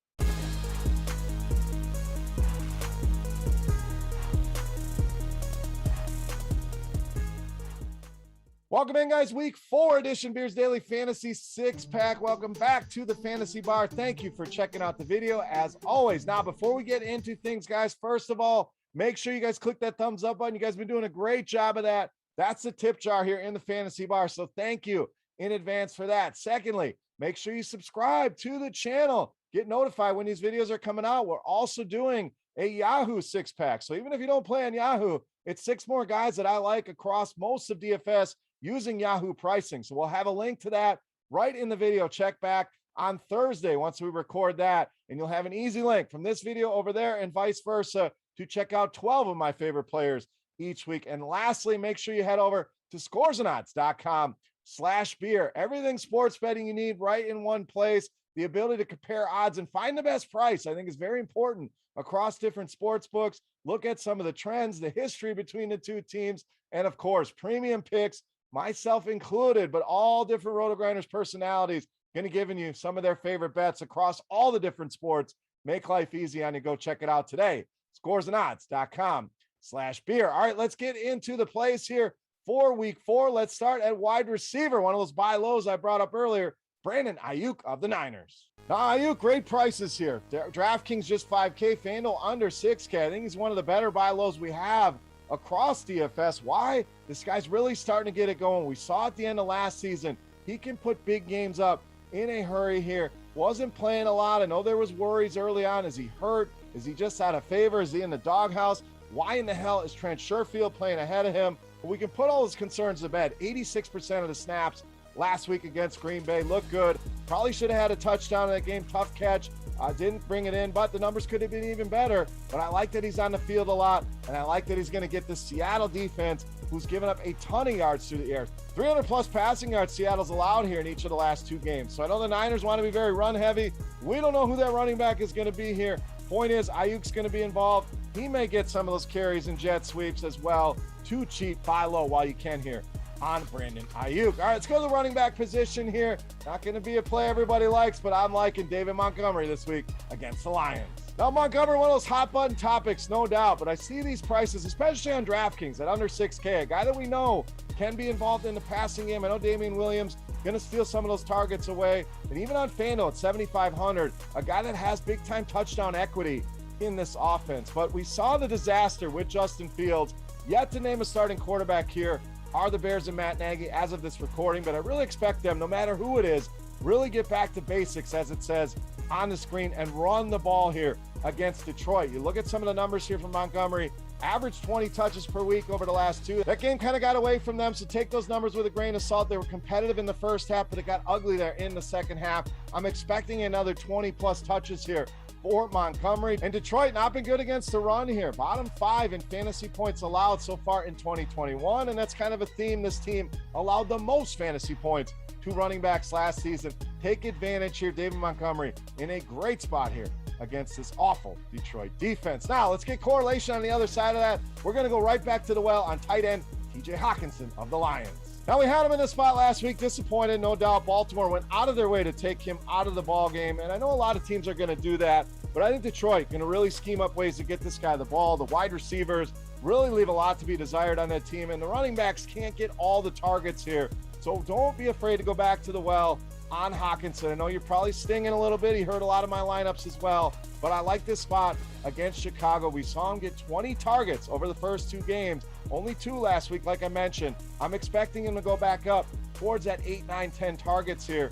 Welcome in, guys. Week 4 edition Beers Daily Fantasy 6-pack. Welcome back to the Fantasy Bar. Thank you for checking out the video as always. Now, before we get into things, guys, first of all, make sure you guys click that thumbs up button. You guys have been doing a great job of that. That's the tip jar here in the Fantasy Bar. So thank you in advance for that. Secondly, make sure you subscribe to the channel. Get notified when these videos are coming out. We're also doing a Yahoo 6-pack. So even if you don't play on Yahoo, it's 6 more guys that I like across most of DFS using Yahoo pricing. So we'll have a link to that right in the video. Check back on Thursday once we record that, and you'll have an easy link from this video over there and vice versa to check out 12 of my favorite players each week. And lastly, make sure you head over to scoresandodds.com/beer. Everything sports betting you need right in one place. The ability to compare odds and find the best price, I think, is very important across different sports books. Look at some of the trends, the history between the two teams, and of course, premium picks, myself included, but all different RotoGrinders personalities going to giving you some of their favorite bets across all the different sports. Make life easy on you. Go check it out today. Scoresandodds.com/beer. All right, let's get into the plays here for week 4. Let's start at wide receiver. One of those buy lows I brought up earlier, Brandon Ayuk of the Niners. Now, Ayuk, great prices here. DraftKings just 5K, FanDuel under 6K. I think he's one of the better buy lows we have across DFS. Why? This guy's really starting to get it going. We saw at the end of last season, he can put big games up in a hurry here. Wasn't playing a lot. I know there was worries early on. Is he hurt? Is he just out of favor? Is he in the doghouse? Why in the hell is Trent Sherfield playing ahead of him? But we can put all his concerns to bed. 86% of the snaps last week against Green Bay looked good. Probably should have had a touchdown in that game. Tough catch. Didn't bring it in, but the numbers could have been even better. But I like that he's on the field a lot, and I like that he's going to get the Seattle defense, who's given up a ton of yards through the air. 300-plus passing yards Seattle's allowed here in each of the last 2 games. So I know the Niners want to be very run-heavy. We don't know who that running back is going to be here. Point is, Ayuk's going to be involved. He may get some of those carries and jet sweeps as well. Too cheap, buy low while you can here on Brandon Ayuk. All right, let's go to the running back position here. Not going to be a play everybody likes, but I'm liking David Montgomery this week against the Lions. Now, Montgomery, one of those hot button topics, no doubt, but I see these prices, especially on Draftkings at under 6K, a guy that we know can be involved in the passing game. I know Damian Williams going to steal some of those targets away. And even on Fanduel at 7,500, a guy that has big-time touchdown equity in this offense. But we saw the disaster with Justin Fields. Yet to name a starting quarterback here are the Bears and Matt Nagy as of this recording, but I really expect them, no matter who it is, really get back to basics, as it says on the screen, and run the ball here against Detroit. You look at some of the numbers here from Montgomery, average 20 touches per week over the last 2. That game kind of got away from them, so take those numbers with a grain of salt. They were competitive in the first half, but it got ugly there in the second half. I'm expecting another 20-plus touches here for Montgomery. And Detroit not been good against the run here. Bottom 5 in fantasy points allowed so far in 2021, and that's kind of a theme. This team allowed the most fantasy points to running backs last season. Take advantage here, David Montgomery in a great spot here against this awful Detroit defense. Now, let's get correlation on the other side of that. We're going to go right back to the well on tight end TJ Hawkinson of the Lions. Now, we had him in this spot last week, disappointed, no doubt. Baltimore went out of their way to take him out of the ball game, and I know a lot of teams are going to do that, but I think Detroit going to really scheme up ways to get this guy the ball. The wide receivers really leave a lot to be desired on that team, and the running backs can't get all the targets here. So don't be afraid to go back to the well on Hawkinson. I know you're probably stinging a little bit. He hurt a lot of my lineups as well, but I like this spot against Chicago. We saw him get 20 targets over the first 2 games, only 2 last week, like I mentioned. I'm expecting him to go back up towards that 8, 9, 10 targets here.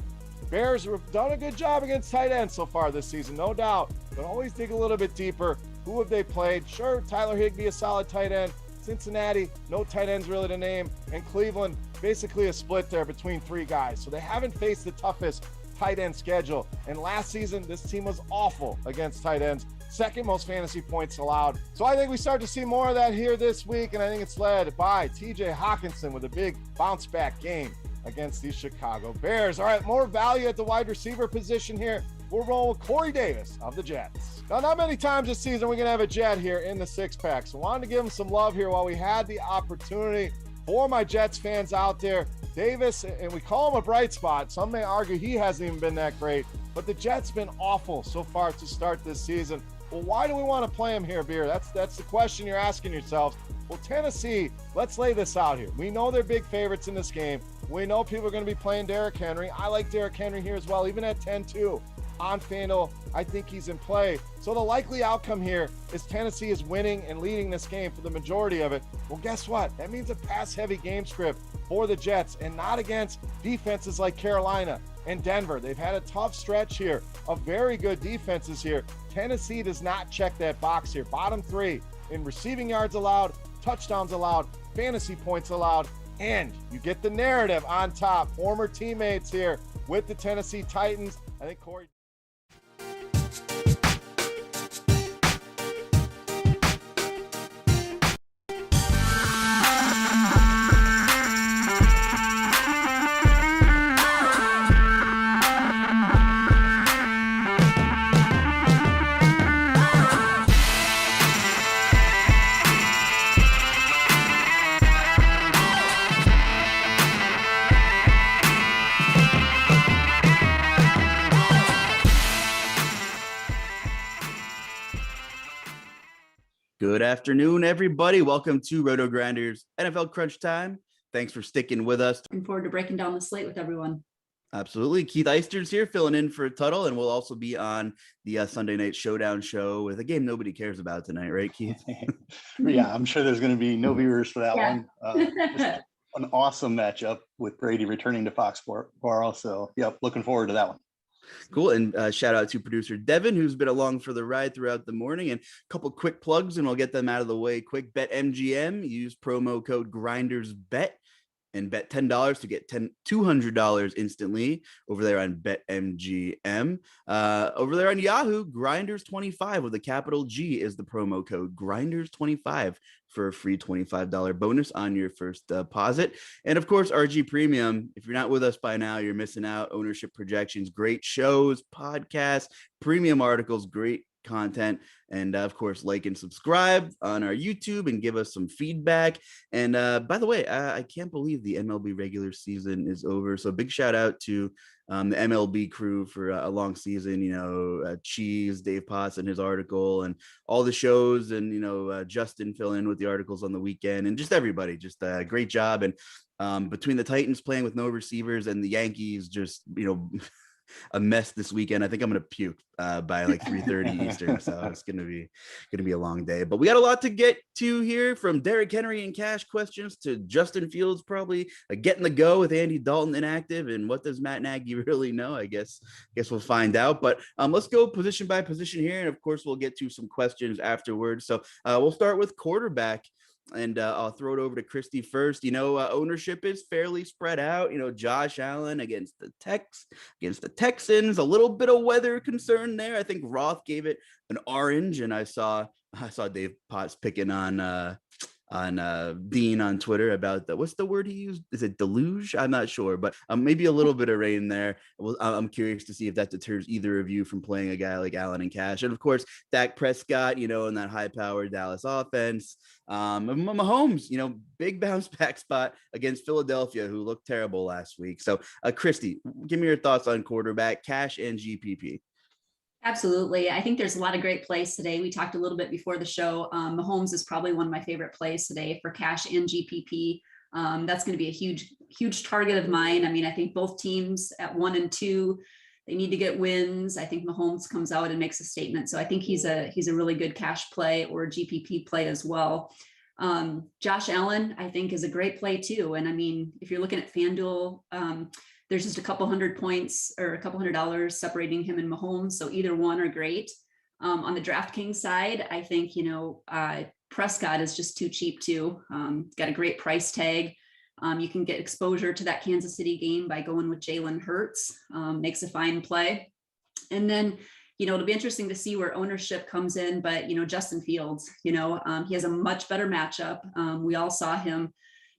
Bears have done a good job against tight ends so far this season, no doubt, but always dig a little bit deeper. Who have they played? Sure, Tyler Higbee, a solid tight end. Cincinnati, no tight ends really to name. And Cleveland, basically a split there between 3 guys. So they haven't faced the toughest tight end schedule. And last season, this team was awful against tight ends. Second most fantasy points allowed. So I think we start to see more of that here this week. And I think it's led by TJ Hawkinson with a big bounce back game against these Chicago Bears. All right, more value at the wide receiver position here. We'll roll with Corey Davis of the Jets. Now, not many times this season we're going to have a Jet here in the 6-pack. So wanted to give him some love here while we had the opportunity. For my Jets fans out there, Davis, and we call him a bright spot. Some may argue he hasn't even been that great, but the Jets been awful so far to start this season. Well, why do we want to play him here, Beer? That's the question you're asking yourselves. Well, Tennessee, let's lay this out here. We know they're big favorites in this game. We know people are going to be playing Derrick Henry. I like Derrick Henry here as well, even at 10-2 on FanDuel. I think he's in play. So the likely outcome here is Tennessee is winning and leading this game for the majority of it. Well, guess what? That means a pass-heavy game script for the Jets and not against defenses like Carolina and Denver. They've had a tough stretch here of very good defenses here. Tennessee does not check that box here. Bottom 3 in receiving yards allowed, touchdowns allowed, fantasy points allowed, and you get the narrative on top. Former teammates here with the Tennessee Titans. I think Corey. Good afternoon, everybody. Welcome to RotoGrinders NFL Crunch Time. Thanks for sticking with us. Looking forward to breaking down the slate with everyone. Absolutely. Keith Eyser's here filling in for Tuttle, and we'll also be on the Sunday Night Showdown show with a game nobody cares about tonight, right, Keith? Yeah, I'm sure there's going to be no viewers for that one. Just an awesome matchup with Brady returning to Foxborough. So, yep, looking forward to that one. Cool. And shout out to producer Devin, who's been along for the ride throughout the morning. And a couple quick plugs, and we'll get them out of the way quick. BetMGM, use promo code GRINDERSBET and bet $10 to get $200 instantly over there on BetMGM. Over there on Yahoo, Grinders25 with a capital G is the promo code Grinders25 for a free $25 bonus on your first deposit. And of course, RG Premium. If you're not with us by now, you're missing out. Ownership projections, great shows, podcasts, premium articles, great content, and of course, like and subscribe on our YouTube and give us some feedback. And by the way, I can't believe the MLB regular season is over, so big shout out to the MLB crew for a long season. Cheese, Dave Potts and his article, and all the shows, and Justin fill in with the articles on the weekend, and just everybody, just a great job. And between the Titans playing with no receivers and the Yankees just a mess this weekend, I think I'm gonna puke by like 3:30 Eastern. So it's gonna be a long day. But we got a lot to get to here, from Derrick Henry and cash questions to Justin Fields probably getting the go with Andy Dalton inactive, and what does Matt Nagy really know? I guess we'll find out. But let's go position by position here, and of course we'll get to some questions afterwards. So we'll start with quarterback. And I'll throw it over to Kristi first. Ownership is fairly spread out. Josh Allen against the Texans, a little bit of weather concern there. I think Roth gave it an orange, and I saw Dave Potts picking on Dean on Twitter about what's the word he used? Is it deluge? I'm not sure, but maybe a little bit of rain there. I'm curious to see if that deters either of you from playing a guy like Allen and cash. And of course, Dak Prescott, in that high-powered Dallas offense. Mahomes, big bounce back spot against Philadelphia, who looked terrible last week. So, Kristi, give me your thoughts on quarterback, cash, and GPP. Absolutely. I think there's a lot of great plays today. We talked a little bit before the show. Mahomes is probably one of my favorite plays today for cash and GPP. That's going to be a huge target of mine. I mean, I think both teams at 1 and 2, they need to get wins. I think Mahomes comes out and makes a statement. So I think he's a really good cash play or GPP play as well. Josh Allen, I think, is a great play too. And I mean, if you're looking at Fanduel, there's just a couple hundred points or a couple $100 separating him and Mahomes. So either one are great. On the Draftkings side, I think, Prescott is just too cheap too. Got a great price tag. You can get exposure to that Kansas City game by going with Jalen Hurts. Makes a fine play. And then, it'll be interesting to see where ownership comes in, but, Justin Fields, he has a much better matchup. We all saw him,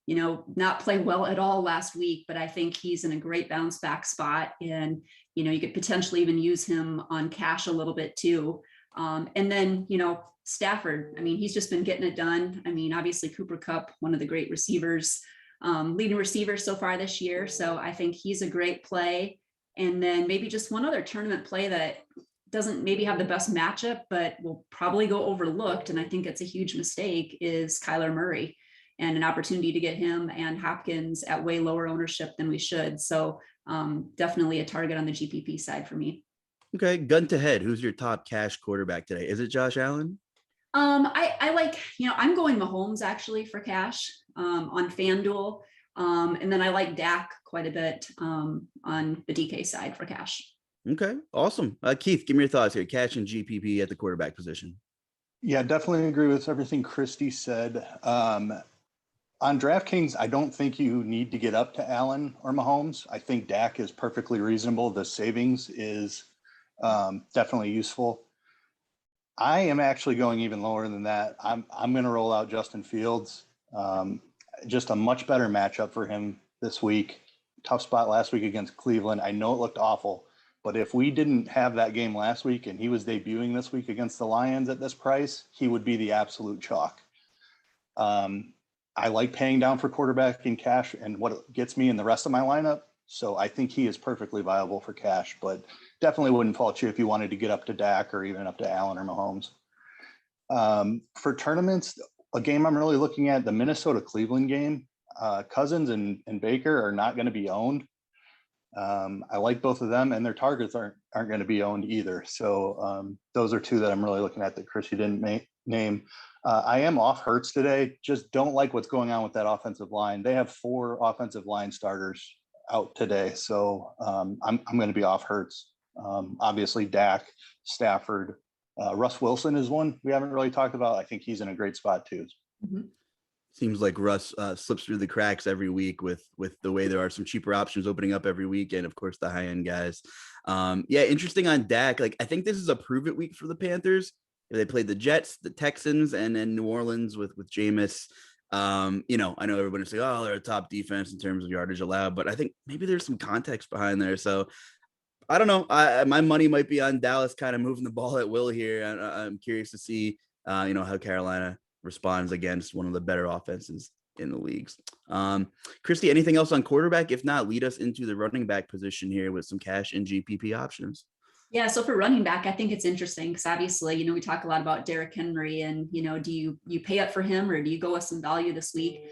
not play well at all last week, but I think he's in a great bounce back spot. And, you could potentially even use him on cash a little bit too. And then, Stafford, I mean, he's just been getting it done. I mean, obviously Cooper Kupp, one of the great receivers, leading receiver so far this year. So I think he's a great play. And then maybe just one other tournament play that doesn't maybe have the best matchup, but will probably go overlooked, and I think it's a huge mistake, is Kyler Murray, and an opportunity to get him and Hopkins at way lower ownership than we should. So definitely a target on the GPP side for me. Okay, gun to head, who's your top cash quarterback today? Is it Josh Allen? I like, I'm going Mahomes actually for cash on FanDuel. And then I like Dak quite a bit on the DK side for cash. Okay, awesome. Keith, give me your thoughts here. Cash and GPP at the quarterback position. Yeah, definitely agree with everything Kristi said. On DraftKings, I don't think you need to get up to Allen or Mahomes. I think Dak is perfectly reasonable. The savings is definitely useful. I am actually going even lower than that. I'm going to roll out Justin Fields. Just a much better matchup for him this week. Tough spot last week against Cleveland. I know it looked awful, but if we didn't have that game last week and he was debuting this week against the Lions at this price, he would be the absolute chalk. I like paying down for quarterback in cash and what it gets me in the rest of my lineup. So I think he is perfectly viable for cash, but definitely wouldn't fault you if you wanted to get up to Dak or even up to Allen or Mahomes. For tournaments, a game I'm really looking at, the Minnesota-Cleveland game. Cousins and Baker are not going to be owned. I like both of them, and their targets aren't going to be owned either. So those are two that I'm really looking at that Kristi didn't name. I am off Hurts today. Just don't like what's going on with that offensive line. They have 4 offensive line starters out today, so I'm going to be off Hurts Obviously, Dak, Stafford, Russ Wilson is one we haven't really talked about. I think he's in a great spot too. Seems like Russ slips through the cracks every week with the way there are some cheaper options opening up every week, and of course the high end guys. Yeah, interesting on Dak. Like, I think this is a prove it week for the Panthers. They played the Jets, the Texans, and then New Orleans with Jameis. You know, I know everybody's saying, oh, they're a top defense in terms of yardage allowed, but I think maybe there's some context behind there. So I don't know. My money might be on Dallas kind of moving the ball at will here. I'm curious to see, you know, how Carolina responds against one of the better offenses in the leagues. Kristi, anything else on quarterback? If not, lead us into the running back position here with some cash and GPP options. Yeah, so for running back, I think it's interesting because obviously, you know, we talk a lot about Derrick Henry and, you know, do you pay up for him or do you go with some value this week?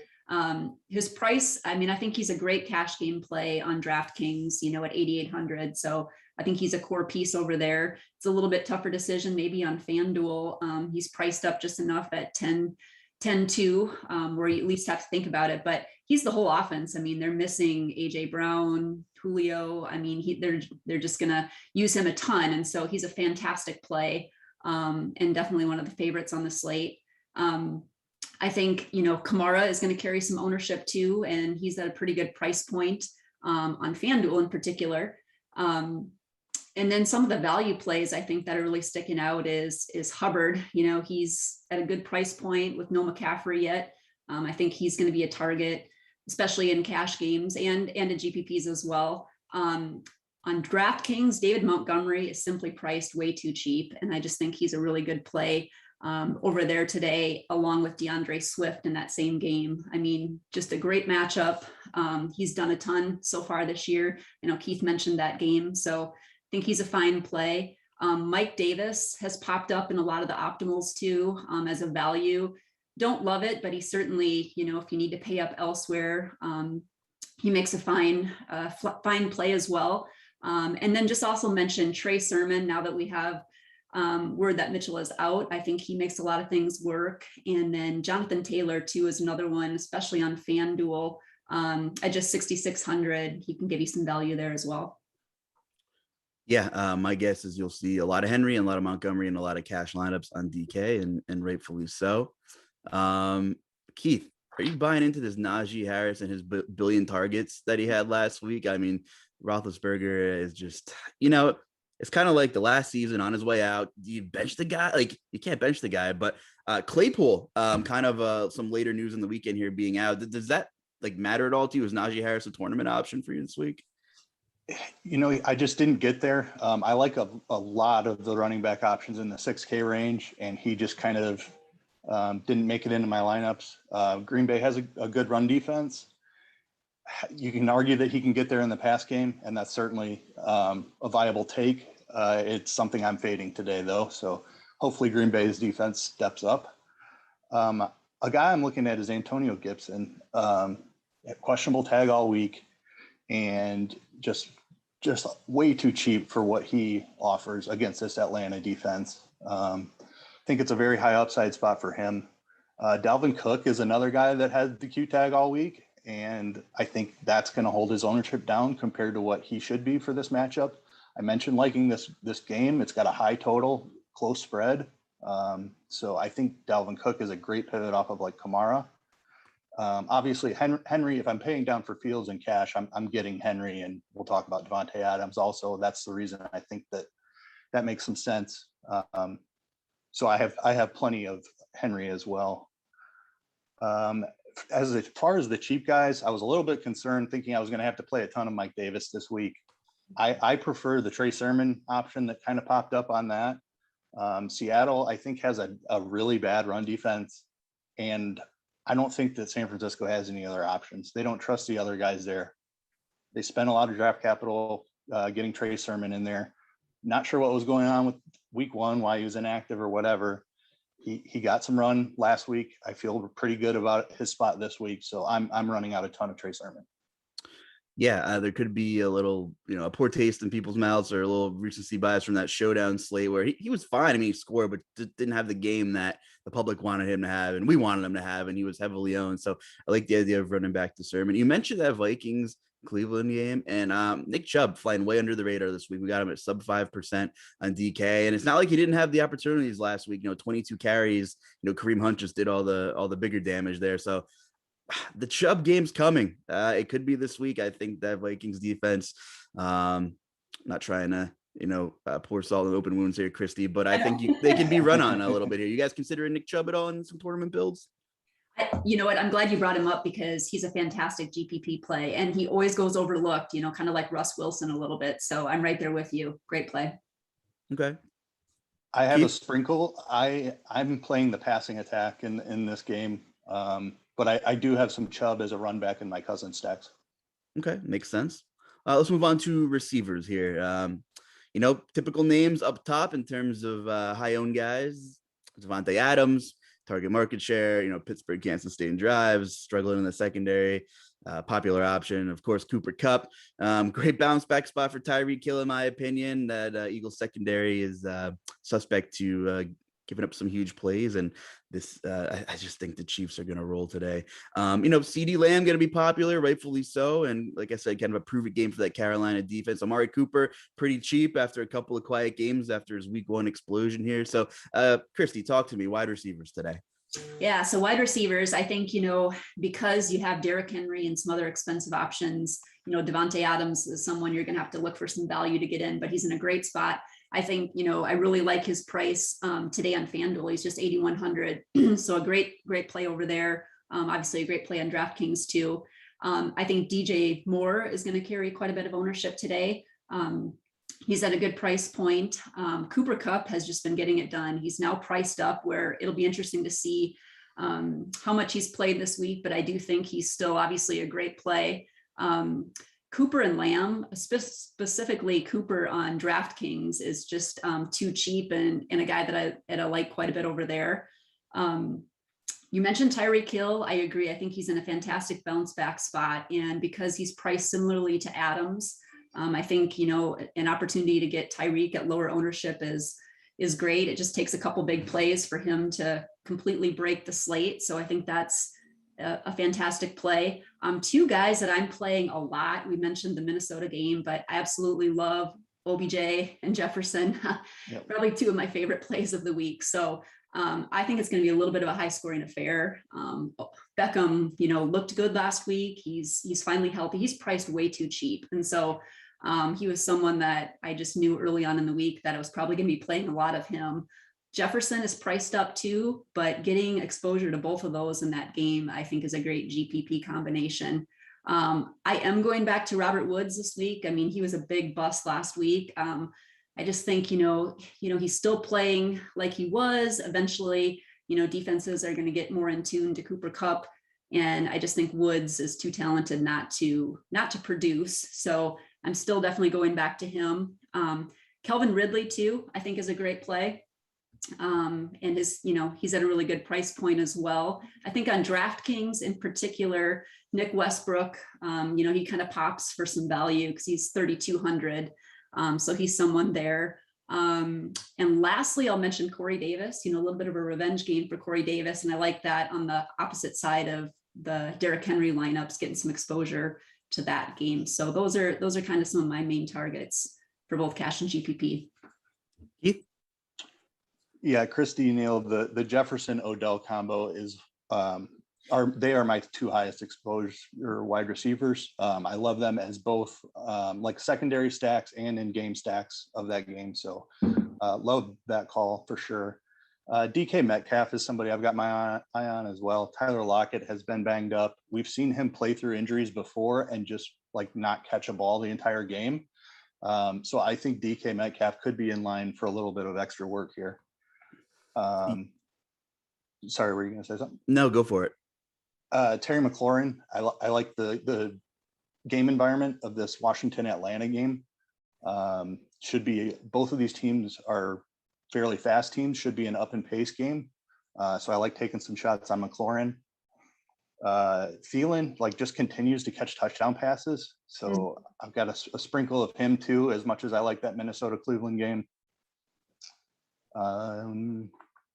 His price, I mean, I think he's a great cash game play on Draftkings, you know, at 8,800. So I think he's a core piece over there. It's a little bit tougher decision maybe on Fanduel. He's priced up just enough at 10-2, where you at least have to think about it, but he's the whole offense. I mean, they're missing AJ Brown, Julio. I mean, they're just going to use him a ton. And so he's a fantastic play, and definitely one of the favorites on the slate. I think, you know, Kamara is going to carry some ownership too, and he's at a pretty good price point on FanDuel in particular. And then some of the value plays I think that are really sticking out is Hubbard. You know, he's at a good price point with no McCaffrey yet. I think he's going to be a target, especially in cash games and in GPPs as well. On DraftKings, David Montgomery is simply priced way too cheap, and I just think he's a really good play over there today, along with DeAndre Swift in that same game. I mean, just a great matchup. He's done a ton so far this year. You know, Keith mentioned that game, so I think he's a fine play. Mike Davis has popped up in a lot of the optimals too, as a value. Don't love it, but he certainly, you know, if you need to pay up elsewhere, he makes a fine play as well. And then just also mention Trey Sermon, now that we have word that Mitchell is out. I think he makes a lot of things work. And then Jonathan Taylor too is another one, especially on FanDuel. At just 6,600, he can give you some value there as well. Yeah, my guess is you'll see a lot of Henry and a lot of Montgomery and a lot of cash lineups on DK, and rightfully so. Keith, are you buying into this Najee Harris and his billion targets that he had last week? I mean, Roethlisberger is just, you know, it's kind of like the last season on his way out. Do you bench the guy? Like, you can't bench the guy, but Claypool, kind of some later news in the weekend here being out. Does that like matter at all to you? Is Najee Harris a tournament option for you this week? You know, I just didn't get there. I like a lot of the running back options in the 6K range, and he just kind of didn't make it into my lineups. Green Bay has a good run defense. You can argue that he can get there in the pass game, and that's certainly a viable take. It's something I'm fading today, though, so hopefully Green Bay's defense steps up. A guy I'm looking at is Antonio Gibson. Questionable tag all week, and just way too cheap for what he offers against this Atlanta defense. I think it's a very high upside spot for him. Dalvin Cook is another guy that had the Q tag all week, and I think that's going to hold his ownership down compared to what he should be for this matchup. I mentioned liking this game. It's got a high total, close spread. So I think Dalvin Cook is a great pivot off of like Kamara. Obviously Henry, if I'm paying down for Fields and cash, I'm getting Henry, and we'll talk about Devontae Adams also. That's the reason I think that makes some sense. So I have plenty of Henry as well. As far as the cheap guys, I was a little bit concerned thinking I was going to have to play a ton of Mike Davis this week. I prefer the Trey Sermon option that kind of popped up on that. Seattle, I think, has a really bad run defense, and I don't think that San Francisco has any other options. They don't trust the other guys there. They spent a lot of draft capital getting Trey Sermon in there. Not sure what was going on with week one, why he was inactive or whatever. He got some run last week. I feel pretty good about his spot this week. So I'm running out a ton of Trey Sermon. Yeah, there could be a little, you know, a poor taste in people's mouths or a little recency bias from that showdown slate where he was fine. I mean, he scored, but didn't have the game that the public wanted him to have, and we wanted him to have, and he was heavily owned. So I like the idea of running back to Sermon. You mentioned that Vikings Cleveland game. And Nick Chubb flying way under the radar this week. We got him at sub 5% on DK. And it's not like he didn't have the opportunities last week. 22 carries. Kareem Hunt just did all the bigger damage there. So the Chubb game's coming. It could be this week. I think that Vikings defense, not trying to, pour salt in open wounds here, Kristi, but I think they can be run on a little bit here. You guys considering Nick Chubb at all in some tournament builds? You know what? I'm glad you brought him up because he's a fantastic GPP play and he always goes overlooked, kind of like Russ Wilson a little bit. So I'm right there with you. Great play. Okay. I have a sprinkle. I'm playing the passing attack in this game. But I do have some Chubb as a run back in my cousin stacks. Okay. Makes sense. Let's move on to receivers here. Typical names up top in terms of high owned guys. Devontae Adams, target market share, Pittsburgh, Kansas State drives, struggling in the secondary, popular option. Of course, Cooper Kupp, great bounce back spot for Tyreek Hill, in my opinion. That Eagles secondary is suspect to giving up some huge plays. And this, I just think the Chiefs are going to roll today. CeeDee Lamb going to be popular, rightfully so. And like I said, kind of a prove it game for that Carolina defense. Amari Cooper, pretty cheap after a couple of quiet games after his week 1 explosion here. So Kristi, talk to me, wide receivers today. Yeah. So wide receivers, I think, because you have Derrick Henry and some other expensive options, Devontae Adams is someone you're going to have to look for some value to get in, but he's in a great spot. I think, I really like his price today on Fanduel. He's just 8,100. So a great play over there. Obviously a great play on DraftKings too. I think DJ Moore is going to carry quite a bit of ownership today. He's at a good price point. Cooper Kupp has just been getting it done. He's now priced up where it'll be interesting to see how much he's played this week, but I do think he's still obviously a great play. Cooper and Lamb, specifically Cooper on DraftKings, is just too cheap and a guy that I like quite a bit over there. You mentioned Tyreek Hill. I agree. I think he's in a fantastic bounce back spot. And because he's priced similarly to Adams, I think, an opportunity to get Tyreek at lower ownership is great. It just takes a couple big plays for him to completely break the slate. So I think that's a fantastic play. Two guys that I'm playing a lot. We mentioned the Minnesota game, but I absolutely love OBJ and Jefferson. Yep. Probably two of my favorite plays of the week. So I think it's going to be a little bit of a high scoring affair. Beckham, looked good last week. He's finally healthy. He's priced way too cheap. And so he was someone that I just knew early on in the week that I was probably going to be playing a lot of him. Jefferson is priced up too, but getting exposure to both of those in that game, I think, is a great GPP combination. I am going back to Robert Woods this week. I mean, he was a big bust last week. I just think, he's still playing like he was. Eventually, defenses are going to get more in tune to Cooper Kupp. And I just think Woods is too talented not to produce. So I'm still definitely going back to him. Calvin Ridley too, I think, is a great play. And he's at a really good price point as well. I think on DraftKings in particular, Nick Westbrook, he kind of pops for some value because he's 3,200. So he's someone there. And lastly, I'll mention Corey Davis, a little bit of a revenge game for Corey Davis. And I like that on the opposite side of the Derrick Henry lineups, getting some exposure to that game. So those are kind of some of my main targets for both cash and GPP. Keith? Yeah, Kristi, you nailed the Jefferson Odell combo is they are my two highest exposure wide receivers. I love them as both like secondary stacks and in game stacks of that game. So love that call for sure. DK Metcalf is somebody I've got my eye on as well. Tyler Lockett has been banged up. We've seen him play through injuries before and just like not catch a ball the entire game. So I think DK Metcalf could be in line for a little bit of extra work here. Sorry, were you going to say something? No, go for it. Terry McLaurin. I like the game environment of this Washington Atlanta game. Should be, both of these teams are fairly fast teams, should be an up and pace game. So I like taking some shots on McLaurin. Thielen just continues to catch touchdown passes. So I've got a sprinkle of him too, as much as I like that Minnesota Cleveland game.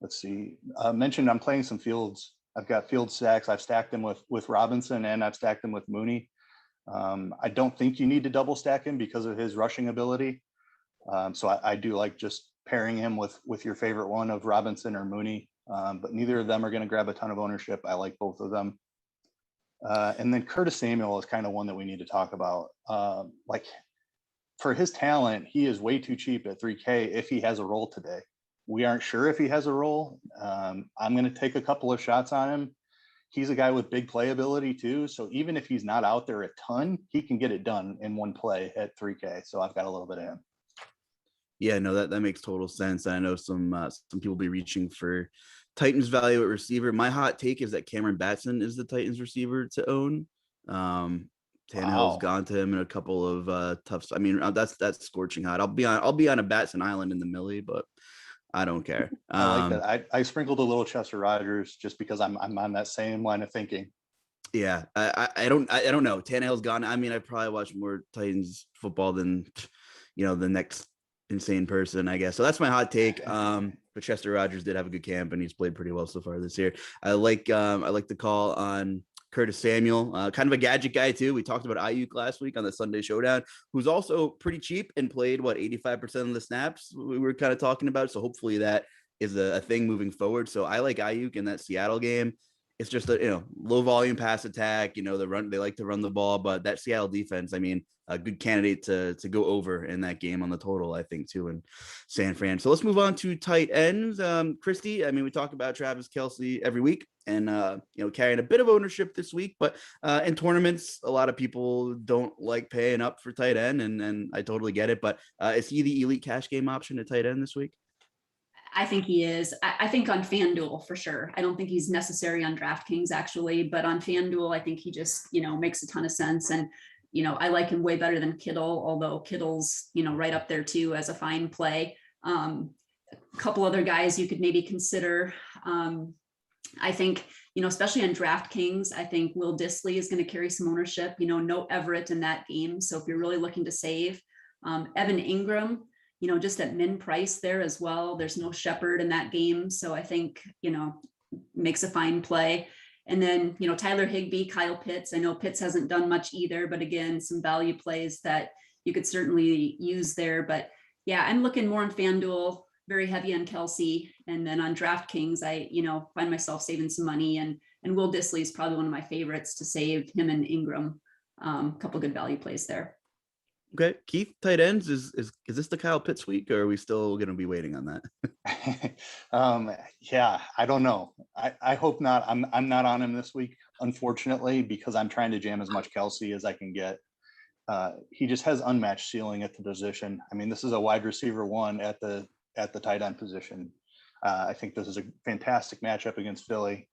Let's see. Mentioned I'm playing some Fields. I've got Field stacks. I've stacked them with Robinson and I've stacked them with Mooney. I don't think you need to double stack him because of his rushing ability. So I do like just pairing him with your favorite one of Robinson or Mooney, but neither of them are going to grab a ton of ownership. I like both of them. And then Curtis Samuel is kind of one that we need to talk about. Like for his talent, he is way too cheap at 3K if he has a role today. We aren't sure if he has a role. I'm going to take a couple of shots on him. He's a guy with big playability too. So even if he's not out there a ton, he can get it done in one play at 3K. So I've got a little bit of him. Yeah, no, that makes total sense. I know some people be reaching for Titans value at receiver. My hot take is that Cameron Batson is the Titans receiver to own. Tannehill's gone to him in a couple of tough. I mean, that's scorching hot. I'll be on a Batson Island in the Millie, but I don't care. I like that. I sprinkled a little Chester Rogers just because I'm on that same line of thinking. Yeah, I don't know. Tannehill's gone. I mean, I probably watch more Titans football than the next insane person, I guess. So that's my hot take. But Chester Rogers did have a good camp and he's played pretty well so far this year. I like the call on Curtis Samuel, kind of a gadget guy too. We talked about Ayuk last week on the Sunday Showdown, who's also pretty cheap and played 85% of the snaps we were kind of talking about. So hopefully that is a thing moving forward. So I like Ayuk in that Seattle game. It's just a low volume pass attack. They like to run the ball, but that Seattle defense, I mean, a good candidate to go over in that game on the total, I think, too, in San Fran. So let's move on to tight ends. Kristi, I mean, we talk about Travis Kelce every week and, carrying a bit of ownership this week, but in tournaments, a lot of people don't like paying up for tight end, and I totally get it. But is he the elite cash game option at tight end this week? I think he is. I think on Fanduel for sure. I don't think he's necessary on Draftkings actually, but on Fanduel, I think he just, makes a ton of sense. And, I like him way better than Kittle, although Kittle's, right up there too as a fine play. A couple other guys you could maybe consider. I think, especially on DraftKings, I think Will Dissly is going to carry some ownership, no Everett in that game. So if you're really looking to save, Evan Ingram, just at min price there as well. There's no Shepherd in that game. So I think, makes a fine play. And then, Tyler Higbee, Kyle Pitts. I know Pitts hasn't done much either, but again, some value plays that you could certainly use there. But yeah, I'm looking more on FanDuel, very heavy on Kelce. And then on DraftKings, I, find myself saving some money. And Will Dissly is probably one of my favorites to save, him and Ingram. A couple good value plays there. Okay, Keith, tight ends, is this the Kyle Pitts week, or are we still going to be waiting on that? Yeah, I don't know. I hope not. I'm not on him this week, unfortunately, because I'm trying to jam as much Kelce as I can get. He just has unmatched ceiling at the position. I mean, this is a wide receiver one at the tight end position. I think this is a fantastic matchup against Philly.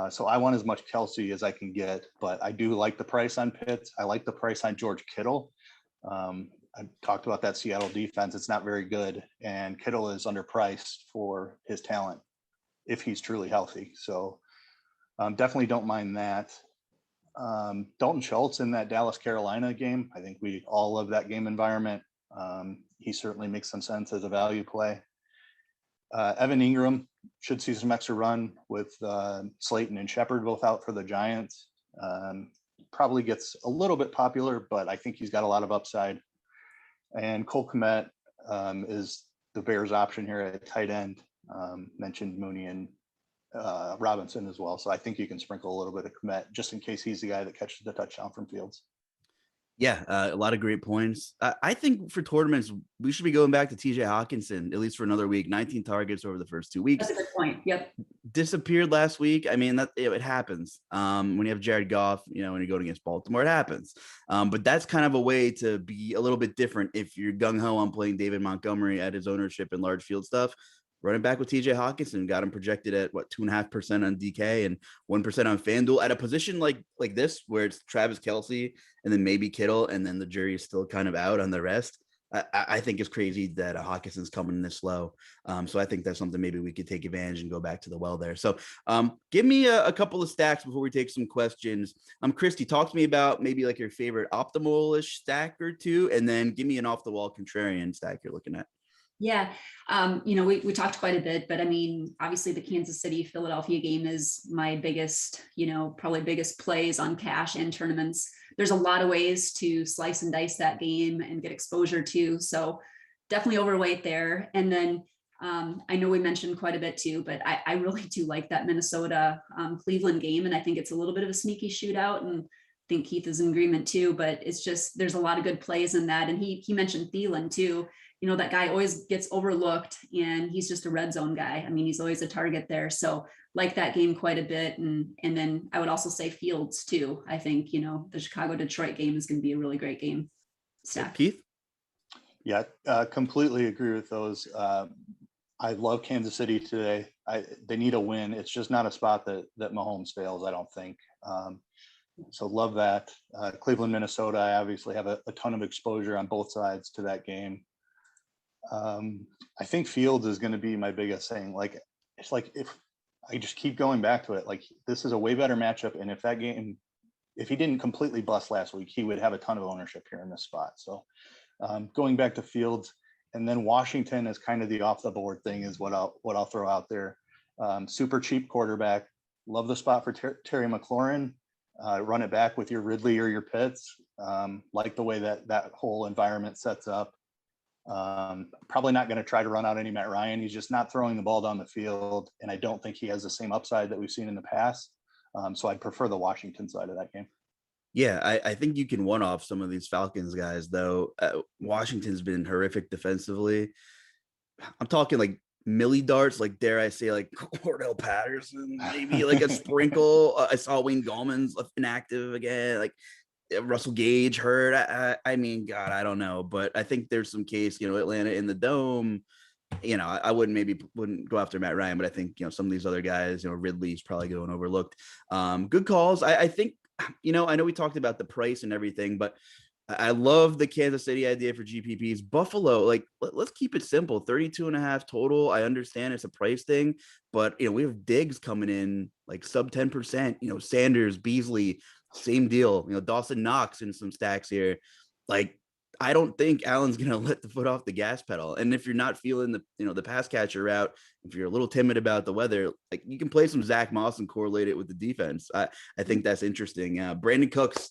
So I want as much Kelce as I can get, but I do like the price on Pitts. I like the price on George Kittle. I talked about that Seattle defense. It's not very good, and Kittle is underpriced for his talent if he's truly healthy. So definitely don't mind that. Dalton Schultz in that Dallas Carolina game. I think we all love that game environment. He certainly makes some sense as a value play. Evan Ingram should see some extra run with Slayton and Shepard both out for the Giants. Probably gets a little bit popular, but I think he's got a lot of upside. And Cole Kmet is the Bears option here at tight end. Mentioned Mooney and Robinson as well. So I think you can sprinkle a little bit of Kmet just in case he's the guy that catches the touchdown from Fields. Yeah, a lot of great points. I think for tournaments, we should be going back to TJ Hawkinson, at least for another week. 19 targets over the first 2 weeks. That's a good point. Yep. Disappeared last week. I mean, it happens. When you have Jared Goff, when you're going against Baltimore, it happens. But that's kind of a way to be a little bit different if you're gung-ho on playing David Montgomery at his ownership in large field stuff. Running back with TJ Hawkinson, got him projected at 2.5% on DK and 1% on FanDuel at a position like this, where it's Travis Kelce and then maybe Kittle, and then the jury is still kind of out on the rest. I think it's crazy that Hawkinson's coming in this low. So I think that's something maybe we could take advantage and go back to the well there. So give me a couple of stacks before we take some questions. Kristi, talk to me about maybe like your favorite optimal-ish stack or two, and then give me an off-the-wall contrarian stack you're looking at. Yeah. We talked quite a bit, but I mean, obviously the Kansas City Philadelphia game is my biggest, probably biggest plays on cash and tournaments. There's a lot of ways to slice and dice that game and get exposure to. So definitely overweight there. And then I know we mentioned quite a bit too, but I really do like that Minnesota Cleveland game. And I think it's a little bit of a sneaky shootout. And I think Keith is in agreement too, but it's just, there's a lot of good plays in that. And he mentioned Thielen too. That guy always gets overlooked and he's just a red zone guy. I mean, he's always a target there. So like that game quite a bit. And then I would also say Fields too. I think, the Chicago-Detroit game is going to be a really great game. Stack. Keith? Yeah, completely agree with those. I love Kansas City today. They need a win. It's just not a spot that Mahomes fails, I don't think. So love that. Cleveland, Minnesota, I obviously have a ton of exposure on both sides to that game. I think Fields is going to be my biggest thing. Like, it's like, if I just keep going back to it, like this is a way better matchup. And if he didn't completely bust last week, he would have a ton of ownership here in this spot. So going back to Fields, and then Washington is kind of the off the board thing is what I'll throw out there. Super cheap quarterback. Love the spot for Terry McLaurin. Run it back with your Ridley or your Pitts. Like the way that whole environment sets up. Probably not going to try to run out any Matt Ryan. He's just not throwing the ball down the field. And I don't think he has the same upside that we've seen in the past. So I'd prefer the Washington side of that game. Yeah, I think you can one off some of these Falcons guys, though. Washington's been horrific defensively. I'm talking like millie darts, like dare I say, like Cordell Patterson, maybe like a sprinkle. I saw Wayne Gallman's inactive again. Like Russell Gage hurt. I mean, God, I don't know, but I think there's some case. Atlanta in the dome. I wouldn't go after Matt Ryan, but I think some of these other guys, Ridley's probably going overlooked. Good calls. I think. I know we talked about the price and everything, but I love the Kansas City idea for GPPs. Buffalo, like, let's keep it simple. 32.5 total. I understand it's a price thing, but, we have Diggs coming in like sub 10%, Sanders, Beasley, same deal, Dawson Knox in some stacks here. Like, I don't think Allen's going to let the foot off the gas pedal. And if you're not feeling the pass catcher route, if you're a little timid about the weather, like you can play some Zach Moss and correlate it with the defense. I think that's interesting. Brandon Cooks,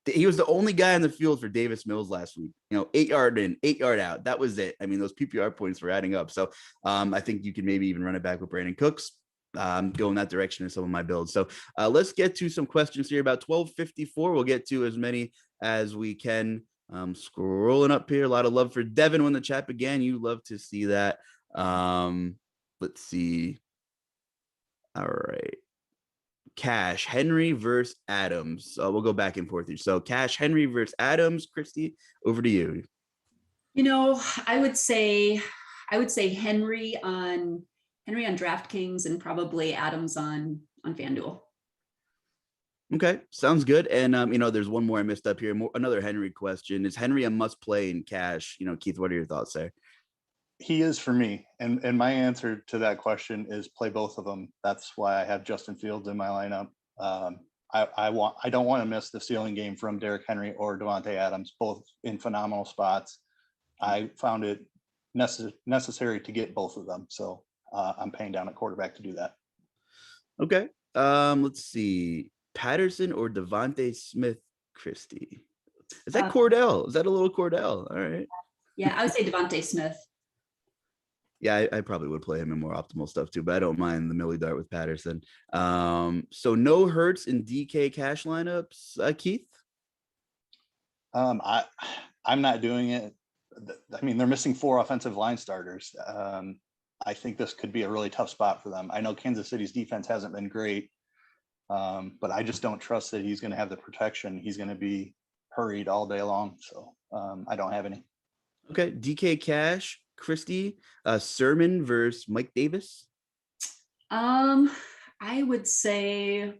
he was the only guy in the field for Davis Mills last week, 8 yard in, 8 yard out. That was it. I mean, those PPR points were adding up. So I think you can maybe even run it back with Brandon Cooks. Go in that direction in some of my builds. So let's get to some questions here. About 12:54. We'll get to as many as we can. Scrolling up here, a lot of love for Devin when the chat began. You love to see that. Let's see. All right. Cash Henry versus Adams. We'll go back and forth here. So Cash Henry versus Adams. Kristi, over to you. I would say Henry on DraftKings and probably Adams on Fanduel. Okay, sounds good. And there's one more I missed up here. Another Henry question. Is Henry a must play in cash? Keith, what are your thoughts there? He is for me. And my answer to that question is play both of them. That's why I have Justin Fields in my lineup. I don't want to miss the ceiling game from Derrick Henry or Devontae Adams, both in phenomenal spots. I found it necessary to get both of them. So I'm paying down at quarterback to do that. Okay. Let's see. Patterson or Devontae Smith, Kristi? Is that Cordell? Is that a little Cordell? All right. Yeah, I would say Devontae Smith. Yeah, I probably would play him in more optimal stuff too, but I don't mind the millie dart with Patterson. So no Hurts in DK cash lineups, Keith? I'm not doing it. I mean, they're missing 4 offensive line starters. I think this could be a really tough spot for them. I know Kansas City's defense hasn't been great, but I just don't trust that he's going to have the protection. He's going to be hurried all day long. So I don't have any. Okay. DK cash, Kristi, Sermon versus Mike Davis. I would say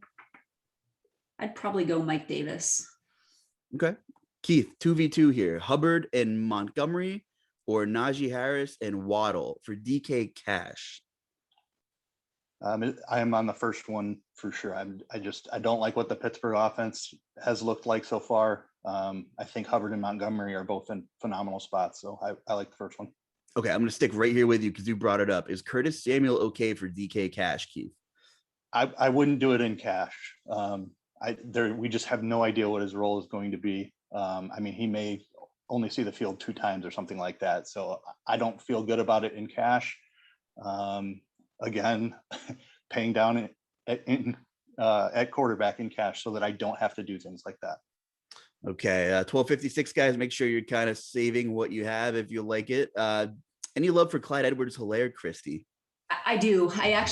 I'd probably go Mike Davis. Okay. Keith, 2v2 here. Hubbard and Montgomery or Najee Harris and Waddle for DK cash? I am on the first one for sure. I don't like what the Pittsburgh offense has looked like so far. I think Hubbard and Montgomery are both in phenomenal spots. So I like the first one. Okay, I'm going to stick right here with you because you brought it up. Is Curtis Samuel okay for DK cash, Keith? I wouldn't do it in cash. We just have no idea what his role is going to be. I mean, he may only see the field 2 times or something like that. So I don't feel good about it in cash. Again, paying down at quarterback in cash so that I don't have to do things like that. Okay, 1256 guys, make sure you're kind of saving what you have if you like it. Any love for Clyde Edwards-Helaire, Kristi? I do. I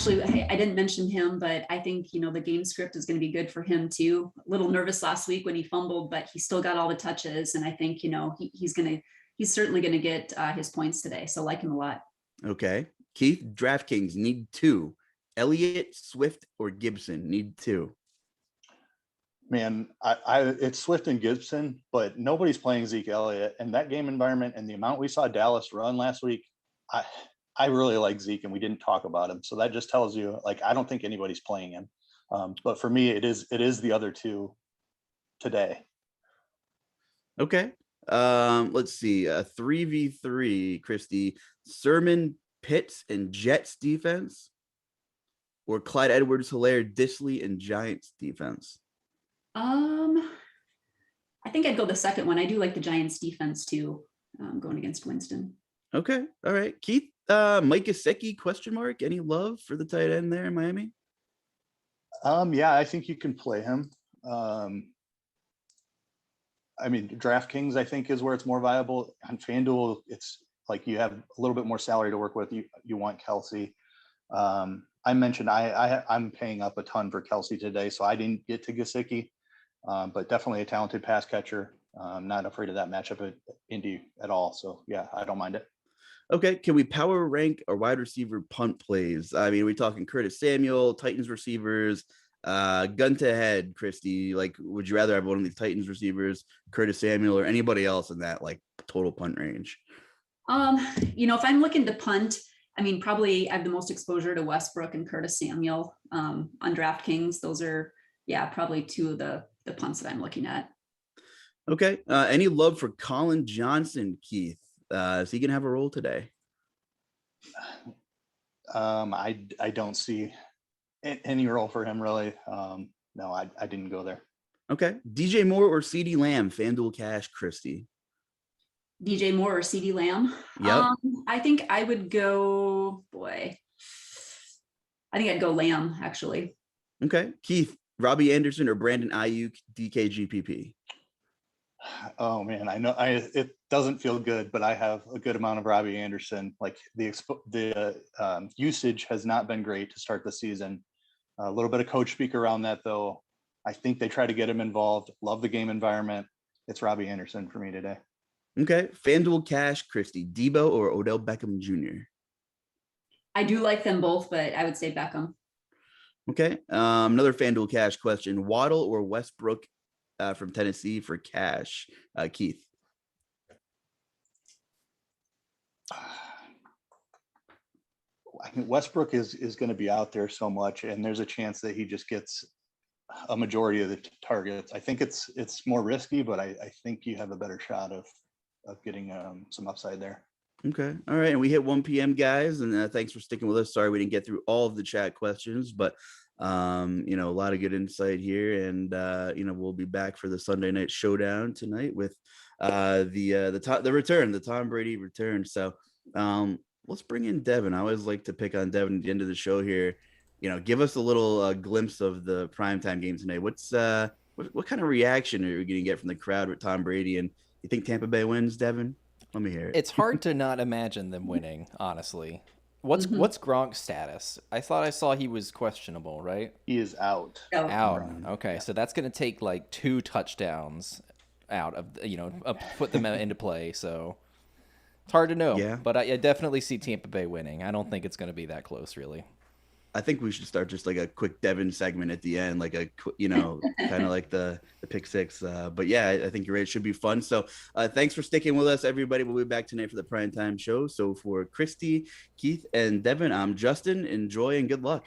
didn't mention him, but I think, the game script is going to be good for him too. A little nervous last week when he fumbled, but he still got all the touches. And I think, he's certainly going to get his points today. So I like him a lot. Okay. Keith, DraftKings need 2. Elliott, Swift, or Gibson need 2. Man, it's Swift and Gibson, but nobody's playing Zeke Elliott. And that game environment and the amount we saw Dallas run last week, I really like Zeke, and we didn't talk about him. So that just tells you, I don't think anybody's playing him. But for me, it is the other 2 today. Okay. Let's see. 3v3, Kristi. Sermon, Pitts, and Jets defense, or Clyde Edwards-Helaire, Disley, and Giants defense? I think I'd go the second one. I do like the Giants defense too, going against Winston. Okay. All right. Keith, Mike Gesicki, question mark. Any love for the tight end there in Miami? Yeah, I think you can play him. I mean, DraftKings, I think, is where it's more viable. On FanDuel, it's like you have a little bit more salary to work with. You want Kelsey. I mentioned I'm paying up a ton for Kelsey today, so I didn't get to Gesicki, but definitely a talented pass catcher. I'm not afraid of that matchup at Indy at all. So yeah, I don't mind it. Okay, can we power rank our wide receiver punt plays? I mean, are we talking Curtis Samuel, Titans receivers, gun to head, Kristi? Would you rather have one of these Titans receivers, Curtis Samuel, or anybody else in that total punt range? If I'm looking to punt, I mean, probably I have the most exposure to Westbrook and Curtis Samuel on DraftKings. Those are, probably 2 of the punts that I'm looking at. Okay. Any love for Colin Johnson, Keith? Is he gonna have a role today? I don't see any role for him really. No, I didn't go there. Okay. DJ Moore or CeeDee Lamb, FanDuel cash, Kristi? DJ Moore or CeeDee Lamb? Yep. I think I would go, I think I'd go Lamb, actually. Okay. Keith, Robbie Anderson or Brandon Ayuk, DKGPP? Oh man, I know it doesn't feel good, but I have a good amount of Robbie Anderson. The usage has not been great to start the season. A little bit of coach speak around that though. I think they try to get him involved. Love the game environment. It's Robbie Anderson for me today. Okay. FanDuel cash, Kristi, Debo or Odell Beckham Jr.? I do like them both, but I would say Beckham. Okay. Another FanDuel cash question. Waddle or Westbrook from Tennessee for cash, Keith? I think Westbrook is going to be out there so much, and there's a chance that he just gets a majority of the targets. I think it's more risky, but I think you have a better shot of getting some upside there. Okay. All right. And we hit 1 p.m. guys. And thanks for sticking with us. Sorry we didn't get through all of the chat questions, but a lot of good insight here. And we'll be back for the Sunday night showdown tonight with the return, the Tom Brady return. So let's bring in Devin. I always like to pick on Devin at the end of the show here. Give us a little glimpse of the primetime game tonight. What kind of reaction are we going to get from the crowd with Tom Brady? And you think Tampa Bay wins, Devin? Let me hear it. It's hard to not imagine them winning, honestly. What's Gronk's status? I thought I saw he was questionable, right? He is out. Out. Okay, so that's going to take 2 touchdowns out of put them into play. So it's hard to know. Yeah. But I definitely see Tampa Bay winning. I don't think it's going to be that close, really. I think we should start just a quick Devin segment at the end, kind of like the pick six. But yeah, I think you're right. It should be fun. So thanks for sticking with us, everybody. We'll be back tonight for the primetime show. So for Kristi, Keith, and Devin, I'm Justin. Enjoy and good luck.